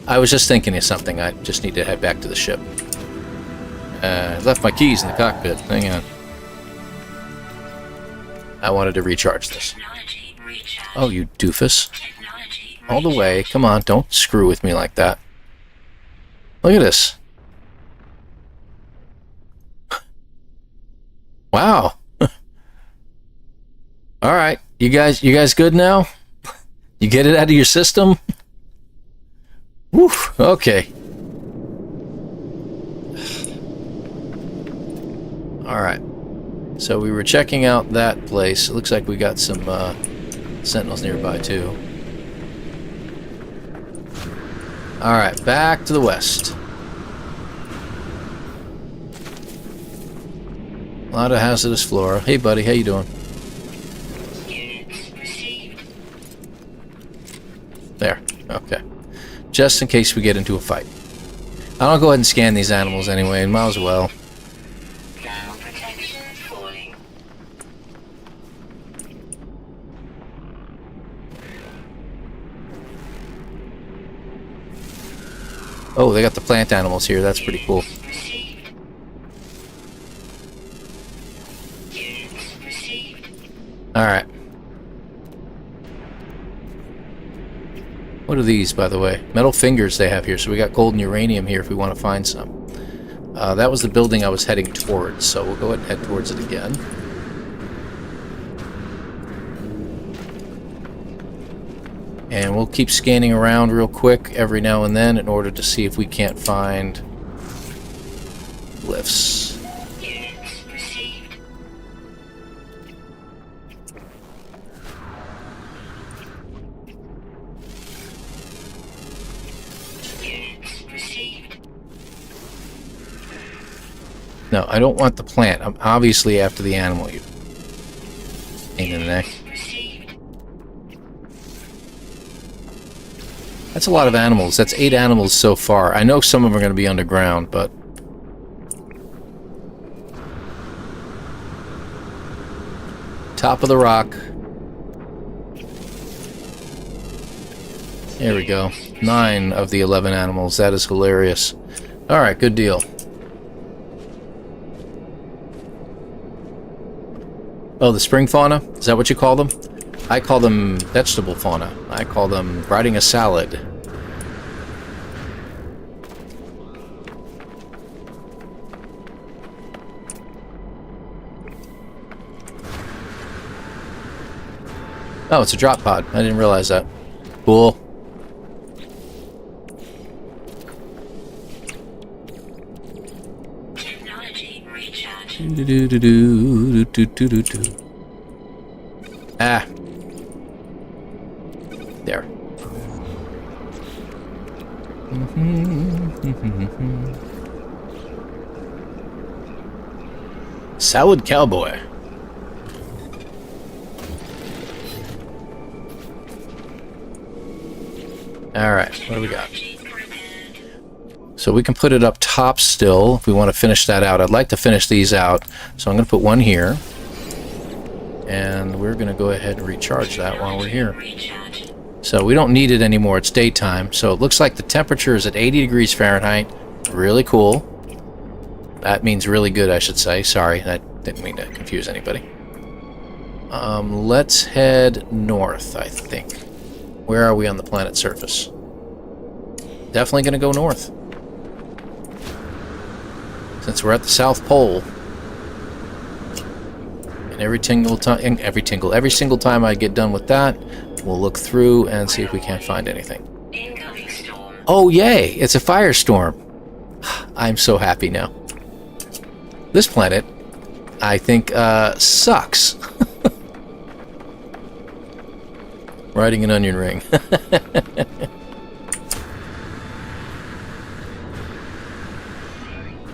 I was just thinking of something. I just need to head back to the ship. I left my keys in the cockpit. Hang on. I wanted to recharge this. Oh, you doofus. All the way. Come on, don't screw with me like that. Look at this. Wow. Alright, you guys good now? You get it out of your system? Whew, okay. Alright. So we were checking out that place. It looks like we got some sentinels nearby too. Alright, back to the west. A lot of hazardous flora. Hey, buddy, how you doing? Units received. There. Okay. Just in case we get into a fight. I'll go ahead and scan these animals anyway, and might as well. Thermal protection falling. Oh, they got the plant animals here. That's pretty cool. Received. Units received. Alright. What are these, by the way? Metal fingers they have here, so we got gold and uranium here if we want to find some. That was the building I was heading towards, so we'll go ahead and head towards it again. And we'll keep scanning around real quick every now and then in order to see if we can't find glyphs. Units received. Units received. No, I don't want the plant. I'm obviously after the animal. You pain in the neck. Received. That's a lot of animals. That's 8 animals so far. I know some of them are going to be underground, but... Top of the rock. There we go. 9 of the 11 animals. That is hilarious. Alright, good deal. Oh, the spring fauna? Is that what you call them? I call them vegetable fauna. I call them riding a salad. Oh, it's a drop pod. I didn't realize that. Cool. Technology recharge. Ah. There. Salad cowboy. Alright, what do we got? So we can put it up top still if we want to finish that out. I'd like to finish these out, so I'm going to put one here. And we're going to go ahead and recharge that while we're here. Recharge. So we don't need it anymore. It's daytime. So it looks like the temperature is at 80 degrees Fahrenheit. Really cool. That means really good, I should say. Sorry, I didn't mean to confuse anybody. Let's head north, I think. Where are we on the planet's surface? Definitely going to go north. Since we're at the South Pole. And every single time I get done with that, we'll look through and see if we can't find anything. Incoming storm. Oh, yay! It's a firestorm. I'm so happy now. This planet, I think, sucks. Riding an onion ring.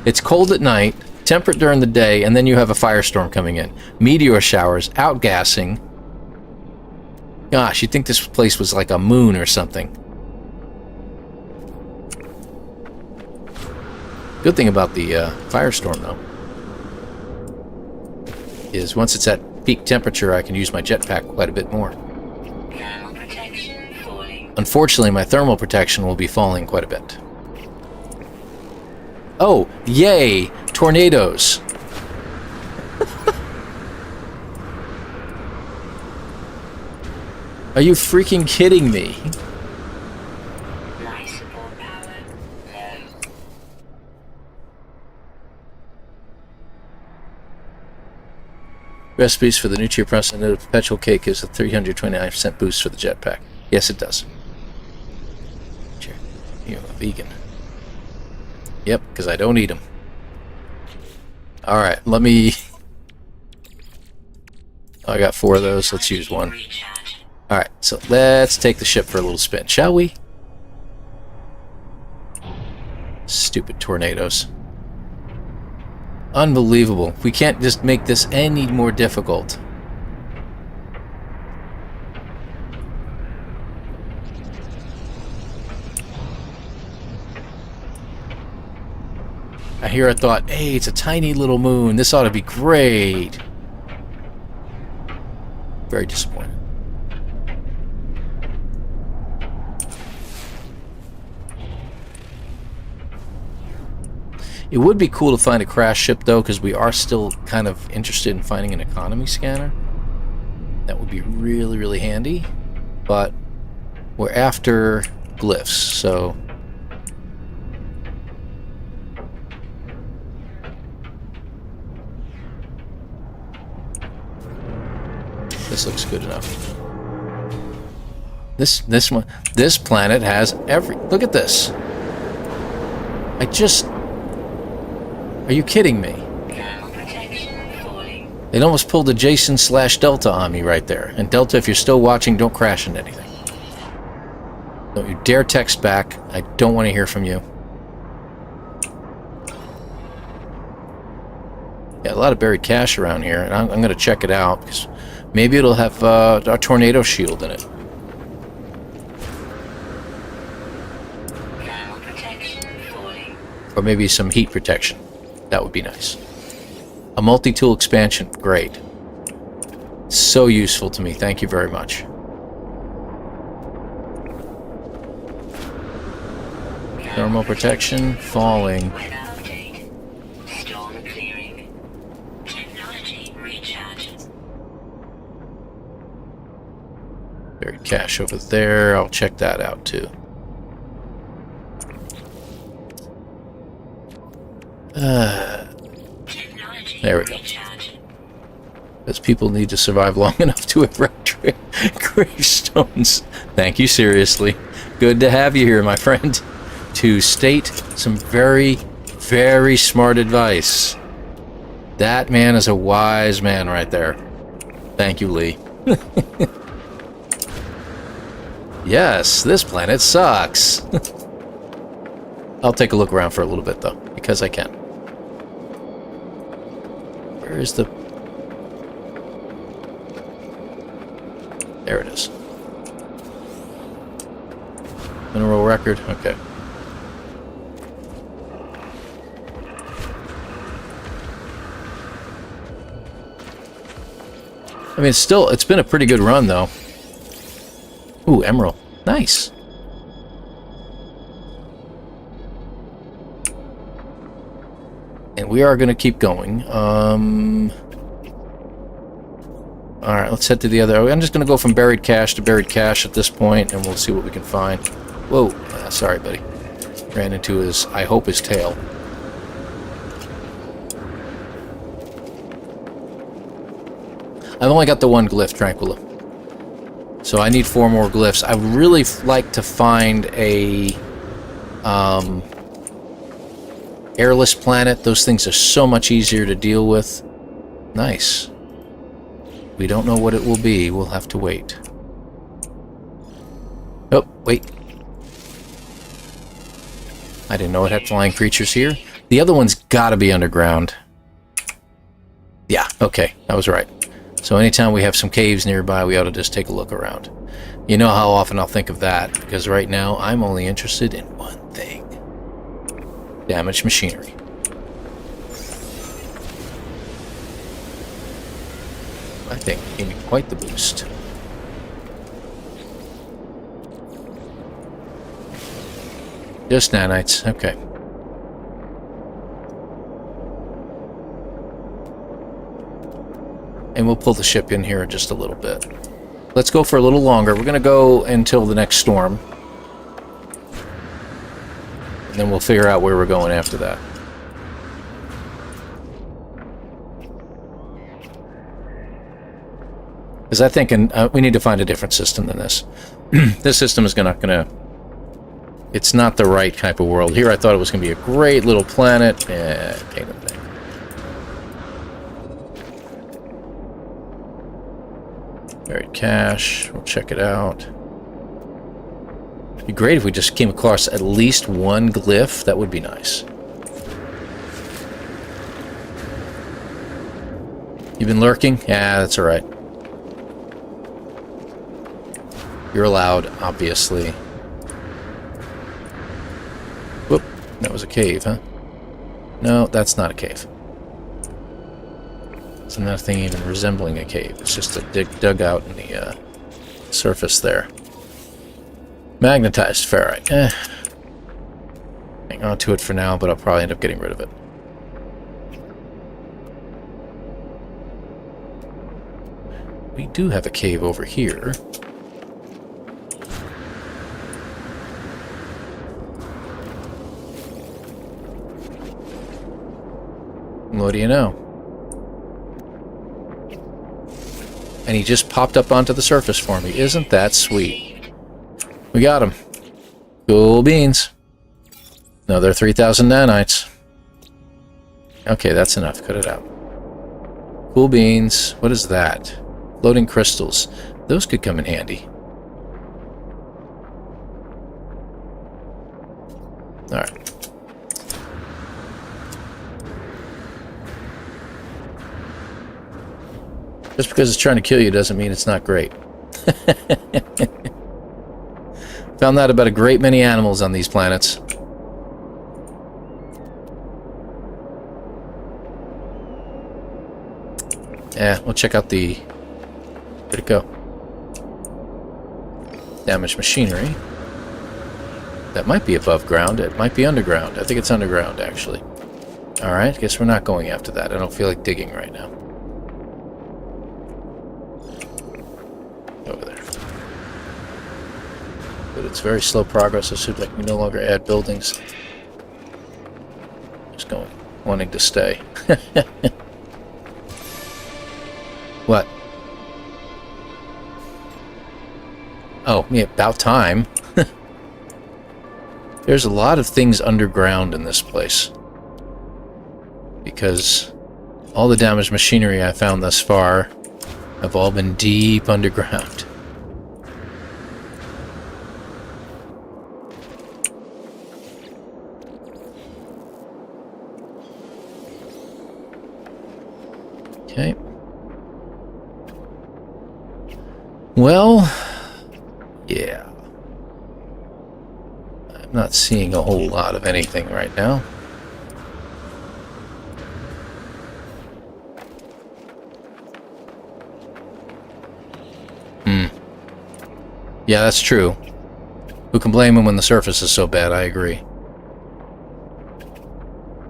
It's cold at night, temperate during the day, and then you have a firestorm coming in. Meteor showers, outgassing. Gosh, you'd think this place was like a moon or something. Good thing about the firestorm, though, is once it's at peak temperature, I can use my jetpack quite a bit more. Thermal protection falling. Unfortunately, my thermal protection will be falling quite a bit. Oh, yay! Tornadoes! Are you freaking kidding me? Life support power low. Recipes for the nuclear process of perpetual cake is a 329% boost for the jetpack. Yes, it does. Sure. You're a vegan. Yep, because I don't eat them. Alright, let me... Oh, I got 4 of those. Let's use one. Recharge. Alright, so let's take the ship for a little spin, shall we? Stupid tornadoes. Unbelievable. We can't just make this any more difficult. I thought, hey, it's a tiny little moon. This ought to be great. Very disappointed. It would be cool to find a crash ship, though, because we are still kind of interested in finding an economy scanner. That would be really, really handy. But we're after glyphs, so... This looks good enough. This planet has every... Look at this. Are you kidding me? It almost pulled a Jason/Delta on me right there. And Delta, if you're still watching, don't crash into anything. Don't you dare text back. I don't want to hear from you. Yeah, a lot of buried cash around here, and I'm going to check it out, because maybe it'll have a tornado shield in it. Or maybe some heat protection. That would be nice. A multi-tool expansion. Great. So useful to me. Thank you very much. Thermal protection. Falling. Storm clearing. Technology recharge. Buried cache over there. I'll check that out too. There we go. Because people need to survive long enough to erect gravestones. Thank you, seriously. Good to have you here, my friend. To state some very, very smart advice. That man is a wise man right there. Thank you, Lee. Yes, this planet sucks. I'll take a look around for a little bit, though, because I can. Where is the... There it is. Mineral record? Okay. I mean, it's been a pretty good run, though. Ooh, emerald. Nice. And we are going to keep going. Alright, let's head to the other... I'm just going to go from buried cache to buried cache at this point, and we'll see what we can find. Whoa. Sorry, buddy. Ran into his... I hope his tail. I've only got the one glyph, Tranquilla. So I need 4 more glyphs. I would really like to find a... airless planet. Those things are so much easier to deal with. Nice. We don't know what it will be. We'll have to wait. Oh, wait. I didn't know it had flying creatures here. The other one's gotta be underground. Yeah, okay. I was right. So anytime we have some caves nearby, we ought to just take a look around. You know how often I'll think of that, because right now I'm only interested in one thing. Damaged machinery. I think gave me quite the boost. Just nanites, okay. And we'll pull the ship in here in just a little bit. Let's go for a little longer. We're going to go until the next storm. And then we'll figure out where we're going after that. Because I think we need to find a different system than this. This system is not going to... It's not the right type of world. Here I thought it was going to be a great little planet. Eh, pain in the thing. Buried cache. We'll check it out. It'd be great if we just came across at least one glyph. That would be nice. You've been lurking? Yeah, that's alright. You're allowed, obviously. Whoop, that was a cave, huh? No, that's not a cave. It's nothing even resembling a cave. It's just a dugout in the surface there. Magnetized ferrite. Hang on to it for now, but I'll probably end up getting rid of it. We do have a cave over here. What do you know? And he just popped up onto the surface for me. Isn't that sweet? We got him. Cool beans. Another 3,000 nanites. Okay, that's enough. Cut it out. Cool beans. What is that? Floating crystals. Those could come in handy. Alright. Just because it's trying to kill you doesn't mean it's not great. Found that about a great many animals on these planets. Yeah, we'll check out the... Where'd it go? Damaged machinery. That might be above ground. It might be underground. I think it's underground, actually. Alright, guess we're not going after that. I don't feel like digging right now. Over there. But it's very slow progress. It seems like we no longer add buildings. Just going, wanting to stay. What? Oh, yeah, about time. There's a lot of things underground in this place. Because all the damaged machinery I found thus far have all been deep underground. Okay. Well, yeah. I'm not seeing a whole lot of anything right now. Yeah, that's true. Who can blame him when the surface is so bad? I agree.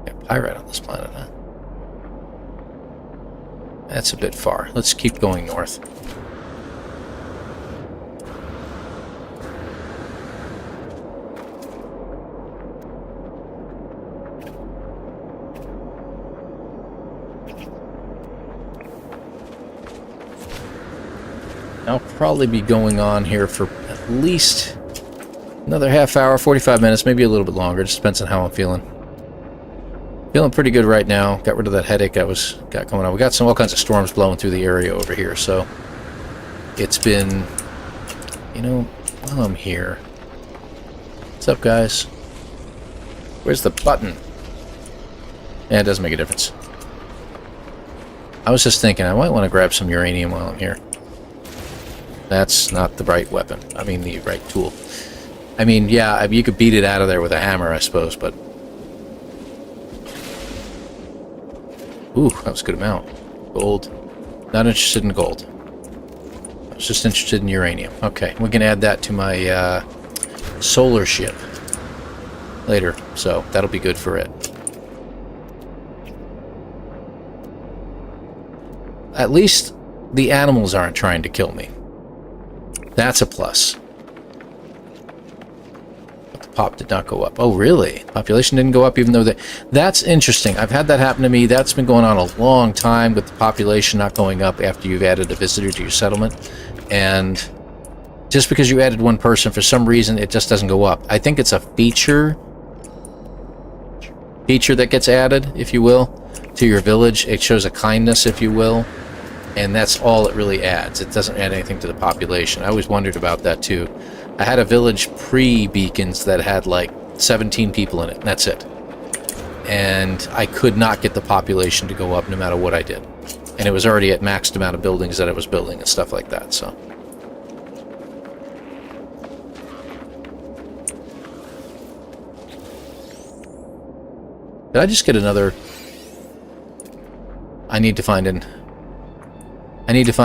Yeah, pyrite on this planet, huh? That's a bit far. Let's keep going north. I'll probably be going on here for at least another half hour, 45 minutes, maybe a little bit longer. Just depends on how I'm feeling. Feeling pretty good right now. Got rid of that headache I got going on. We got all kinds of storms blowing through the area over here, so it's been, you know, while I'm here. What's up, guys? Where's the button? Yeah, it doesn't make a difference. I was just thinking I might want to grab some uranium while I'm here. That's not the right weapon. I mean, the right tool. I mean, yeah, you could beat it out of there with a hammer, I suppose, but... Ooh, that was a good amount. Gold. Not interested in gold. I was just interested in uranium. Okay, we can add that to my solar ship later, so that'll be good for it. At least the animals aren't trying to kill me. That's a plus. But the pop did not go up. Oh, really? Population didn't go up even though they... That's interesting. I've had that happen to me. That's been going on a long time with the population not going up after you've added a visitor to your settlement. And just because you added one person, for some reason, it just doesn't go up. I think it's a feature that gets added, if you will, to your village. It shows a kindness, if you will. And that's all it really adds. It doesn't add anything to the population. I always wondered about that, too. I had a village pre-beacons that had, like, 17 people in it, and that's it. And I could not get the population to go up no matter what I did. And it was already at maxed amount of buildings that it was building and stuff like that, so. Did I just get another... I need to find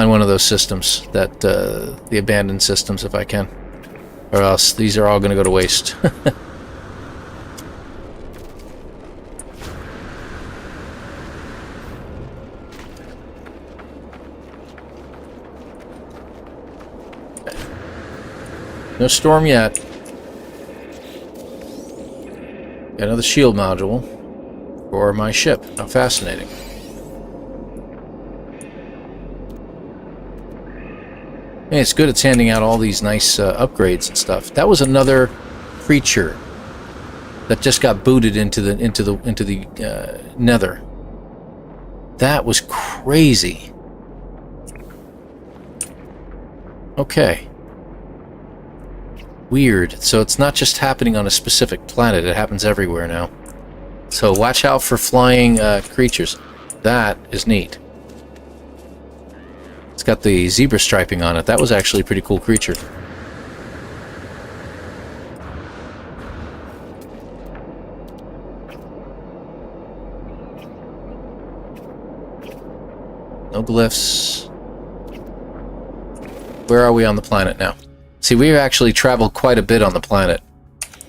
one of those systems, that, the abandoned systems if I can. Or else these are all going to go to waste. No storm yet. Got another shield module for my ship. How fascinating. Man, it's good it's handing out all these nice upgrades and stuff. That was another creature that just got booted into the nether. That was crazy. Okay. Weird. So it's not just happening on a specific planet, it happens everywhere now. So watch out for flying creatures. That is neat. It's got the zebra striping on it. That was actually a pretty cool creature. No glyphs. Where are we on the planet now? See, we've actually traveled quite a bit on the planet.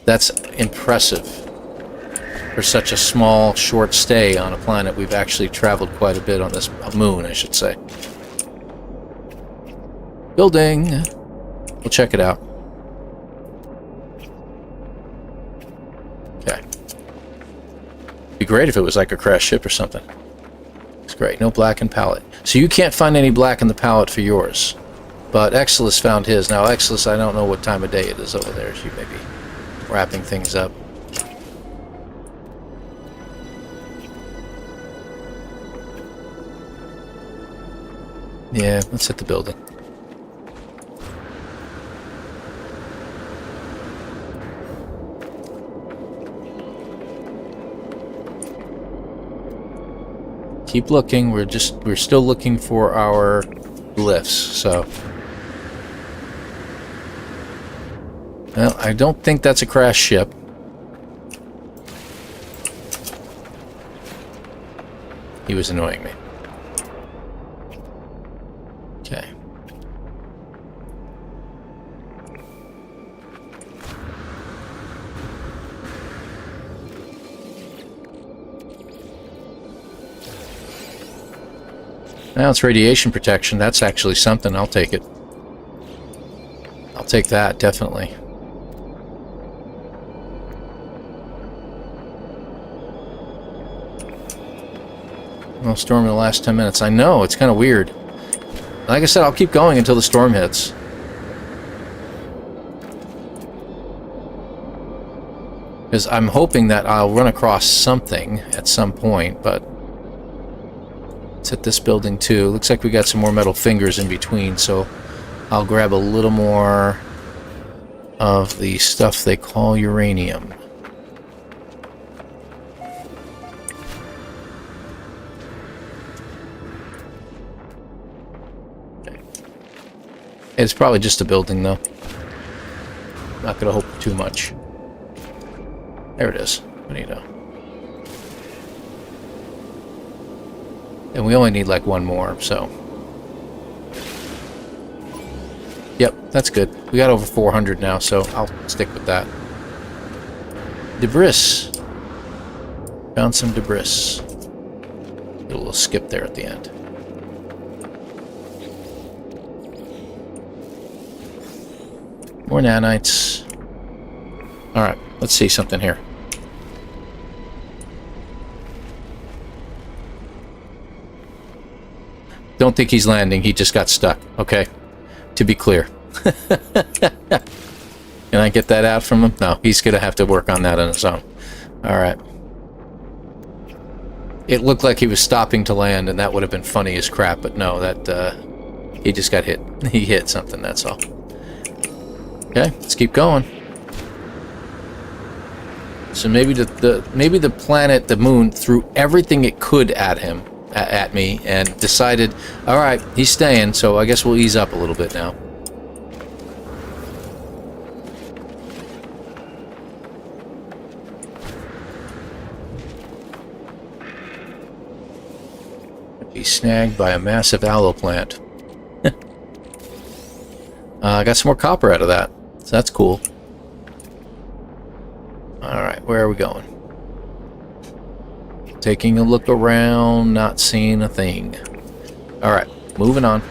That's impressive. For such a small, short stay on a planet, we've actually traveled quite a bit on this moon, I should say. Building. We'll check it out. Okay. Be great if it was like a crashed ship or something. It's great. No black in palette. So you can't find any black in the palette for yours. But Exilus found his. Now, Exilus, I don't know what time of day it is over there. She may be wrapping things up. Yeah, let's hit the building. Keep looking. We're still looking for our glyphs, so. Well, I don't think that's a crashed ship. He was annoying me. Okay. Now it's radiation protection. That's actually something. I'll take it. I'll take that, definitely. No storm in the last 10 minutes. I know, it's kind of weird. Like I said, I'll keep going until the storm hits. Because I'm hoping that I'll run across something at some point, but let's hit this building too. Looks like we got some more metal fingers in between, so I'll grab a little more of the stuff they call uranium. Okay. It's probably just a building, though. Not gonna hope too much. There it is. What do you know? And we only need like one more, so. Yep, that's good. We got over 400 now, so I'll stick with that. Debris. Found some debris. Get a little skip there at the end. More nanites. Alright, let's see something here. Don't think he's landing, he just got stuck. Okay, to be clear. Can I get that out from him? No, he's going to have to work on that on his own. Alright. It looked like he was stopping to land, and that would have been funny as crap, but no, that, he just got hit. He hit something, that's all. Okay, let's keep going. So maybe the planet, the moon, threw everything it could at him, at me and decided, all right, he's staying, so I guess we'll ease up a little bit now. Be snagged by a massive aloe plant. I got some more copper out of that, so that's cool. Alright, where are we going? Taking a look around, not seeing a thing. Alright, moving on.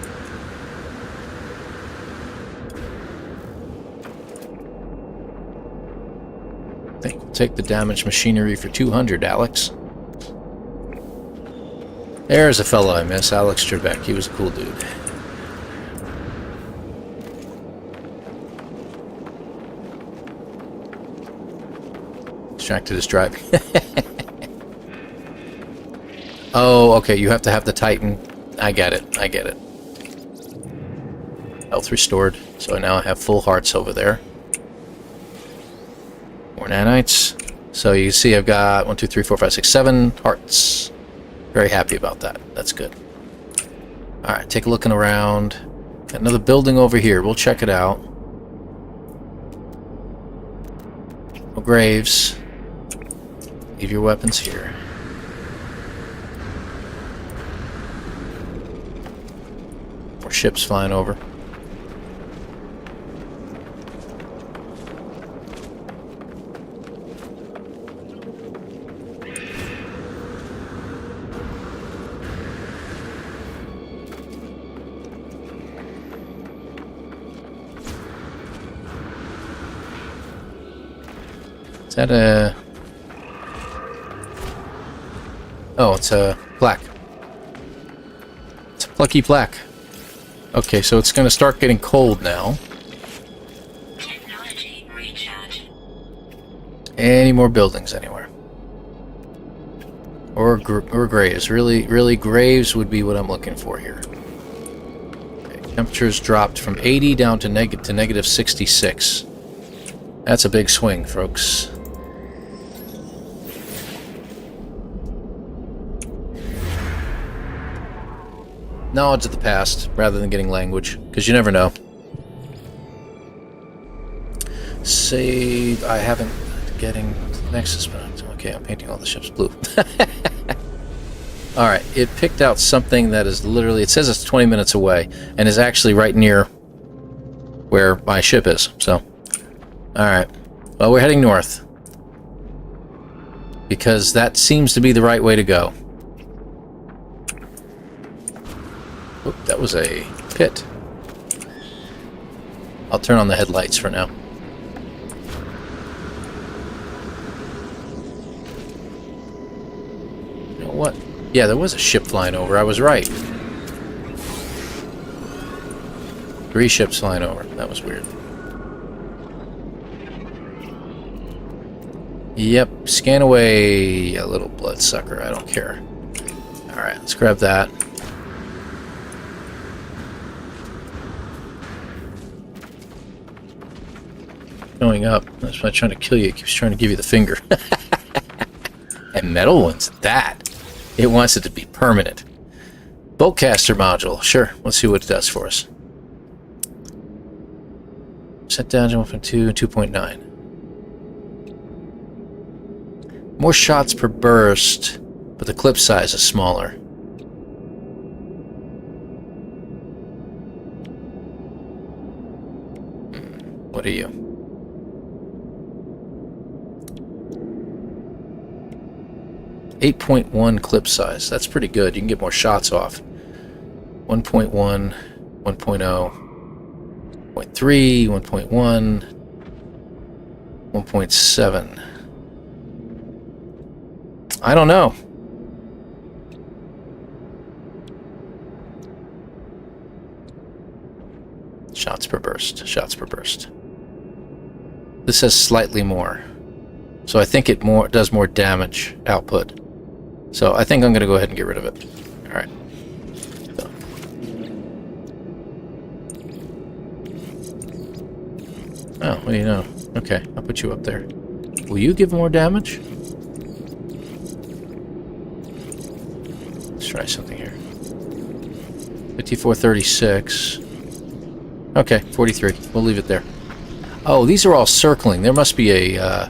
I think we'll take the damaged machinery for 200, Alex. There's a fellow I miss, Alex Trebek. He was a cool dude. Distracted his driving. Oh, okay, you have to have the Titan. I get it, I get it. Health restored, so now I have full hearts over there. More nanites. So you see I've got 1, 2, 3, 4, 5, 6, 7 hearts. Very happy about that. That's good. Alright, take a looking around. Got another building over here. We'll check it out. No graves. Leave your weapons here. More ships flying over. Is that a... Oh, it's a plaque. It's a plucky plaque. Okay, so it's going to start getting cold now. Technology recharge. Any more buildings anywhere? Or graves. Really, graves would be what I'm looking for here. Okay, temperatures dropped from 80 down to negative 66. That's a big swing, folks. Knowledge of the past, rather than getting language, because you never know. Save. I haven't getting Nexus, but okay, I'm painting all the ships blue. Alright, it picked out something that is literally, it says it's 20 minutes away, and is actually right near where my ship is, so. Alright, well, we're heading north. Because that seems to be the right way to go. Oop, that was a pit. I'll turn on the headlights for now. You know what? Yeah, there was a ship flying over. I was right. 3 ships flying over. That was weird. Yep, scan away, you little bloodsucker. I don't care. Alright, let's grab that. Showing up. That's why I'm trying to kill you. It keeps trying to give you the finger. And metal wants that. It wants it to be permanent. Boatcaster module. Sure. Let's see what it does for us. Set down to 1.2 and 2.9. More shots per burst, but the clip size is smaller. What are you? .1 clip size. That's pretty good. You can get more shots off. 1.1, 1.0, 0.3, 1.1, 1.7. I don't know. Shots per burst. Shots per burst. This says slightly more. So I think it does more damage output. So I think I'm going to go ahead and get rid of it. Alright. So. Oh, what do you know? Okay, I'll put you up there. Will you give more damage? Let's try something here. 5436. Okay, 43. We'll leave it there. Oh, these are all circling. There must be a,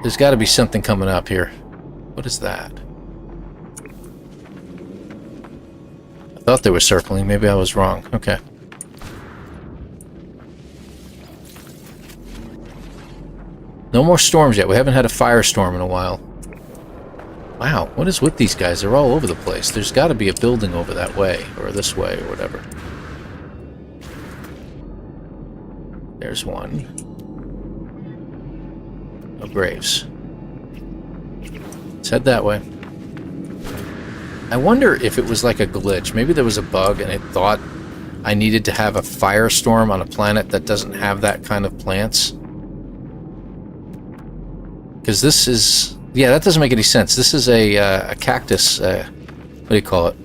there's got to be something coming up here. What is that? I thought they were circling. Maybe I was wrong. Okay. No more storms yet. We haven't had a firestorm in a while. Wow, what is with these guys? They're all over the place. There's got to be a building over that way, or this way, or whatever. There's one. No graves. Let's head that way. I wonder if it was like a glitch. Maybe there was a bug and it thought I needed to have a firestorm on a planet that doesn't have that kind of plants. Because this is... Yeah, that doesn't make any sense. This is a cactus... what do you call it?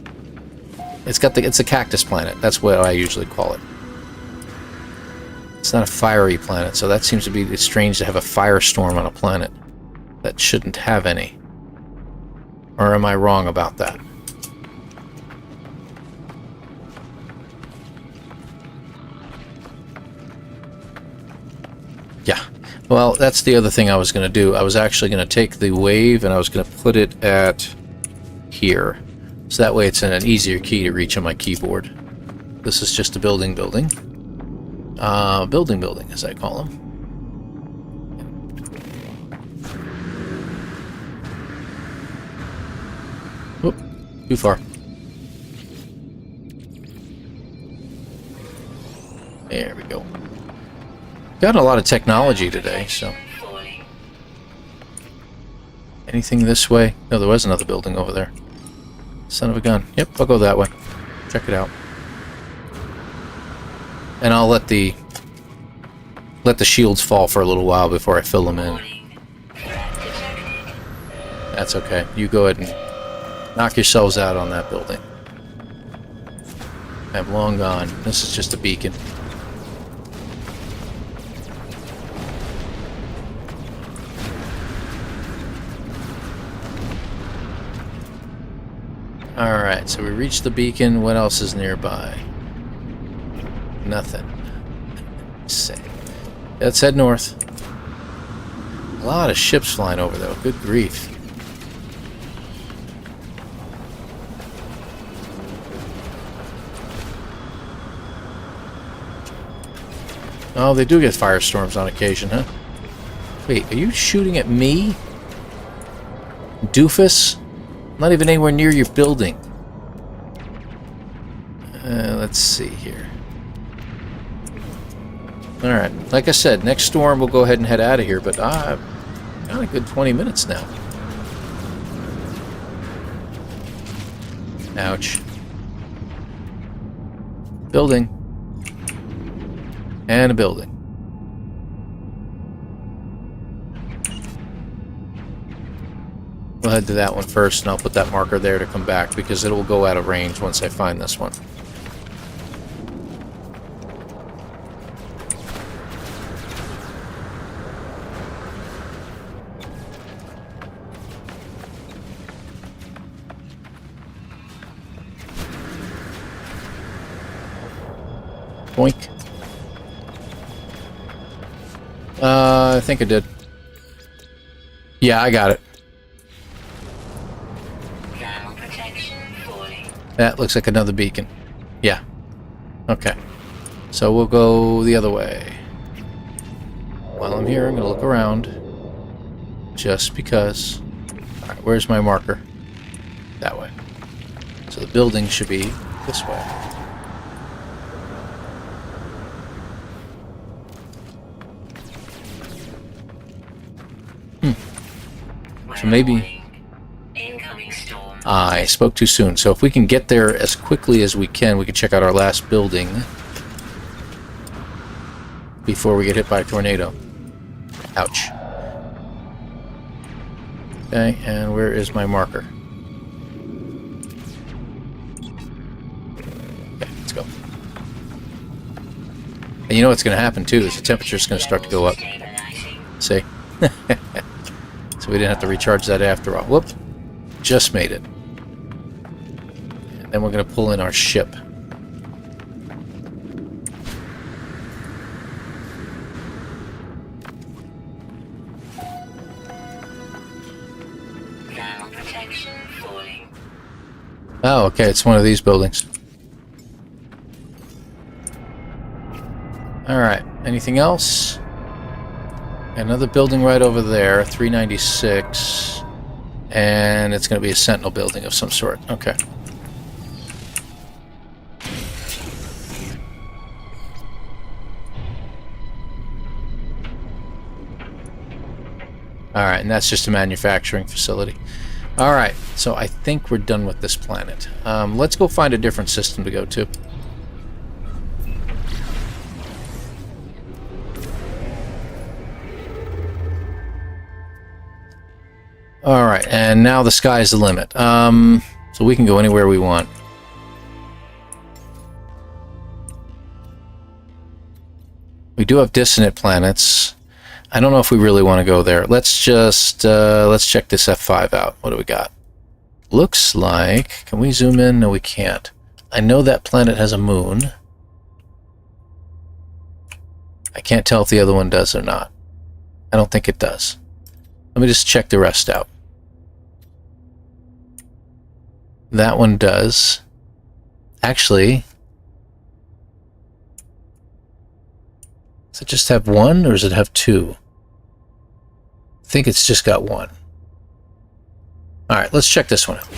It's a cactus planet. That's what I usually call it. It's not a fiery planet, so that seems to be... It's strange to have a firestorm on a planet that shouldn't have any. Or am I wrong about that? Yeah. Well, that's the other thing I was going to do. I was actually going to take the wave and I was going to put it at here. So that way it's in an easier key to reach on my keyboard. This is just a building, as I call them. Whoop, too far. There we go. Got a lot of technology today, so... Anything this way? No, there was another building over there. Son of a gun. Yep, I'll go that way. Check it out. And I'll let the shields fall for a little while before I fill them in. That's okay. You go ahead and knock yourselves out on that building. I'm long gone. This is just a beacon. Alright, so we reached the beacon. What else is nearby? Nothing. Let's head north. A lot of ships flying over, though. Good grief. Oh, they do get firestorms on occasion, huh? Wait, are you shooting at me? Doofus? Not even anywhere near your building. Let's see here. Alright, like I said, next storm we'll go ahead and head out of here, but got a good 20 minutes now. Ouch. Building. And a building. We'll head to that one first, and I'll put that marker there to come back, because it will go out of range once I find this one. Boink. I think I did. Yeah, I got it. That looks like another beacon. Yeah. Okay. So we'll go the other way. While I'm here, I'm going to look around. Just because. Alright, where's my marker? That way. So the building should be this way. So maybe... I spoke too soon. So if we can get there as quickly as we can check out our last building before we get hit by a tornado. Ouch. Okay, and where is my marker? Okay, let's go. And you know what's going to happen too is the temperature's going to start to go up. See? So we didn't have to recharge that after all. Whoop. Just made it. And then we're going to pull in our ship. Thermal protection falling. Oh, okay, it's one of these buildings. Alright, anything else? Another building right over there, 396. And it's going to be a sentinel building of some sort. Okay. Alright, and that's just a manufacturing facility. Alright, so I think we're done with this planet. Let's go find a different system to go to. Alright, and now the sky's the limit. So we can go anywhere we want. We do have dissonant planets. I don't know if we really want to go there. Let's just, let's check this F5 out. What do we got? Looks like... Can we zoom in? No, we can't. I know that planet has a moon. I can't tell if the other one does or not. I don't think it does. Let me just check the rest out. That one does. Actually, does it just have one, or does it have two? I think it's just got one. Alright, let's check this one out.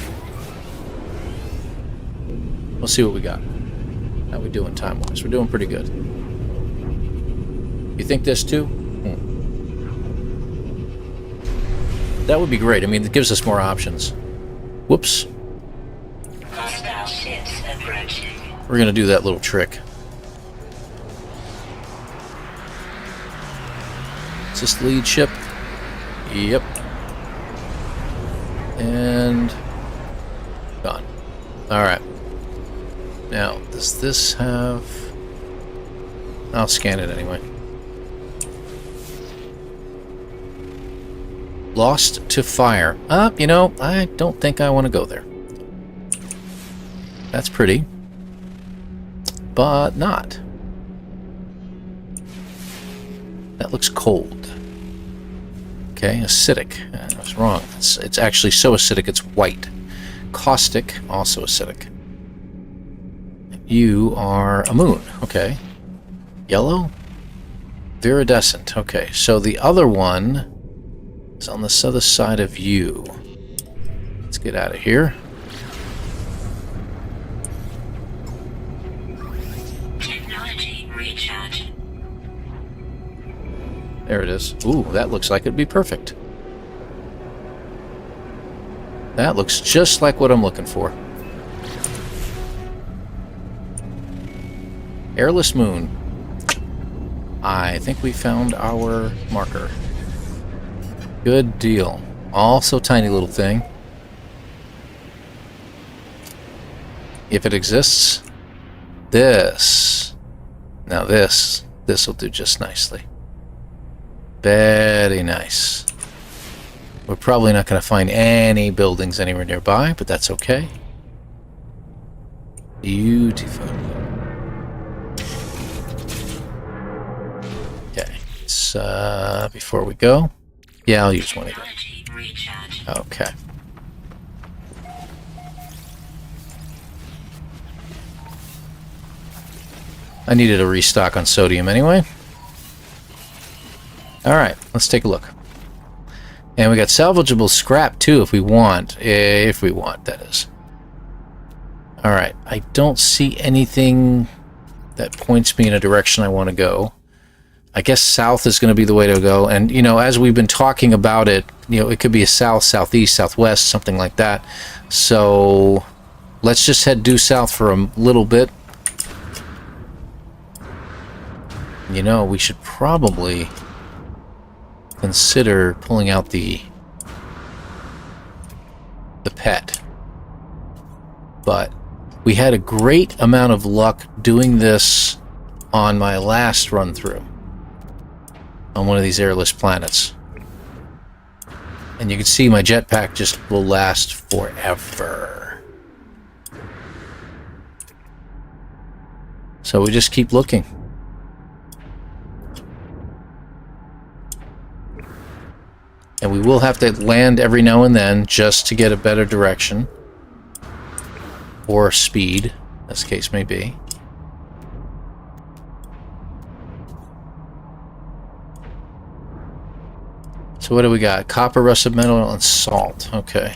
We'll see what we got. How we doing time-wise? We're doing pretty good. You think this too? That would be great. I mean, it gives us more options. Whoops. Hostile ships approaching. We're going to do that little trick. Is this the lead ship? Yep. And... gone. Alright. Now, does this have... I'll scan it anyway. Lost to fire. You know, I don't think I want to go there. That's pretty. But not. That looks cold. Okay, acidic. I was wrong. It's actually so acidic it's white. Caustic, also acidic. You are a moon. Okay. Yellow? Viridescent. Okay, so the other one... It's on the other side of you. Let's get out of here. Technology recharge. There it is. Ooh, that looks like it'd be perfect. That looks just like what I'm looking for. Airless moon. I think we found our marker. Good deal. Also tiny little thing. If it exists. This. Now this will do just nicely. Very nice. We're probably not going to find any buildings anywhere nearby, but that's okay. Beautiful. Okay. It's, before we go. Yeah, I'll use one of them. Okay. I needed a restock on sodium anyway. Alright, let's take a look. And we got salvageable scrap too if we want. If we want, that is. Alright, I don't see anything that points me in a direction I want to go. I guess south is going to be the way to go. And, you know, as we've been talking about it, you know, it could be a south, southeast, southwest, something like that. So let's just head due south for a little bit. You know, we should probably consider pulling out the pet. But we had a great amount of luck doing this on my last run through on one of these airless planets. And you can see my jetpack just will last forever. So we just keep looking. And we will have to land every now and then just to get a better direction. Or speed, as the case may be. So what do we got? Copper, rusted metal, and salt. Okay.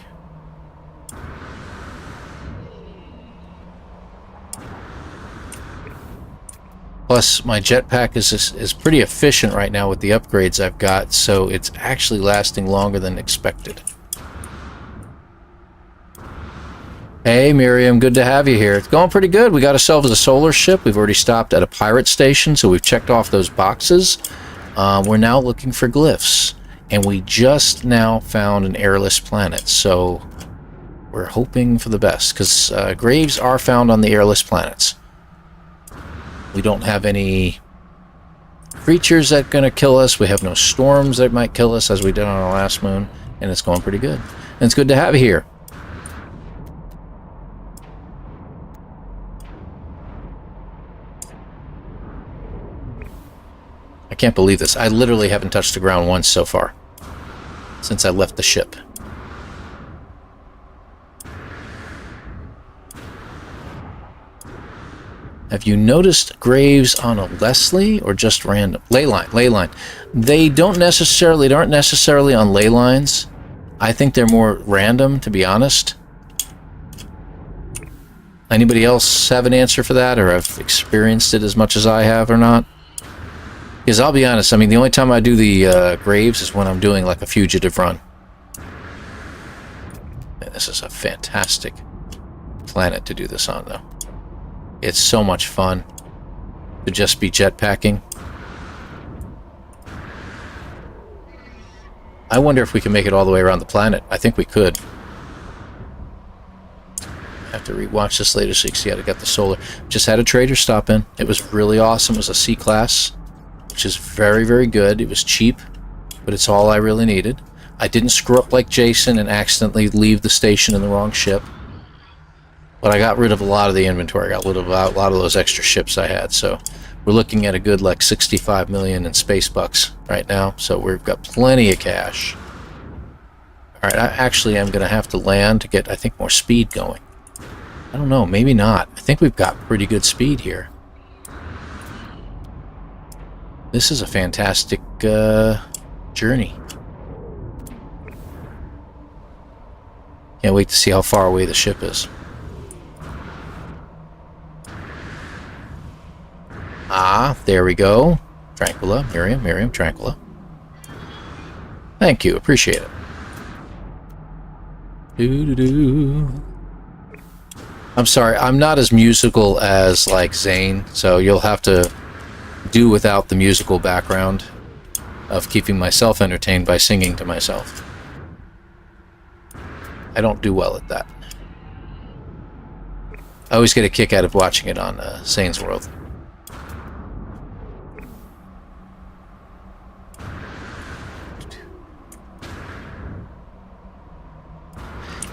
Plus, my jetpack is pretty efficient right now with the upgrades I've got, so it's actually lasting longer than expected. Hey, Miriam, good to have you here. It's going pretty good. We got ourselves a solar ship. We've already stopped at a pirate station, so we've checked off those boxes. We're now looking for glyphs, and we just now found an airless planet, so we're hoping for the best, because graves are found on the airless planets. We don't have any creatures that are going to kill us. We have no storms that might kill us, as we did on our last moon, and it's going pretty good. And it's good to have you here. I can't believe this. I literally haven't touched the ground once so far since I left the ship. Have you noticed graves on a Leslie or just random? Ley line. They aren't necessarily on ley lines. I think they're more random, to be honest. Anybody else have an answer for that, or have experienced it as much as I have or not? Because I'll be honest, I mean, the only time I do the graves is when I'm doing like a fugitive run. And this is a fantastic planet to do this on, though. It's so much fun to just be jetpacking. I wonder if we can make it all the way around the planet. I think we could. I have to rewatch this later so you can see how to get the solar. Just had a trader stop in. It was really awesome. It was a C-class, which is very, very good. It was cheap, but it's all I really needed. I didn't screw up like Jason and accidentally leave the station in the wrong ship. But I got rid of a lot of the inventory. I got rid of a lot of those extra ships I had. So we're looking at a good like 65 million in space bucks right now. So we've got plenty of cash. All right, I actually am going to have to land to get, I think, more speed going. I don't know, maybe not. I think we've got pretty good speed here. This is a fantastic journey. Can't wait to see how far away the ship is. Ah, there we go. Tranquilla, Miriam, Tranquilla. Thank you, appreciate it. I'm sorry, I'm not as musical as like Zane, so you'll have to do without the musical background of keeping myself entertained by singing to myself. I don't do well at that. I always get a kick out of watching it on Zane's World.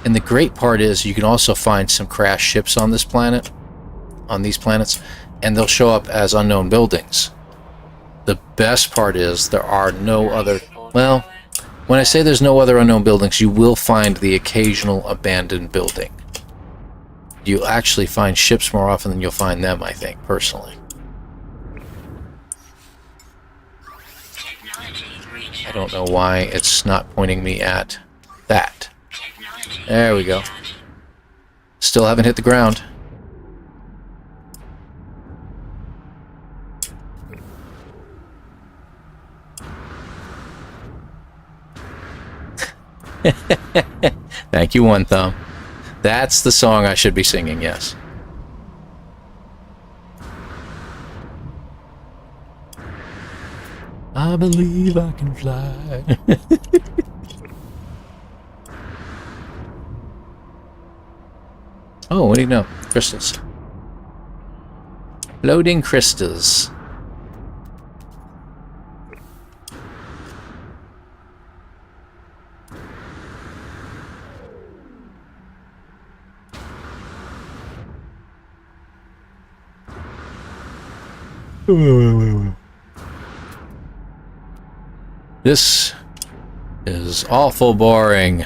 And the great part is you can also find some crashed ships on this planet, on these planets, and they'll show up as unknown buildings. The best part is there are no other, well, when I say there's no other unknown buildings, you will find the occasional abandoned building. You'll actually find ships more often than you'll find them, I think, personally. I don't know why it's not pointing me at that. There we go. Still haven't hit the ground. Thank you, One Thumb. That's the song I should be singing, yes. I believe I can fly. Oh, what do you know? Crystals. Loading crystals. This is awful boring.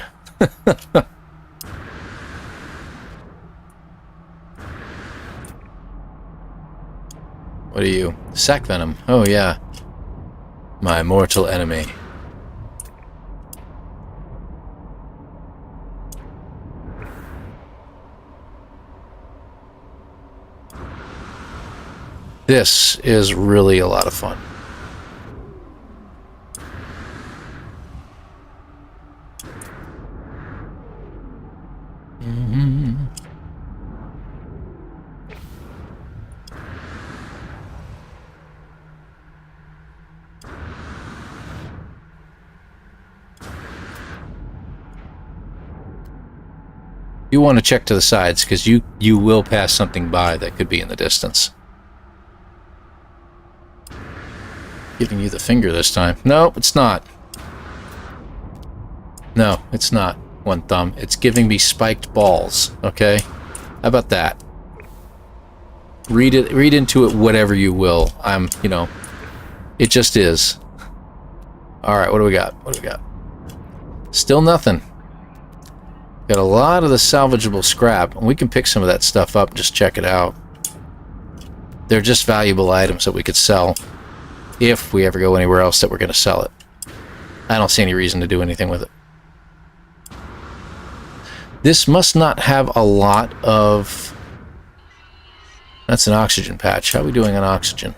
What are you? Sac venom. Oh, yeah. My mortal enemy. This is really a lot of fun. You want to check to the sides, because you will pass something by that could be in the distance. Giving you the finger this time. No, it's not. No, it's not. One thumb. It's giving me spiked balls. Okay? How about that? Read into it whatever you will. It just is. Alright, what do we got? What do we got? Still nothing. Got a lot of the salvageable scrap, and we can pick some of that stuff up and just check it out. They're just valuable items that we could sell if we ever go anywhere else that we're going to sell it. I don't see any reason to do anything with it. This must not have a lot of... That's an oxygen patch. How are we doing on oxygen?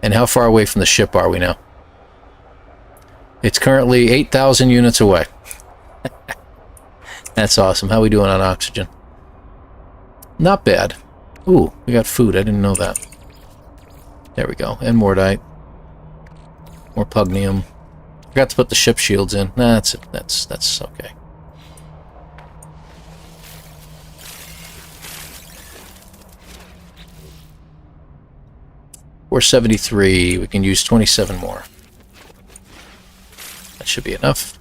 And how far away from the ship are we now? It's currently 8,000 units away. That's awesome. How are we doing on oxygen? Not bad. Ooh, we got food. I didn't know that. There we go. And mordite. More pugnium. Forgot to put the ship shields in. Nah, that's it. That's okay. We're 73. We can use 27 more. That should be enough.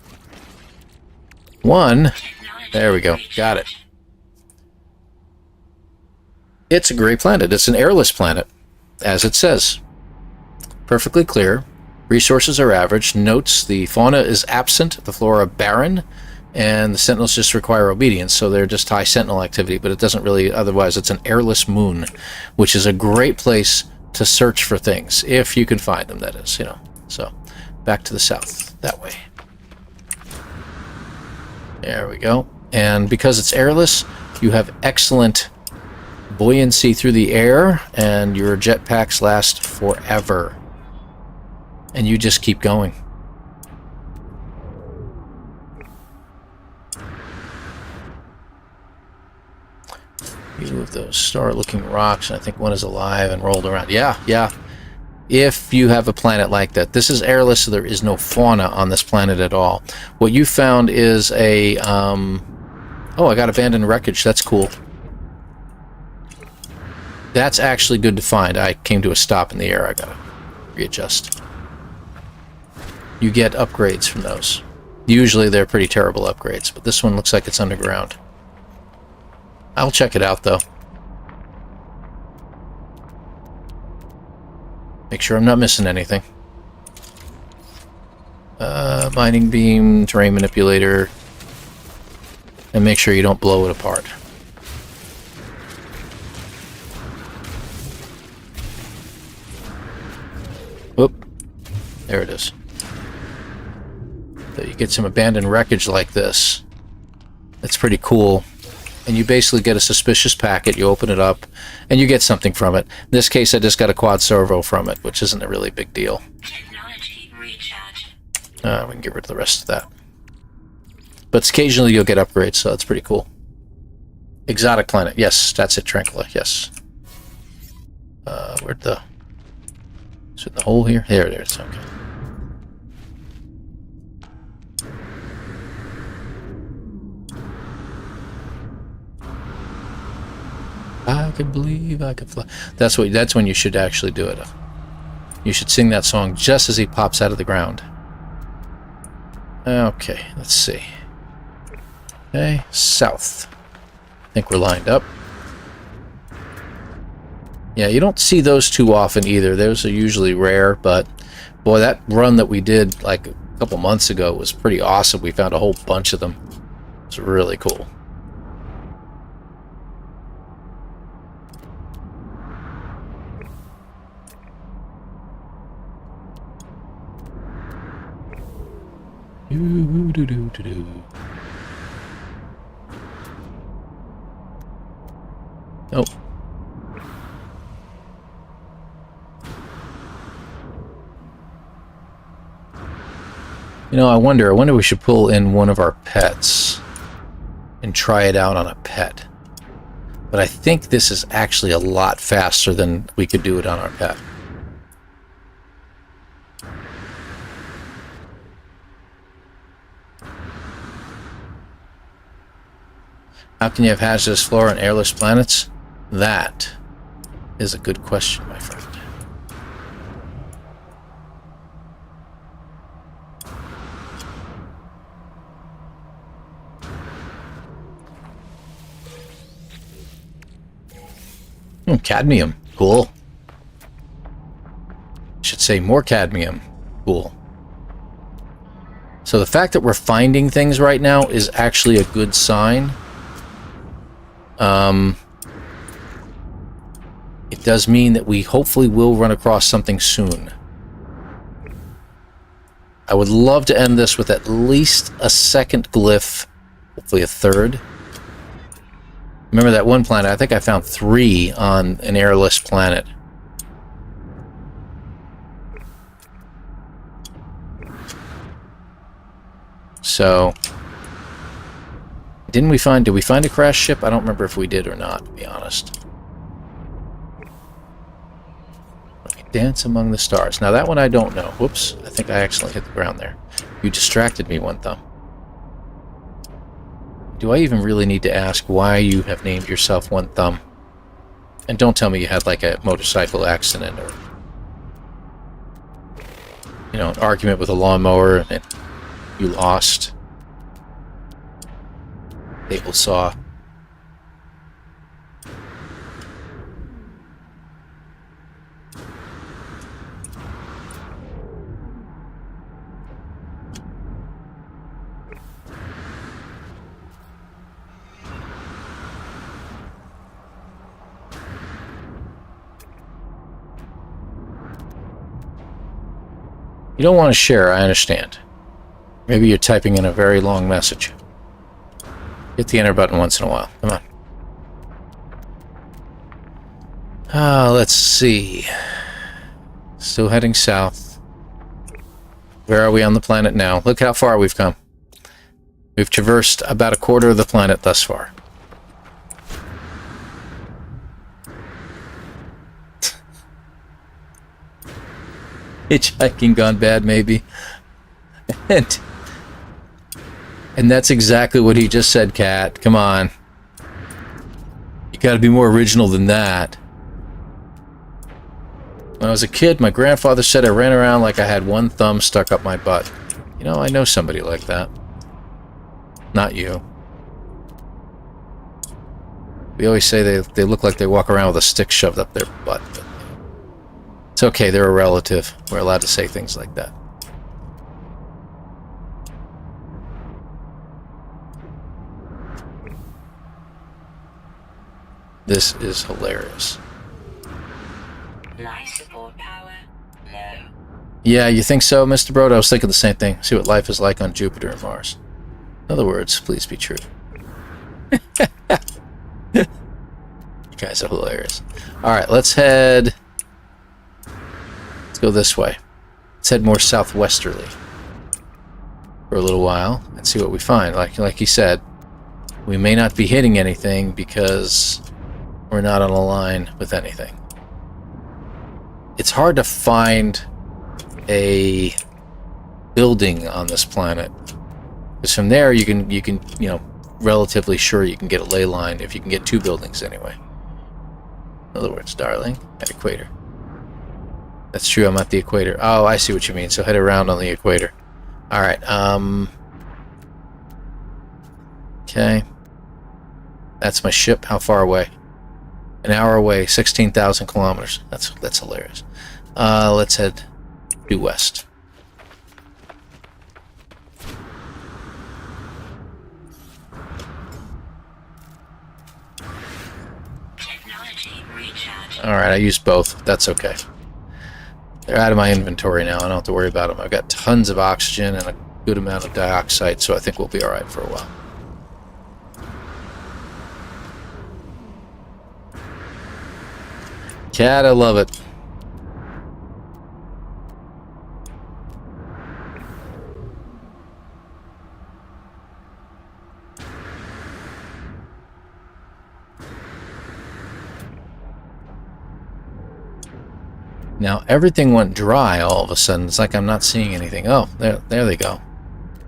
One. There we go. Got it. It's a gray planet. It's an airless planet, as it says. Perfectly clear. Resources are average. Notes the fauna is absent, the flora barren, and the sentinels just require obedience, so they're just high sentinel activity, but it doesn't really, otherwise it's an airless moon, which is a great place to search for things, if you can find them, that is, So, back to the south, that way. There we go. And because it's airless, you have excellent buoyancy through the air, and your jetpacks last forever. And you just keep going. Few of those star-looking rocks, and I think one is alive and rolled around. Yeah. If you have a planet like that. This is airless, so there is no fauna on this planet at all. What you found is a... Oh, I got abandoned wreckage. That's cool. That's actually good to find. I came to a stop in the air. I gotta readjust. You get upgrades from those. Usually they're pretty terrible upgrades, but this one looks like it's underground. I'll check it out, though. Make sure I'm not missing anything. Mining beam, terrain manipulator, and make sure you don't blow it apart. Whoop. There it is. So you get some abandoned wreckage like this. That's pretty cool. And you basically get a suspicious packet, you open it up, and you get something from it. In this case, I just got a quad servo from it, which isn't a really big deal. Technology recharge. We can get rid of the rest of that. But occasionally you'll get upgrades, so that's pretty cool. Exotic planet. Yes, that's it, Tranquilla. Yes. Where'd the... Is it in the hole here? There it is. Okay. I could believe I could fly. That's when you should actually do it. You should sing that song just as he pops out of the ground. Okay, let's see. Okay, south. I think we're lined up. Yeah, you don't see those too often either. Those are usually rare, but boy, that run that we did like a couple months ago was pretty awesome. We found a whole bunch of them. It's really cool. Nope. You know, I wonder if we should pull in one of our pets and try it out on a pet. But I think this is actually a lot faster than we could do it on our pet. How can you have hazardous flora on airless planets? That is a good question, my friend. Cadmium. Cool. Should say more cadmium. Cool. So the fact that we're finding things right now is actually a good sign. It does mean that we hopefully will run across something soon. I would love to end this with at least a second glyph, hopefully a third. Remember that one planet? I think I found 3 on an airless planet. So, did we find a crash ship? I don't remember if we did or not, to be honest. Dance among the stars. Now that one I don't know. Whoops, I think I accidentally hit the ground there. You distracted me, One Thumb. Do I even really need to ask why you have named yourself One Thumb? And don't tell me you had like a motorcycle accident or, you know, an argument with a lawnmower and you lost. Table saw. You don't want to share, I understand. Maybe you're typing in a very long message. Hit the enter button once in a while. Come on. Let's see. Still heading south. Where are we on the planet now? Look how far we've come. We've traversed about a quarter of the planet thus far. Hitchhiking gone bad, maybe. And that's exactly what he just said, Cat. Come on. You gotta be more original than that. When I was a kid, my grandfather said I ran around like I had one thumb stuck up my butt. You know, I know somebody like that. Not you. We always say they look like they walk around with a stick shoved up their butt. But it's okay, they're a relative. We're allowed to say things like that. This is hilarious. Life support power low. Yeah, you think so, Mr. Broad? I was thinking the same thing. See what life is like on Jupiter and Mars. In other words, please be true. You guys are hilarious. Alright, let's head... Let's go this way. Let's head more southwesterly for a little while and see what we find. Like he said, we may not be hitting anything because we're not on a line with anything. It's hard to find a building on this planet, because from there you can you know, relatively sure you can get a ley line if you can get 2 buildings anyway. In other words, darling, at equator. That's true, I'm at the equator. Oh, I see what you mean. So head around on the equator. Alright, okay. That's my ship. How far away? An hour away, 16,000 kilometers. That's hilarious. Let's head due west. Alright, I used both. That's okay. They're out of my inventory now. I don't have to worry about them. I've got tons of oxygen and a good amount of dioxide, so I think we'll be alright for a while. Cat, I love it. Now everything went dry all of a sudden. It's like I'm not seeing anything. Oh, there they go.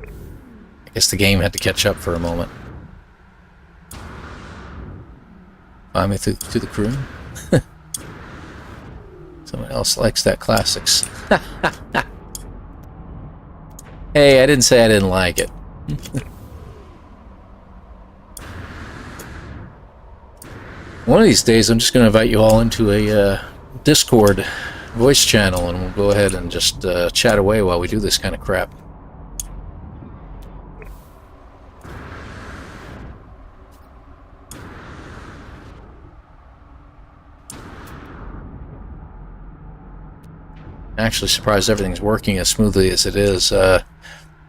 I guess the game had to catch up for a moment. Find me through the crew. Someone else likes that classics. Hey, I didn't say I didn't like it. One of these days, I'm just going to invite you all into a Discord voice channel, and we'll go ahead and just chat away while we do this kind of crap. Actually surprised everything's working as smoothly as it is.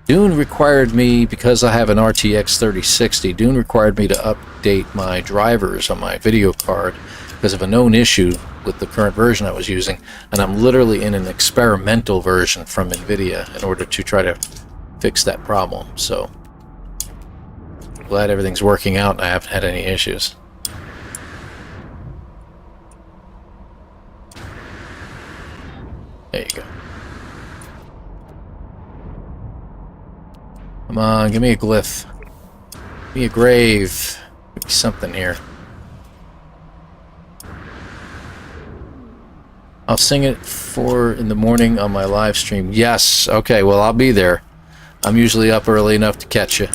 Dune required me, because I have an RTX 3060, Dune required me to update my drivers on my video card because of a known issue with the current version I was using, and I'm literally in an experimental version from NVIDIA in order to try to fix that problem. So glad everything's working out and I haven't had any issues. There you go. Come on, give me a glyph. Give me a grave. Give me something here. I'll sing it in the morning on my live stream. Yes, okay, well I'll be there. I'm usually up early enough to catch you.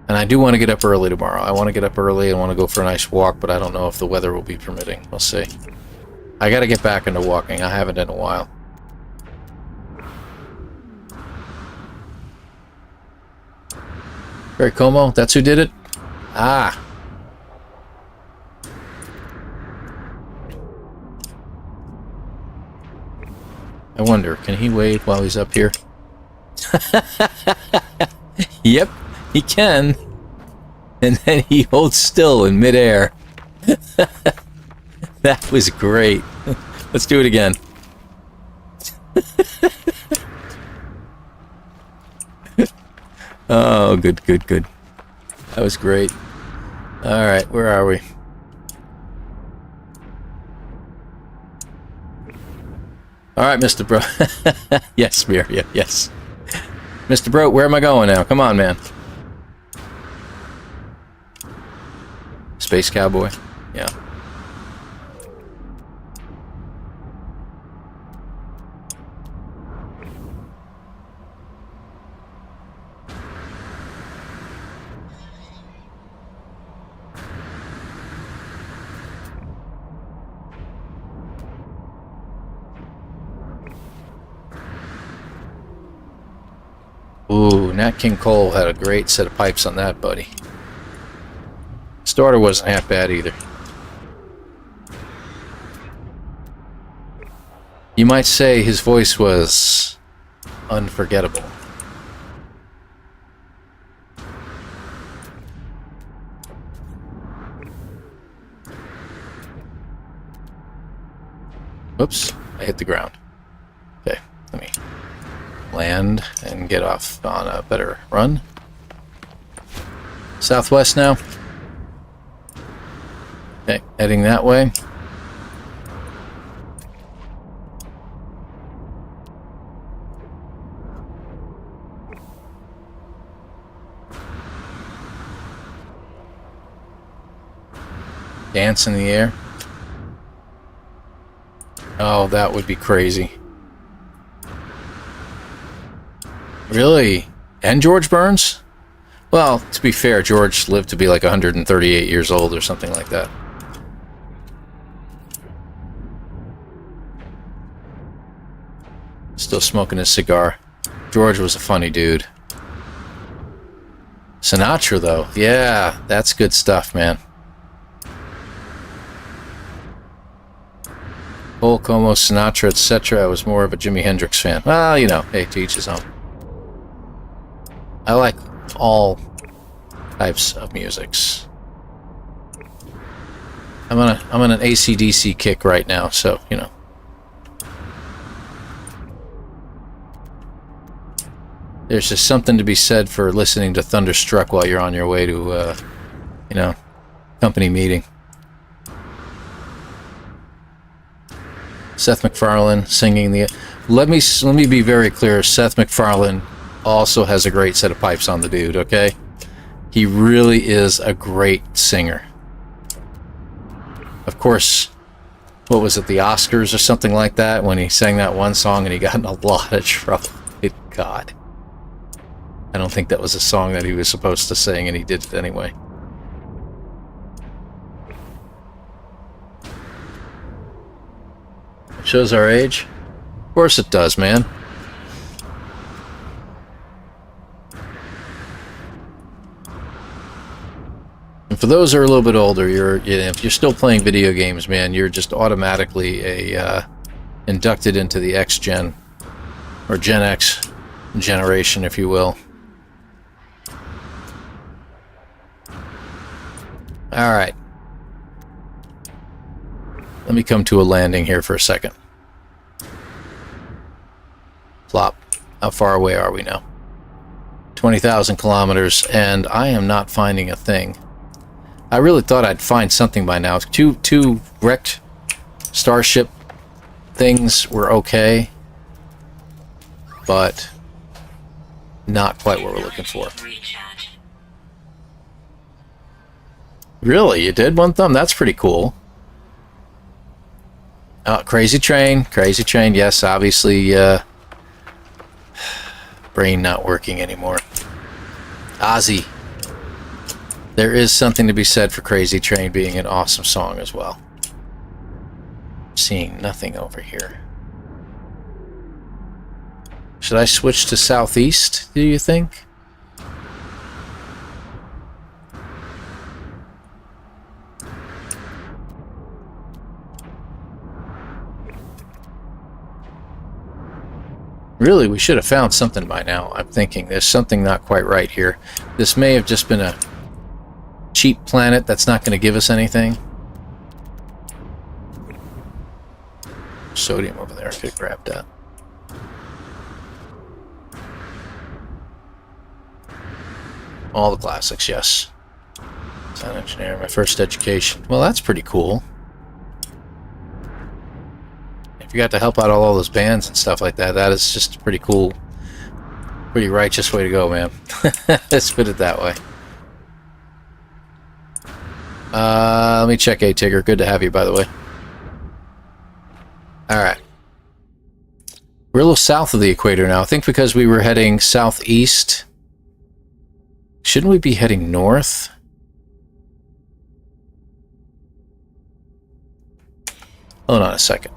And I do want to get up early tomorrow. I want to get up early and want to go for a nice walk, but I don't know if the weather will be permitting. We'll see. I gotta get back into walking. I haven't in a while. Very Como, that's who did it? Ah. I wonder, can he wave while he's up here? Yep, he can. And then he holds still in midair. That was great. Let's do it again. Oh, good, good, good. That was great. Alright, where are we? Alright, Mr. Bro. Yes, Miria, yes. Mr. Bro, where am I going now? Come on, man. Space Cowboy? Yeah. Ooh, Nat King Cole had a great set of pipes on that, buddy. Starter wasn't half bad either. You might say his voice was unforgettable. Oops, I hit the ground. Okay, let me land and get off on a better run. Southwest now. Okay, heading that way. Dance in the air. Oh, that would be crazy. Really? And George Burns? Well, to be fair, George lived to be like 138 years old or something like that. Still smoking his cigar. George was a funny dude. Sinatra, though. Yeah, that's good stuff, man. Cole, Como, Sinatra, etc. I was more of a Jimi Hendrix fan. Well, you know, hey, to each his own. I like all types of musics. I'm on an AC/DC kick right now, so you know. There's just something to be said for listening to Thunderstruck while you're on your way to, you know, company meeting. Seth MacFarlane singing the. Let me be very clear. Seth MacFarlane also has a great set of pipes on the dude. Okay, he really is a great singer. Of course, what was it, the Oscars or something like that, when he sang that one song and he got in a lot of trouble. Good God. I don't think that was a song that he was supposed to sing, and he did it anyway. It shows our age? Of course it does, man. And for those who are a little bit older, if you're still playing video games, man, you're just automatically inducted into the X Gen, or Gen X generation, if you will. Alright. Let me come to a landing here for a second. Plop. How far away are we now? 20,000 kilometers, and I am not finding a thing. I really thought I'd find something by now. Two wrecked starship things were okay, but not quite what we're looking for. Really? You did one thumb? That's pretty cool. Oh, crazy train. Crazy train. Yes, obviously, brain not working anymore. Ozzy. There is something to be said for Crazy Train being an awesome song as well. Seeing nothing over here. Should I switch to southeast, do you think? Really, we should have found something by now. I'm thinking there's something not quite right here. This may have just been a cheap planet that's not going to give us anything. Sodium over there. I could have grabbed that. All the classics, yes. Sound engineer, my first education. Well, that's pretty cool. If you got to help out all those bands and stuff like that, that is just a pretty cool, pretty righteous way to go, man. Let's put it that way. Let me check A-Tigger. Good to have you, by the way. Alright. We're a little south of the equator now. I think because we were heading southeast. Shouldn't we be heading north? Hold on a second.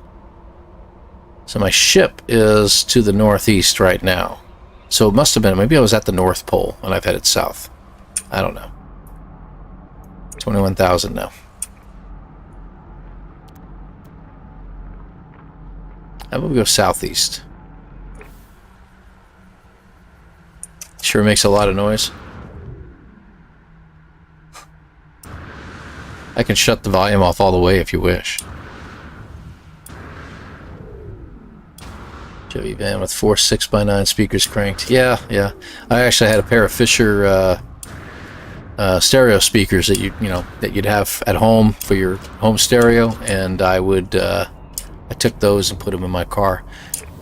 So my ship is to the northeast right now. So it must have been, maybe I was at the North Pole when I've headed south. I don't know. 21,000 now. How about we go southeast? Sure makes a lot of noise. I can shut the volume off all the way if you wish. Chevy van with 4 6x9 speakers cranked. Yeah. I actually had a pair of Fisher stereo speakers that you'd have at home for your home stereo, and I took those and put them in my car.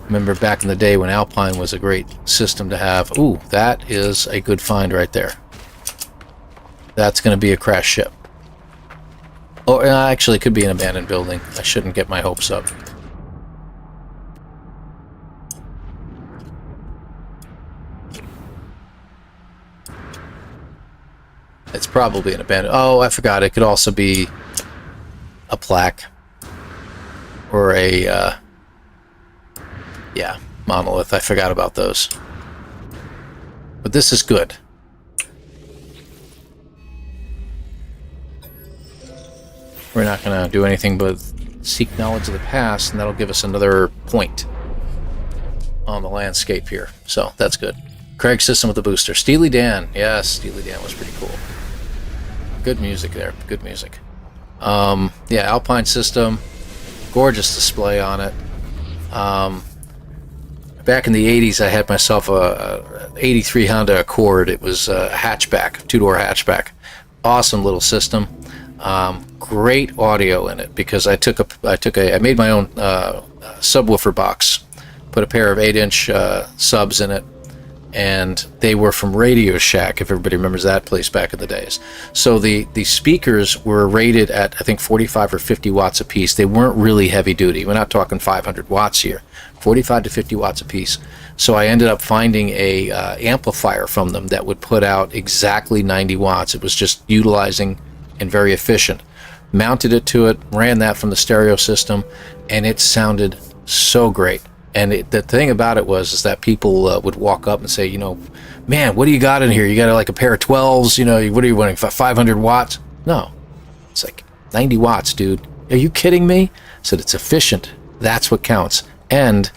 Remember back in the day when Alpine was a great system to have. Ooh, that is a good find right there. That's going to be a crash ship. Oh, actually, it could be an abandoned building. I shouldn't get my hopes up. probably an abandoned... Oh, I forgot. It could also be a plaque. Or a, yeah, monolith. I forgot about those. But this is good. We're not going to do anything but seek knowledge of the past, and that'll give us another point on the landscape here. So, that's good. Craig system with the booster. Steely Dan. Yes, Steely Dan was pretty cool. Good music there. Good music. Yeah, Alpine system. Gorgeous display on it. Back in the 80s, I had myself a 83 Honda Accord. It was a hatchback, two-door hatchback. Awesome little system. Great audio in it because I made my own subwoofer box. Put a pair of 8-inch subs in it, and they were from Radio Shack, if everybody remembers that place back in the days. So the speakers were rated at, I think, 45 or 50 watts a piece. They weren't really heavy duty. We're not talking 500 watts here. 45 to 50 watts a piece. So I ended up finding a amplifier from them that would put out exactly 90 watts. It was just utilizing and very efficient. Mounted it to it, ran that from the stereo system, and it sounded so great. And the thing about it is that people would walk up and say, you know, man, what do you got in here? You got like a pair of 12s, you know, what are you wanting, 500 watts? No, it's like 90 watts, dude. Are you kidding me? I said, it's efficient. That's what counts. And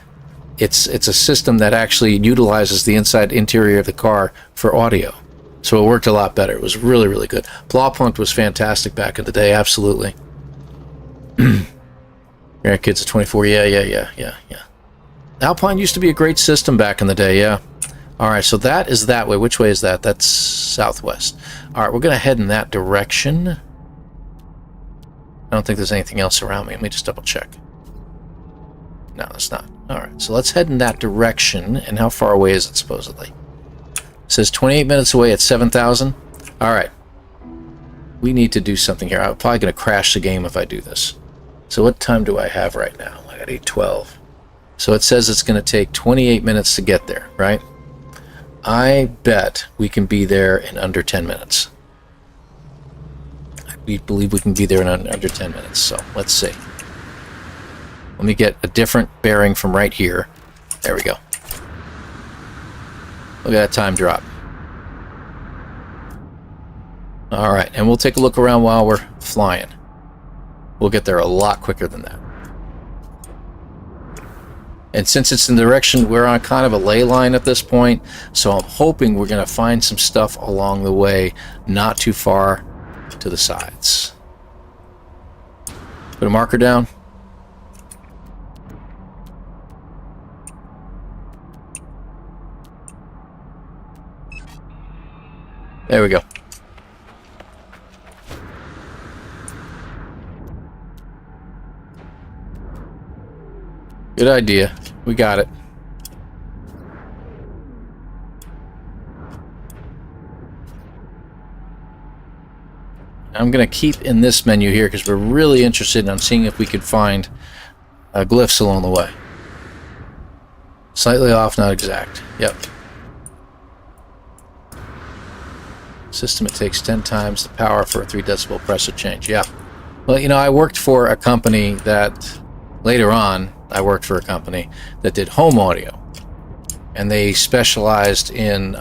it's a system that actually utilizes the interior of the car for audio. So it worked a lot better. It was really, really good. Plawpunk was fantastic back in the day, absolutely. Yeah, kids at 24, yeah. Alpine used to be a great system back in the day, yeah. Alright, so that is that way. Which way is that? That's southwest. Alright, we're going to head in that direction. I don't think there's anything else around me. Let me just double check. No, it's not. Alright, so let's head in that direction. And how far away is it, supposedly? It says 28 minutes away at 7,000. Alright. We need to do something here. I'm probably going to crash the game if I do this. So what time do I have right now? I got 8:12. So it says it's going to take 28 minutes to get there, right? I bet we can be there in under 10 minutes. We believe we can be there in under 10 minutes, so let's see. Let me get a different bearing from right here. There we go. Look at that time drop. Alright, and we'll take a look around while we're flying. We'll get there a lot quicker than that. And since it's in the direction, we're on kind of a ley line at this point, so I'm hoping we're going to find some stuff along the way, not too far to the sides. Put a marker down. There we go. Good idea. We got it. I'm going to keep in this menu here because we're really interested in seeing if we could find glyphs along the way. Slightly off, not exact. Yep. System, it takes 10 times the power for a 3 decibel pressure change. Yeah. Well, you know, I worked for a company that, later on, I worked for a company that did home audio. And they specialized in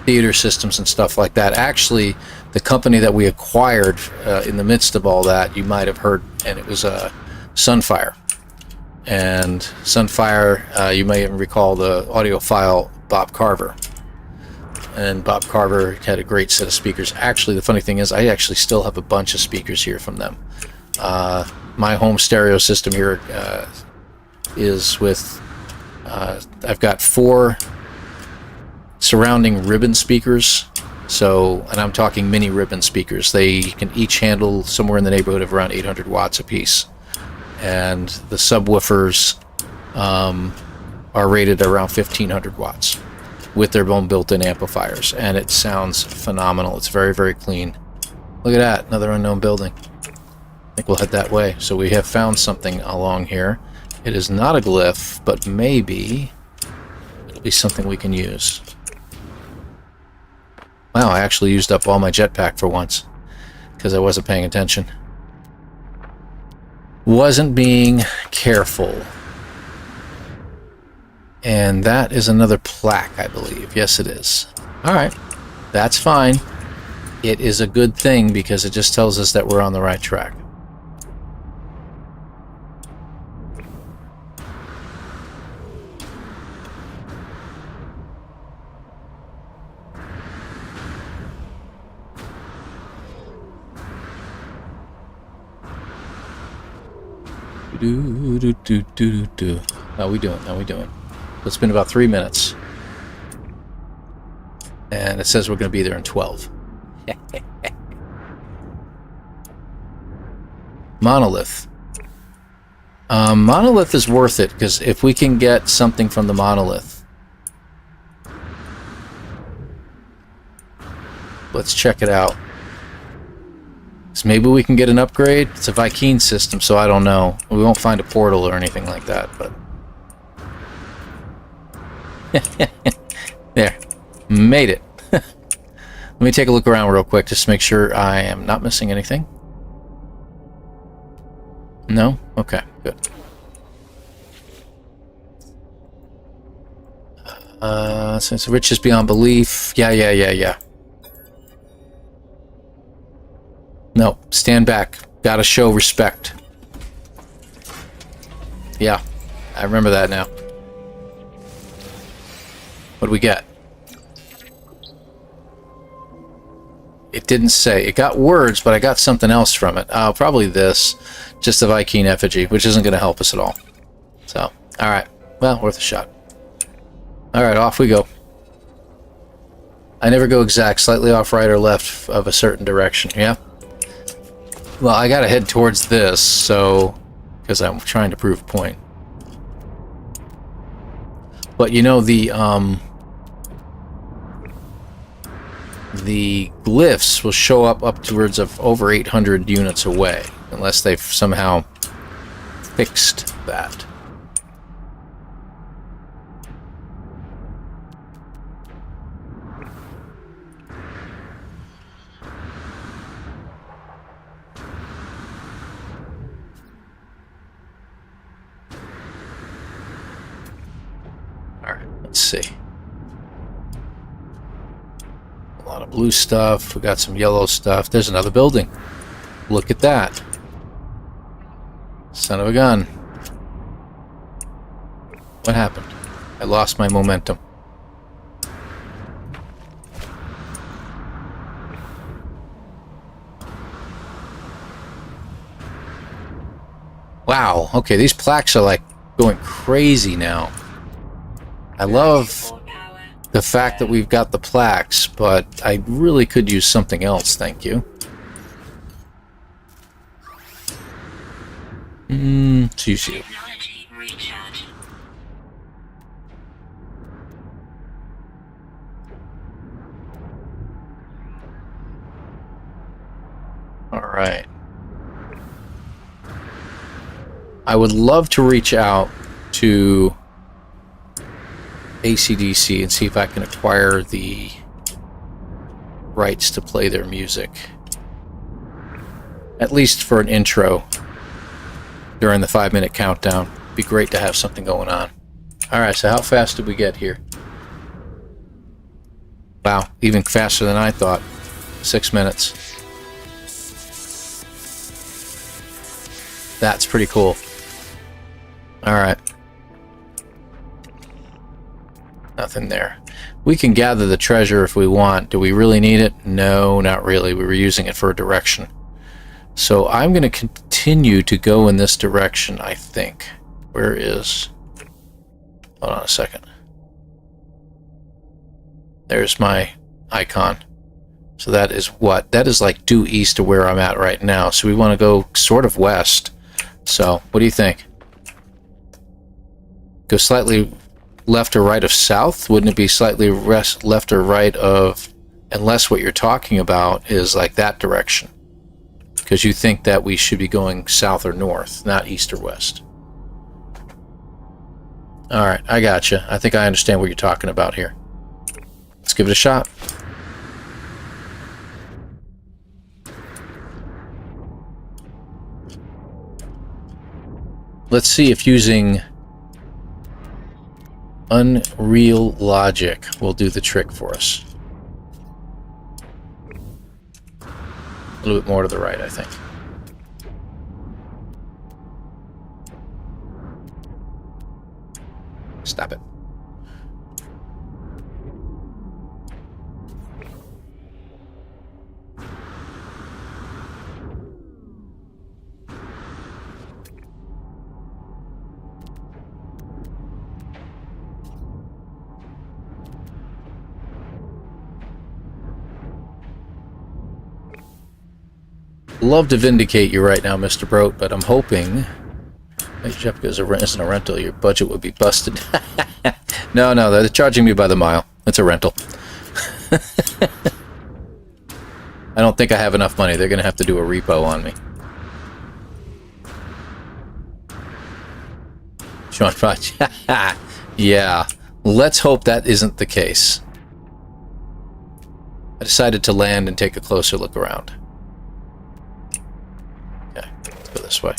theater systems and stuff like that. Actually, the company that we acquired in the midst of all that, you might have heard, and it was Sunfire. And Sunfire, you may even recall the audiophile Bob Carver. And Bob Carver had a great set of speakers. Actually, the funny thing is, I actually still have a bunch of speakers here from them. My home stereo system here is with, I've got 4 surrounding ribbon speakers. So, and I'm talking mini ribbon speakers. They can each handle somewhere in the neighborhood of around 800 watts apiece. And the subwoofers are rated around 1500 watts with their own built-in amplifiers. And it sounds phenomenal. It's very, very clean. Look at that, another unknown building. I think we'll head that way. So we have found something along here. It is not a glyph, but maybe it'll be something we can use. Wow, I actually used up all my jetpack for once because I wasn't paying attention. Wasn't being careful. And that is another plaque, I believe. Yes, it is. Alright. That's fine. It is a good thing because it just tells us that we're on the right track. How we doing? How we doing? It's been about 3 minutes. And it says we're going to be there in 12. Monolith. Monolith is worth it, because if we can get something from the monolith. Let's check it out. So maybe we can get an upgrade. It's a Vy'keen system, so I don't know. We won't find a portal or anything like that, but... There. Made it. Let me take a look around real quick, just to make sure I am not missing anything. No? Okay, good. Since riches beyond belief. Yeah. No, stand back. Gotta show respect. Yeah, I remember that now. What do we get? It didn't say. It got words, but I got something else from it. Probably this. Just a Vy'keen effigy, which isn't going to help us at all. So, alright. Well, worth a shot. Alright, off we go. I never go exact, slightly off right or left of a certain direction, yeah? Well, I gotta head towards this, so... because I'm trying to prove a point. But, you know, the glyphs will show up upwards of over 800 units away, unless they've somehow fixed that. Alright, let's see. A lot of blue stuff. We got some yellow stuff. There's another building. Look at that. Son of a gun. What happened? I lost my momentum. Wow. Okay, these plaques are like going crazy now. I love the fact that we've got the plaques, but I really could use something else, thank you. Sushi. Alright. I would love to reach out to AC/DC and see if I can acquire the rights to play their music. At least for an intro during the 5-minute countdown. Be great to have something going on. Alright, so how fast did we get here? Wow, even faster than I thought. 6 minutes. That's pretty cool. Alright. Nothing there. We can gather the treasure if we want. Do we really need it? No, not really. We were using it for a direction. So I'm going to continue to go in this direction, I think. Where is... Hold on a second. There's my icon. So that is what? That is like due east of where I'm at right now. So we want to go sort of west. So, what do you think? Go slightly left or right of south? Wouldn't it be slightly left or right of... Unless what you're talking about is like that direction. Because you think that we should be going south or north, not east or west. Alright, I gotcha. I think I understand what you're talking about here. Let's give it a shot. Let's see if using Unreal Logic will do the trick for us. A little bit more to the right, I think. Stop it. Love to vindicate you right now, Mr. Broat, but I'm hoping... Jeff goes, isn't a rental, your budget would be busted. No, they're charging me by the mile. It's a rental. I don't think I have enough money. They're going to have to do a repo on me. Sean Fudge. Yeah, let's hope that isn't the case. I decided to land and take a closer look around. Okay, let's go this way.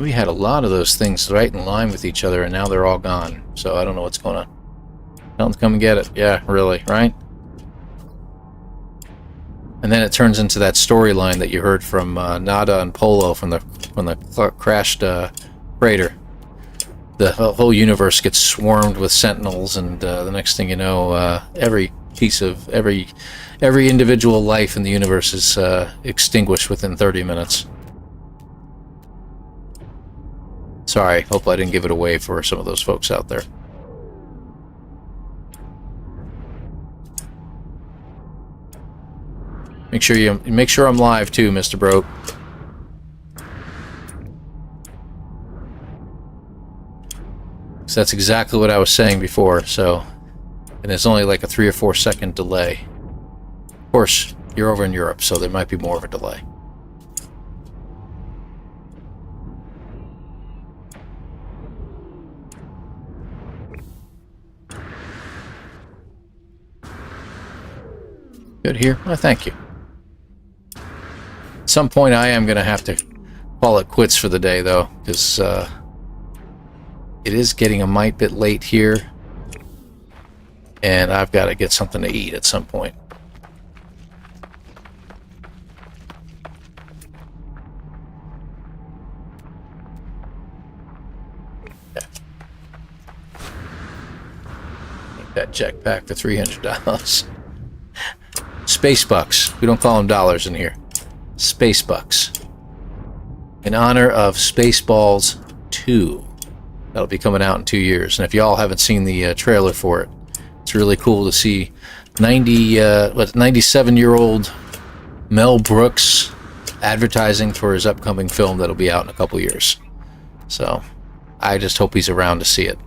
We had a lot of those things right in line with each other, and now they're all gone. So I don't know what's going on. Tell them to come and get it. Yeah, really, right? And then it turns into that storyline that you heard from Nada and Polo from the crashed freighter. The whole universe gets swarmed with sentinels, and the next thing you know, every individual life in the universe is extinguished within 30 minutes. Sorry, hope I didn't give it away for some of those folks out there. Make sure I'm live too, Mr. Broke. So that's exactly what I was saying before. So, and it's only like a 3 or 4 second delay. Of course, you're over in Europe, so there might be more of a delay. Good here. Oh, thank you. At some point, I am going to have to call it quits for the day, though, because it is getting a mite bit late here, and I've got to get something to eat at some point. Yeah. Take that jetpack for $300. Space bucks. We don't call them dollars in here. Space bucks. In honor of Spaceballs 2. That'll be coming out in 2 years. And if y'all haven't seen the trailer for it, it's really cool to see 97-year-old Mel Brooks advertising for his upcoming film that'll be out in a couple years. So, I just hope he's around to see it.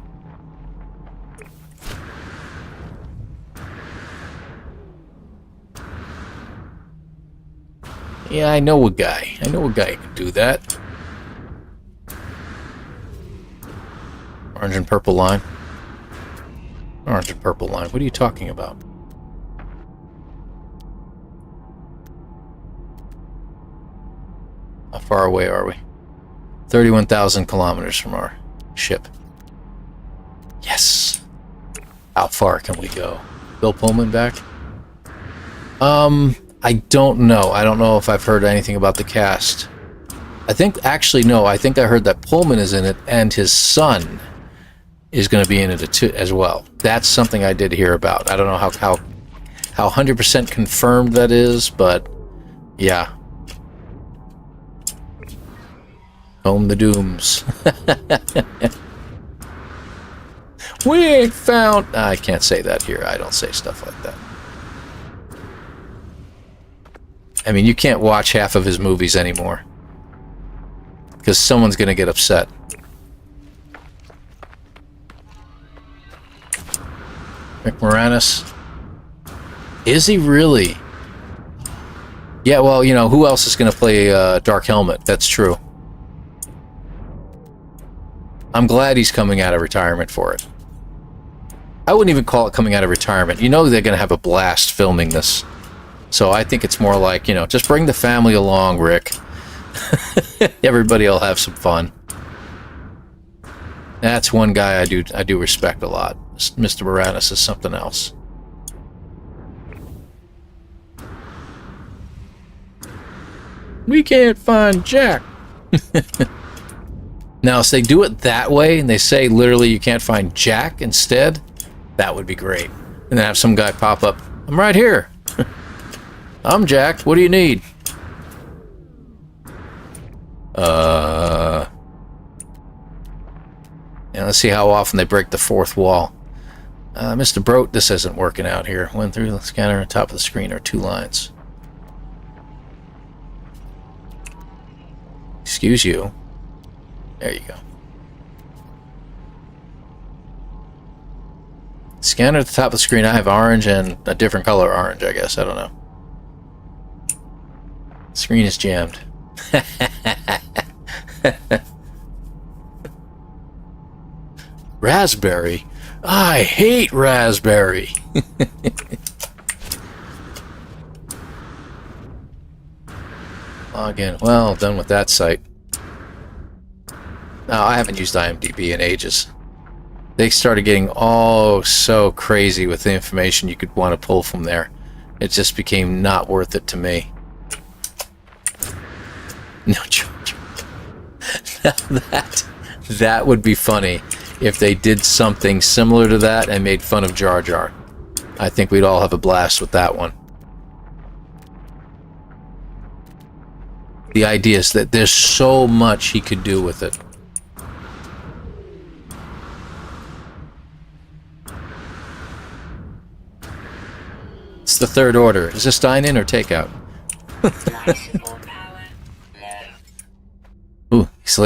Yeah, I know a guy. I know a guy who can do that. Orange and purple line. Orange and purple line. What are you talking about? How far away are we? 31,000 kilometers from our ship. Yes! How far can we go? Bill Pullman back? I don't know. I don't know if I've heard anything about the cast. I think, actually, no. I think I heard that Pullman is in it, and his son is going to be in it as well. That's something I did hear about. I don't know how 100% confirmed that is, but yeah. Home the Dooms. We ain't found... I can't say that here. I don't say stuff like that. I mean, you can't watch half of his movies anymore. Because someone's going to get upset. Rick Moranis. Is he really? Yeah, well, you know, who else is going to play Dark Helmet? That's true. I'm glad he's coming out of retirement for it. I wouldn't even call it coming out of retirement. You know they're going to have a blast filming this. So I think it's more like, you know, just bring the family along, Rick. Everybody will have some fun. That's one guy I do respect a lot. Mr. Moranis is something else. We can't find Jack. Now, if they do it that way, and they say literally you can't find Jack instead, that would be great. And then have some guy pop up, I'm right here. I'm Jack, what do you need? Yeah, let's see how often they break the fourth wall. Mr. Brote, this isn't working out here. Went through the scanner on top of the screen are 2 lines. Excuse you. There you go. Scanner at the top of the screen, I have orange and a different color orange, I guess. I don't know. Screen is jammed. Raspberry? I hate raspberry. Log in. Well, done with that site. No, I haven't used IMDb in ages. They started getting so crazy with the information you could want to pull from there. It just became not worth it to me. No, now that would be funny if they did something similar to that and made fun of Jar Jar. I think we'd all have a blast with that one. The idea is that there's so much he could do with it. It's the third order. Is this dine-in or takeout? Ooh, his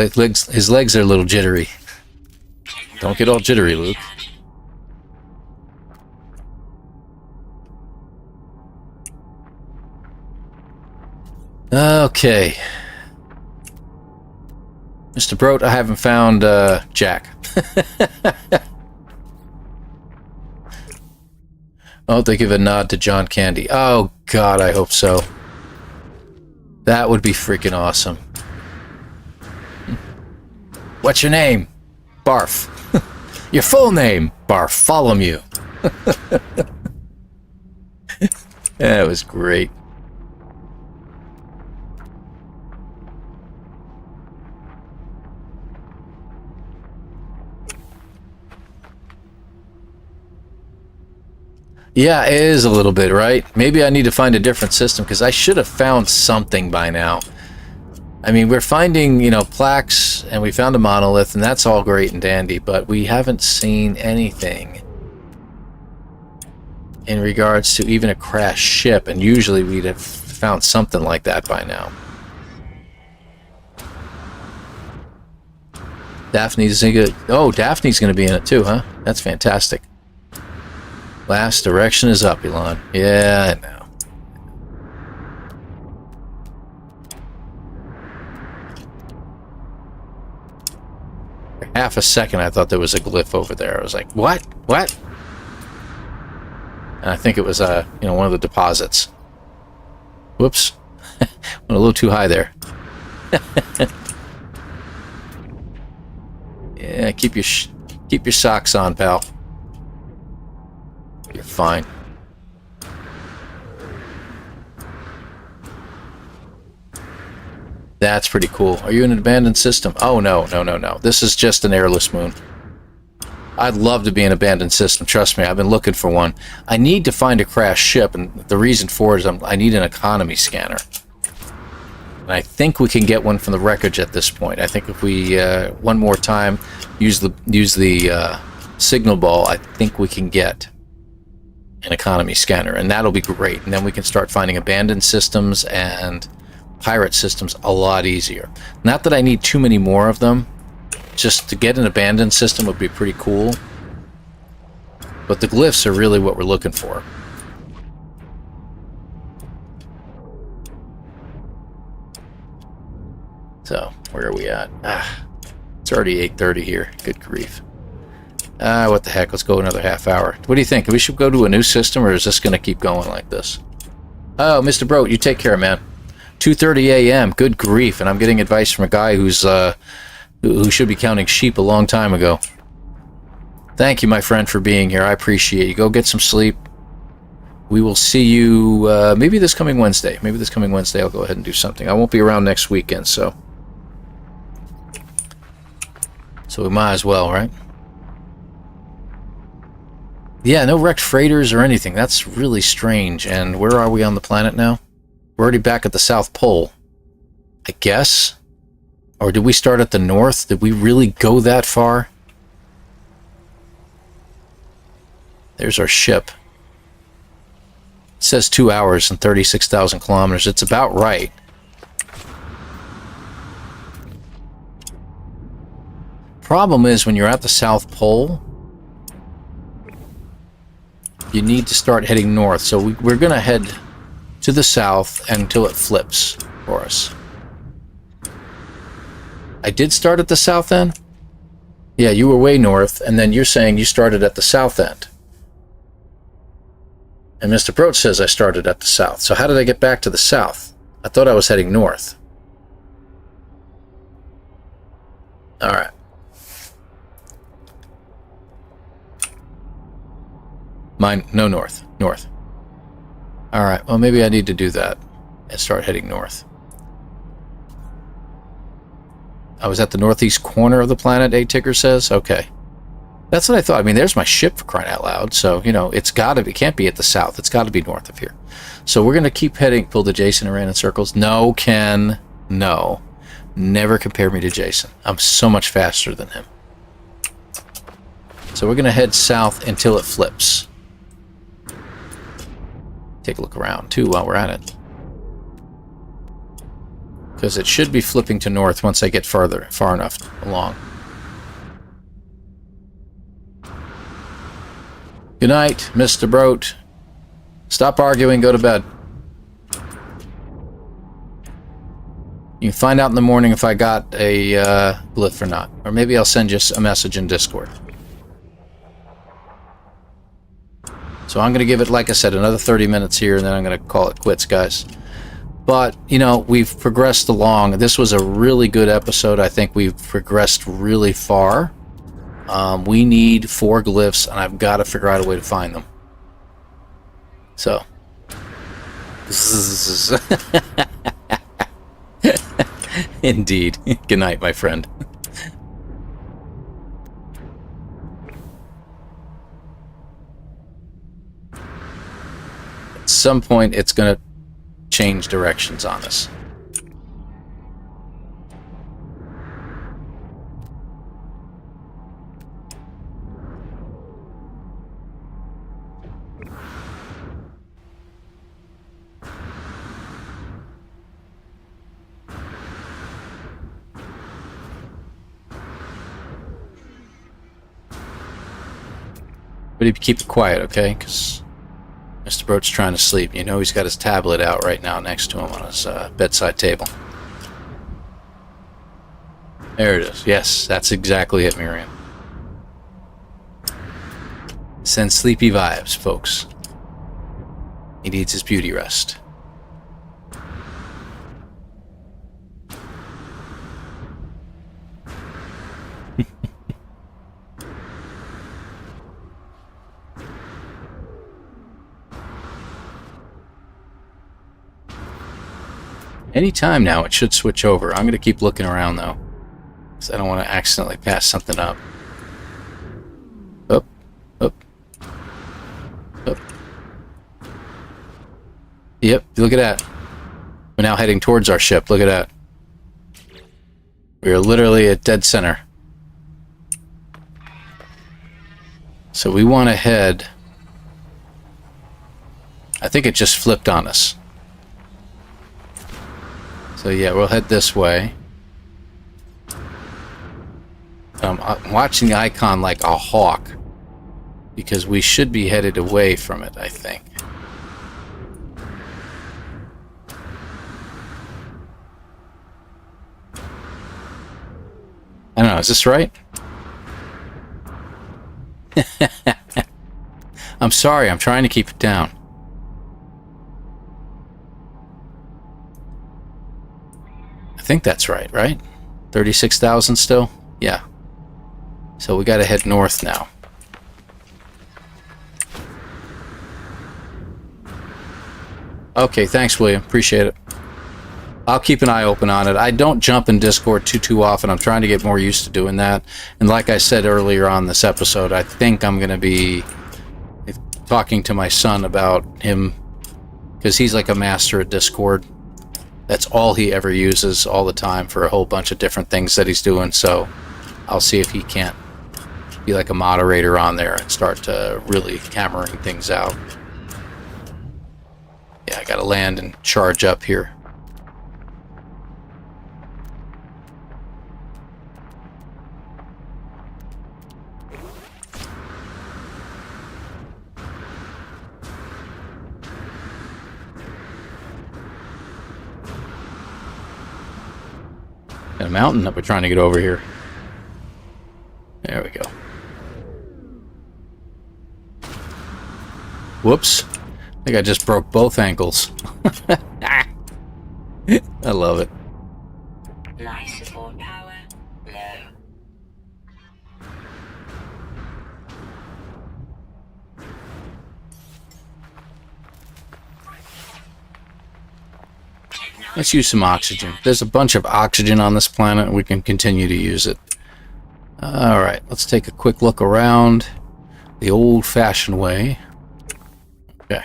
legs are a little jittery. Don't get all jittery, Luke. Okay. Mr. Brote, I haven't found Jack. Oh, they give a nod to John Candy. Oh, God, I hope so. That would be freaking awesome. What's your name? Barf. Your full name? Bartholomew. That was great. Yeah, it is a little bit, right? Maybe I need to find a different system, because I should have found something by now. I mean, we're finding, you know, plaques, and we found a monolith, and that's all great and dandy, but we haven't seen anything in regards to even a crashed ship, and usually we'd have found something like that by now. Daphne's gonna be in it too, huh? That's fantastic. Last direction is up, Elon. Yeah, I know. For half a second, I thought there was a glyph over there. I was like, what? What? And I think it was, you know, one of the deposits. Whoops. Went a little too high there. Yeah, keep your socks on, pal. You're fine. That's pretty cool. Are you in an abandoned system? Oh, no. This is just an airless moon. I'd love to be in an abandoned system. Trust me, I've been looking for one. I need to find a crashed ship, and the reason for it is I need an economy scanner. And I think we can get one from the wreckage at this point. I think if we, one more time, use the signal ball, I think we can get an economy scanner, and that'll be great. And then we can start finding abandoned systems and pirate systems a lot easier. Not that I need too many more of them, just to get an abandoned system would be pretty cool, but the glyphs are really what we're looking for. So where are we at? It's already 8:30 here. Good grief. What the heck, let's go another half hour. What do you think? We should go to a new system, or is this going to keep going like this? Oh, Mr. Broat, you take care, man. 2:30 a.m. Good grief, and I'm getting advice from a guy who should be counting sheep a long time ago. Thank you, my friend, for being here. I appreciate you. Go get some sleep. We will see you maybe this coming Wednesday. Maybe this coming Wednesday I'll go ahead and do something. I won't be around next weekend, so we might as well, right? Yeah, no wrecked freighters or anything. That's really strange. And where are we on the planet now? We're already back at the South Pole, I guess. Or did we start at the North? Did we really go that far? There's our ship. It says 2 hours and 36,000 kilometers. It's about right. Problem is, when you're at the South Pole, you need to start heading north. So we're going to head to the south until it flips for us. I did start at the south end? Yeah, you were way north, and then you're saying you started at the south end. And Mr. Broach says I started at the south. So how did I get back to the south? I thought I was heading north. Alright. Mine, no, north. North. Alright, well maybe I need to do that and start heading north. I was at the northeast corner of the planet, A-Ticker says? Okay. That's what I thought. I mean, there's my ship, for crying out loud. So, you know, it's got to be, it can't be at the south. It's got to be north of here. So we're going to keep heading. Pulled to Jason and ran in circles. No, Ken. No. Never compare me to Jason. I'm so much faster than him. So we're going to head south until it flips. Take a look around, too, while we're at it. Because it should be flipping to north once I get far enough along. Good night, Mr. Broat. Stop arguing, go to bed. You can find out in the morning if I got a glyph or not. Or maybe I'll send you a message in Discord. So I'm going to give it, like I said, another 30 minutes here, and then I'm going to call it quits, guys. But, you know, we've progressed along. This was a really good episode. I think we've progressed really far. We need 4 glyphs, and I've got to figure out a way to find them. So. Indeed. Good night, my friend. At some point, it's going to change directions on us. But if you keep it quiet, okay? Because Mr. Broat's trying to sleep. You know he's got his tablet out right now next to him on his bedside table. There it is. Yes, that's exactly it, Miriam. Send sleepy vibes, folks. He needs his beauty rest. Anytime now, it should switch over. I'm going to keep looking around, though, because I don't want to accidentally pass something up. Up, up, up. Yep, look at that. We're now heading towards our ship. Look at that. We are literally at dead center. So we want to head... I think it just flipped on us. So yeah, we'll head this way. I'm watching the icon like a hawk, because we should be headed away from it, I think. I don't know, is this right? I'm sorry, I'm trying to keep it down. think that's right, right? 36,000 still? Yeah. So we got to head north now. Okay, thanks, William. Appreciate it. I'll keep an eye open on it. I don't jump in Discord too often. I'm trying to get more used to doing that. And like I said earlier on this episode, I think I'm going to be talking to my son about him, because he's like a master at Discord. That's all he ever uses all the time for a whole bunch of different things that he's doing. So I'll see if he can't be like a moderator on there and start to really hammering things out. Yeah, I got to land and charge up here. A mountain that we're trying to get over here. There we go. Whoops. I think I just broke both ankles. I love it. Life support power low. Let's use some oxygen. There's a bunch of oxygen on this planet, and we can continue to use it. Alright, let's take a quick look around the old-fashioned way. Okay.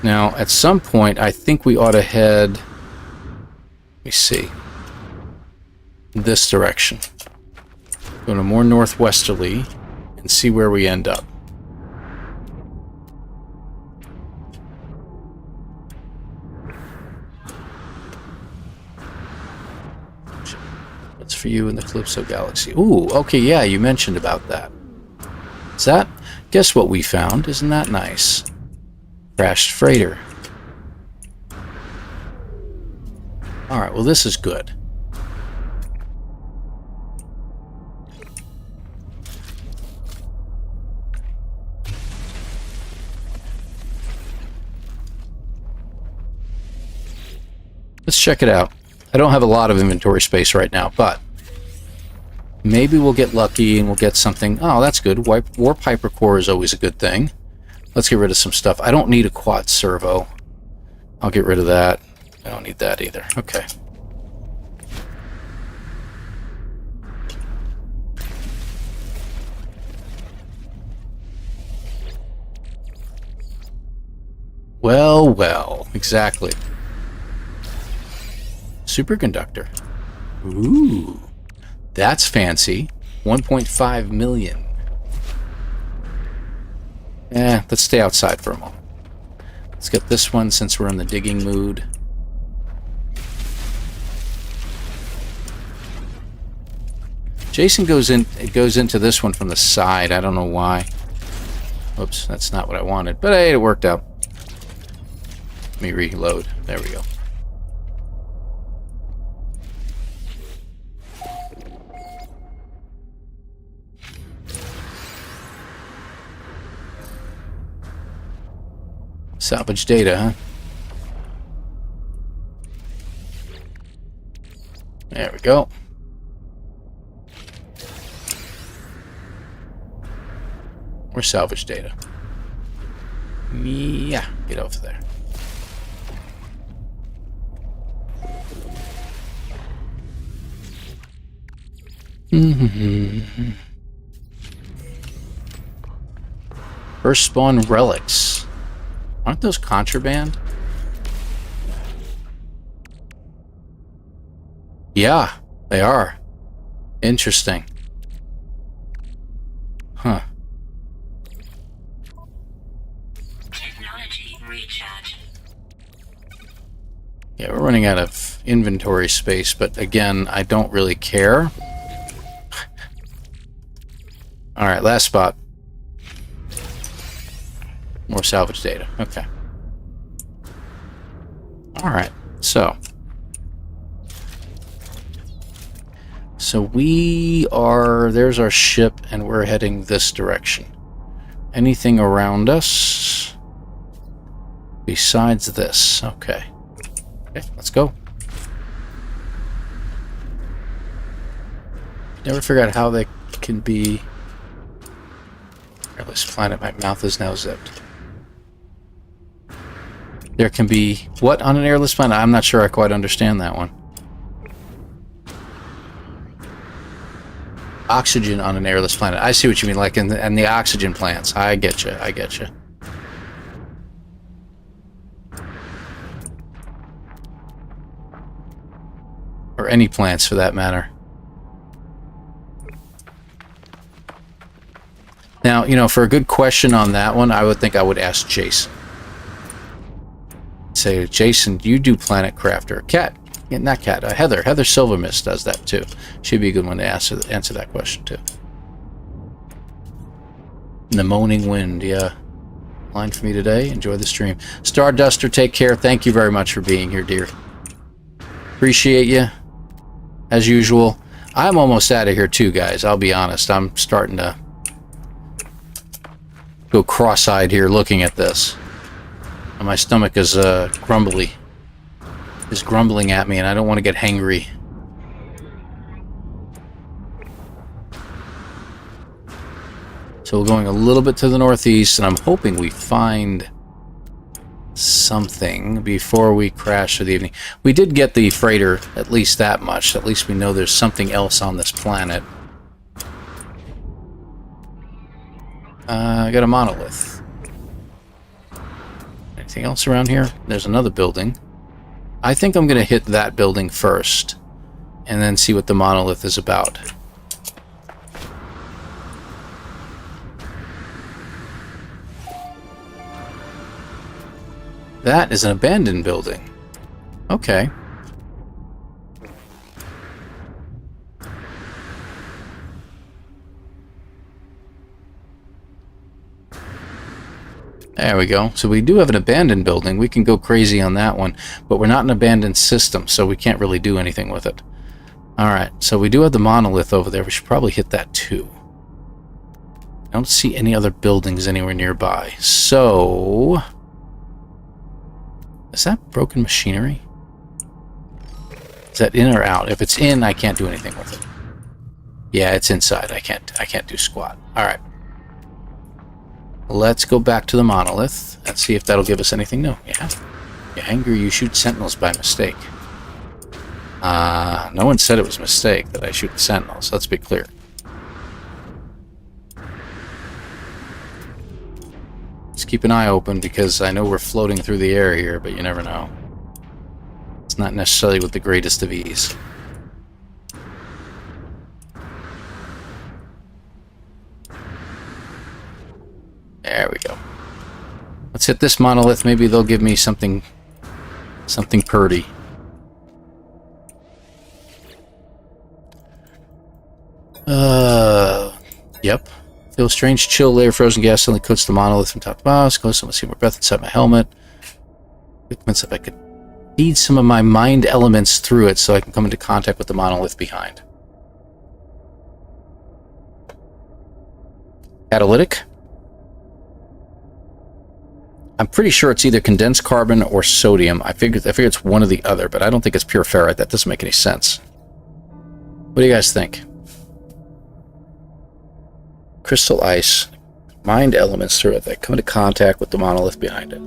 Now, at some point, I think we ought to head... Let me see. This direction. Go to more northwesterly and see where we end up. For you in the Calypso Galaxy. Ooh, okay, yeah, you mentioned about that. Is that? Guess what we found? Isn't that nice? Crashed freighter. Alright, well, this is good. Let's check it out. I don't have a lot of inventory space right now, but maybe we'll get lucky and we'll get something. Oh, that's good. Warp hypercore is always a good thing. Let's get rid of some stuff. I don't need a quad servo. I'll get rid of that. I don't need that either. Okay. Well, well, exactly. Superconductor. Ooh, that's fancy. 1.5 million. Let's stay outside for a moment. Let's get this one since we're in the digging mood. Jason goes into this one from the side. I don't know why. Oops, that's not what I wanted. But hey, it worked out. Let me reload. There we go. Salvage data, huh? There we go. Or salvage data. Yeah, get over there. First spawn relics. Aren't those contraband? Yeah, they are. Interesting. Huh. Technology recharge. Yeah, we're running out of inventory space, but again, I don't really care. Alright, last spot. More salvage data. Okay. Alright, so we are... There's our ship, and we're heading this direction. Anything around us besides this? Okay. Okay, let's go. Never figured out how they can be... Airless planet, my mouth is now zipped. There can be... What on an airless planet? I'm not sure I quite understand that one. Oxygen on an airless planet. I see what you mean, like in the oxygen plants. I get you. I get you. Or any plants, for that matter. Now, you know, for a good question on that one, I would think I would ask Jason. Say, Jason, you do Planet Crafter. Cat. Yeah, not Cat. Heather. Heather Silvermist does that, too. She'd be a good one to answer that question, too. And the Moaning Wind, yeah. Line for me today. Enjoy the stream. Starduster, take care. Thank you very much for being here, dear. Appreciate you. As usual. I'm almost out of here, too, guys. I'll be honest. I'm starting to go cross-eyed here looking at this. And my stomach is grumbly. Is grumbling at me, and I don't want to get hangry. So we're going a little bit to the northeast, and I'm hoping we find something before we crash for the evening. We did get the freighter, at least that much. At least we know there's something else on this planet. I got a monolith. Anything else around here? There's another building. I think I'm going to hit that building first, and then see what the monolith is about. That is an abandoned building. Okay. There we go. So we do have an abandoned building. We can go crazy on that one, but we're not an abandoned system, so we can't really do anything with it. Alright, so we do have the monolith over there. We should probably hit that too. I don't see any other buildings anywhere nearby. So... is that broken machinery? Is that in or out? If it's in, I can't do anything with it. Yeah, it's inside. I can't do squat. Alright. Let's go back to the monolith and see if that'll give us anything new. Yeah. You're angry, you shoot sentinels by mistake. No one said it was a mistake that I shoot the sentinels. Let's be clear. Let's keep an eye open because I know we're floating through the air here, but you never know. It's not necessarily with the greatest of ease. There we go. Let's hit this monolith. Maybe they'll give me something purdy. Yep. Feel a strange chill layer of frozen gas suddenly coats the monolith from top to bottom. Close, I see more breath inside my helmet. If I could feed some of my mind elements through it so I can come into contact with the monolith behind. Catalytic. I'm pretty sure it's either condensed carbon or sodium. I figure it's one or the other, but I don't think it's pure ferrite. That doesn't make any sense. What do you guys think? Crystal ice. Mind elements through it that come into contact with the monolith behind it.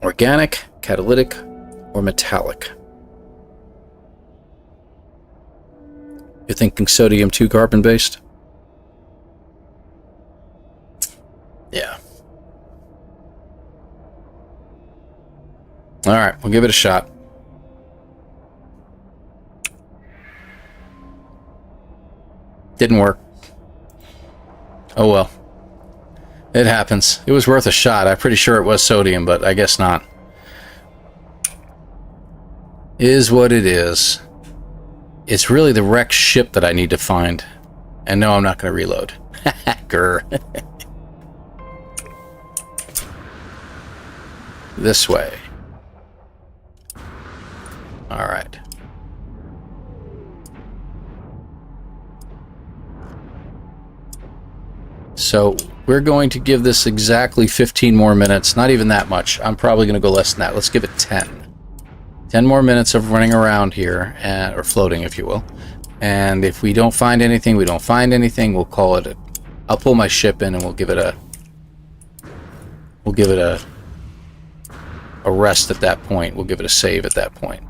Organic, catalytic, or metallic. You're thinking sodium 2 carbon based? Yeah. Alright, we'll give it a shot. Didn't work. Oh well. It happens. It was worth a shot. I'm pretty sure it was sodium, but I guess not. Is what it is. It's really the wrecked ship that I need to find. And no, I'm not going to reload. Grr. This way. Alright. So, we're going to give this exactly 15 more minutes. Not even that much. I'm probably going to go less than that. Let's give it 10. 10 more minutes of running around here, or floating, if you will. And if we don't find anything, we don't find anything, we'll call it I'll pull my ship in and we'll give it a rest at that point. We'll give it a save at that point.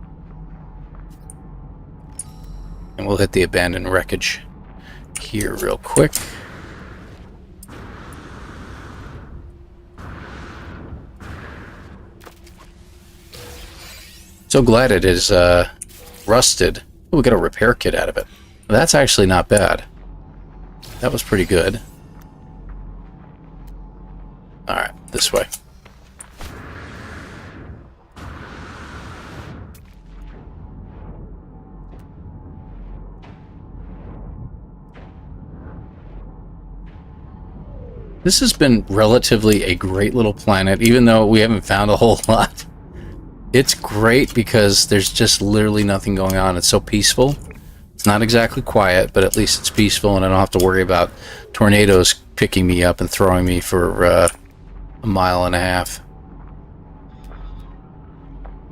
And we'll hit the abandoned wreckage here real quick. So glad it is rusted. Oh, we got a repair kit out of it. That's actually not bad. That was pretty good. Alright, this way. This has been relatively a great little planet, even though we haven't found a whole lot. It's great because there's just literally nothing going on. It's so peaceful. It's not exactly quiet, but at least it's peaceful, and I don't have to worry about tornadoes picking me up and throwing me for a mile and a half.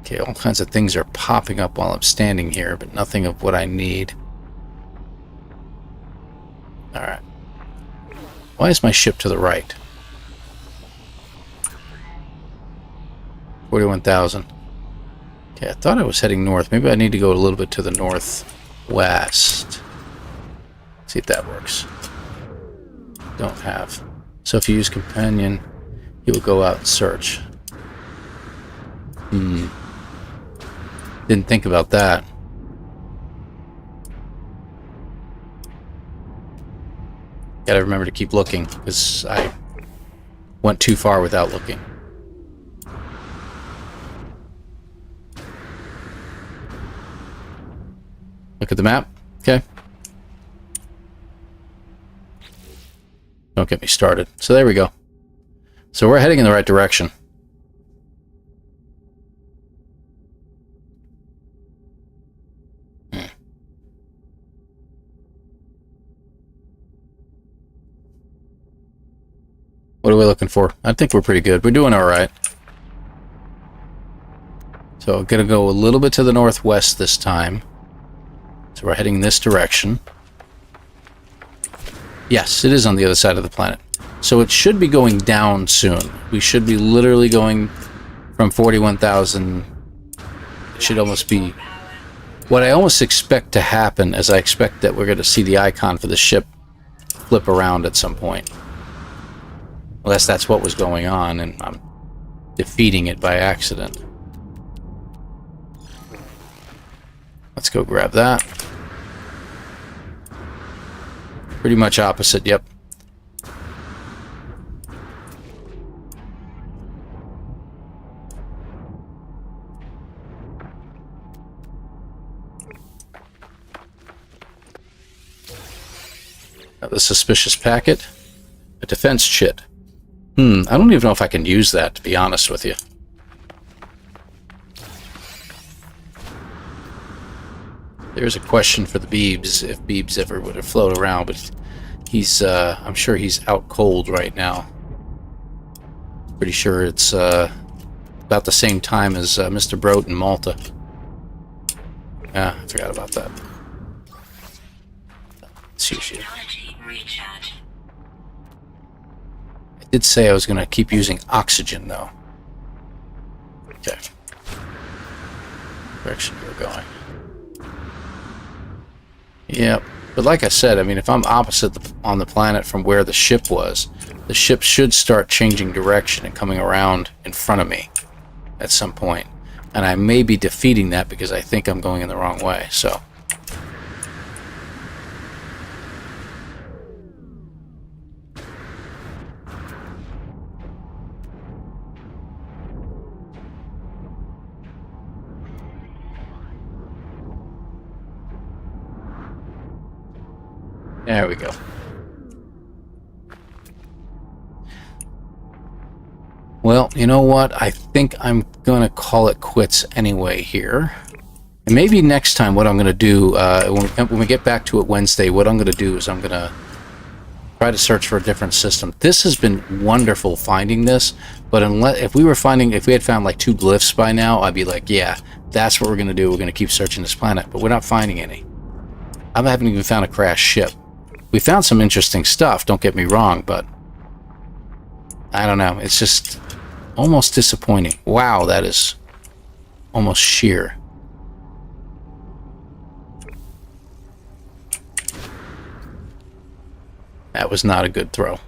Okay, all kinds of things are popping up while I'm standing here, but nothing of what I need. Alright. Why is my ship to the right? 41,000. Okay, I thought I was heading north. Maybe I need to go a little bit to the northwest. See if that works. Don't have. So if you use companion, you will go out and search. Didn't think about that. Gotta remember to keep looking, because I went too far without looking. Look at the map. Okay. Don't get me started. So there we go. So we're heading in the right direction. What are we looking for? I think we're pretty good. We're doing all right. So I'm going to go a little bit to the northwest this time. So we're heading this direction. Yes, it is on the other side of the planet. So it should be going down soon. We should be literally going from 41,000. It should almost be... What I almost expect to happen is I expect that we're going to see the icon for the ship flip around at some point. Unless that's what was going on and I'm defeating it by accident. Let's go grab that. Pretty much opposite, yep. Now the suspicious packet. A defense chit. I don't even know if I can use that, to be honest with you. There's a question for the Beebs, if Beebs ever would have float around, but he's, I'm sure he's out cold right now. Pretty sure it's about the same time as Mr. Broat in Malta. Yeah, I forgot about that. Let's use you. I did say I was going to keep using oxygen, though. Okay. Direction we're going. Yep. But like I said, I mean, if I'm opposite on the planet from where the ship was, the ship should start changing direction and coming around in front of me at some point. And I may be defeating that because I think I'm going in the wrong way, so... There we go. Well, you know what? I think I'm going to call it quits anyway here. And maybe next time what I'm going to do, when we get back to it Wednesday, what I'm going to do is I'm going to try to search for a different system. This has been wonderful finding this, but if we had found like 2 glyphs by now, I'd be like, yeah, That's what we're going to do. We're going to keep searching this planet, but we're not finding any. I haven't even found a crashed ship. We found some interesting stuff, don't get me wrong, but I don't know. It's just almost disappointing. Wow, that is almost sheer. That was not a good throw.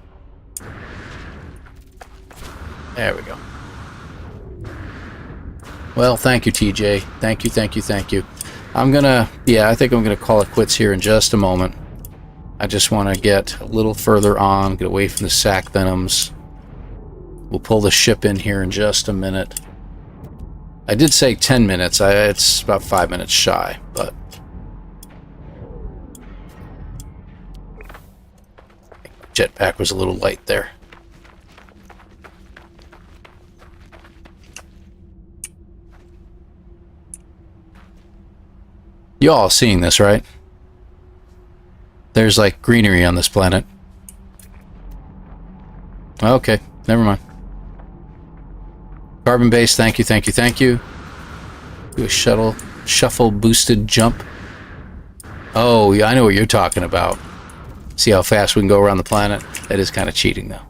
There we go. Well, thank you, TJ. Thank you, thank you, thank you. I'm gonna, yeah, I think I'm gonna call it quits here in just a moment. I just want to get a little further on, get away from the sac venoms. We'll pull the ship in here in just a minute. I did say 10 minutes. It's about 5 minutes shy, but jetpack was a little light there. You all seeing this, right? There's like greenery on this planet. Okay, never mind. Carbon base, thank you, thank you, thank you. Do a shuffle boosted jump. Oh, yeah, I know what you're talking about. See how fast we can go around the planet? That is kind of cheating, though.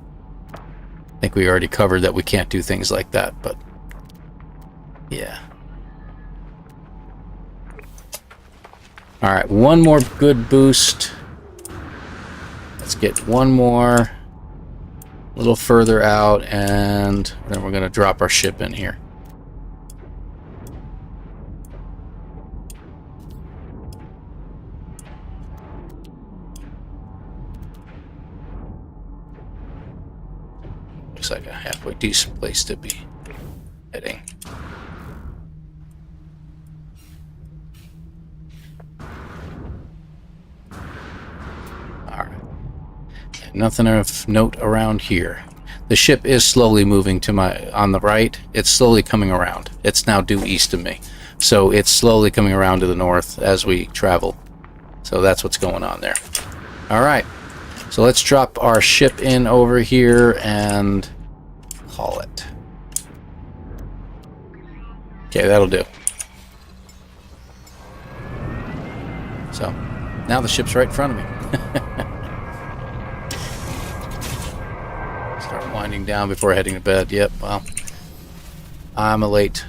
I think we already covered that we can't do things like that, but yeah. Alright, one more good boost. Let's get one more a little further out, and then we're going to drop our ship in here. Looks like a halfway decent place to be heading. Nothing of note around here. The ship is slowly moving to my on the right. It's slowly coming around. It's now due east of me. So it's slowly coming around to the north as we travel. So that's what's going on there. Alright. So let's drop our ship in over here and call it. Okay, that'll do. So now the ship's right in front of me. Start winding down before heading to bed. Yep, well, I'm a late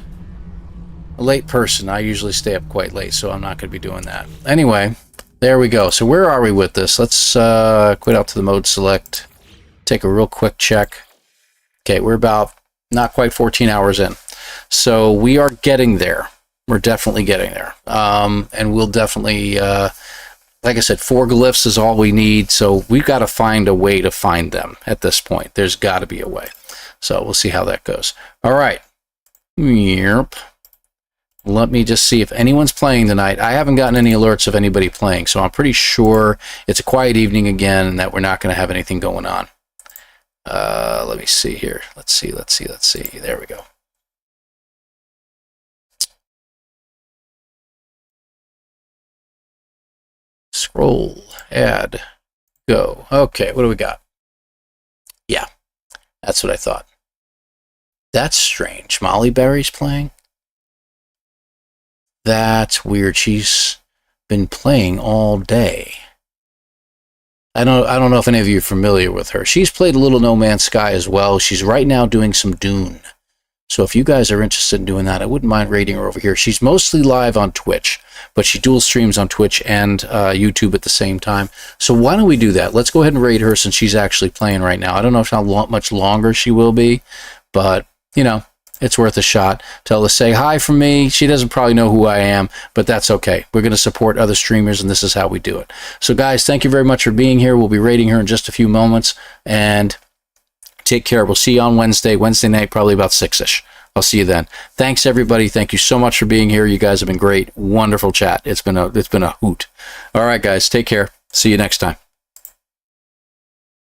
person. I usually stay up quite late, so I'm not going to be doing that. Anyway, there we go. So where are we with this? Let's quit out to the mode select. Take a real quick check. Okay, we're about not quite 14 hours in. So we are getting there. We're definitely getting there. And we'll definitely... like I said, 4 glyphs is all we need, so we've got to find a way to find them at this point. There's got to be a way. So we'll see how that goes. All right. Yep. Let me just see if anyone's playing tonight. I haven't gotten any alerts of anybody playing, so I'm pretty sure it's a quiet evening again and that we're not going to have anything going on. Let me see here. Let's see. There we go. Scroll, add, go. Okay, what do we got? Yeah, that's what I thought. That's strange. Molly Berry's playing? That's weird. She's been playing all day. I don't know if any of you are familiar with her. She's played a little No Man's Sky as well. She's right now doing some Dune. So if you guys are interested in doing that, I wouldn't mind raiding her over here. She's mostly live on Twitch, but she dual streams on Twitch and YouTube at the same time. So why don't we do that? Let's go ahead and raid her since she's actually playing right now. I don't know how much longer she will be, but, you know, it's worth a shot. Tell her to say hi from me. She doesn't probably know who I am, but that's okay. We're going to support other streamers, and this is how we do it. So, guys, thank you very much for being here. We'll be raiding her in just a few moments, and... take care. We'll see you on Wednesday night, probably about 6-ish. I'll see you then. Thanks, everybody. Thank you so much for being here. You guys have been great. Wonderful chat. It's been a hoot. All right, guys. Take care. See you next time.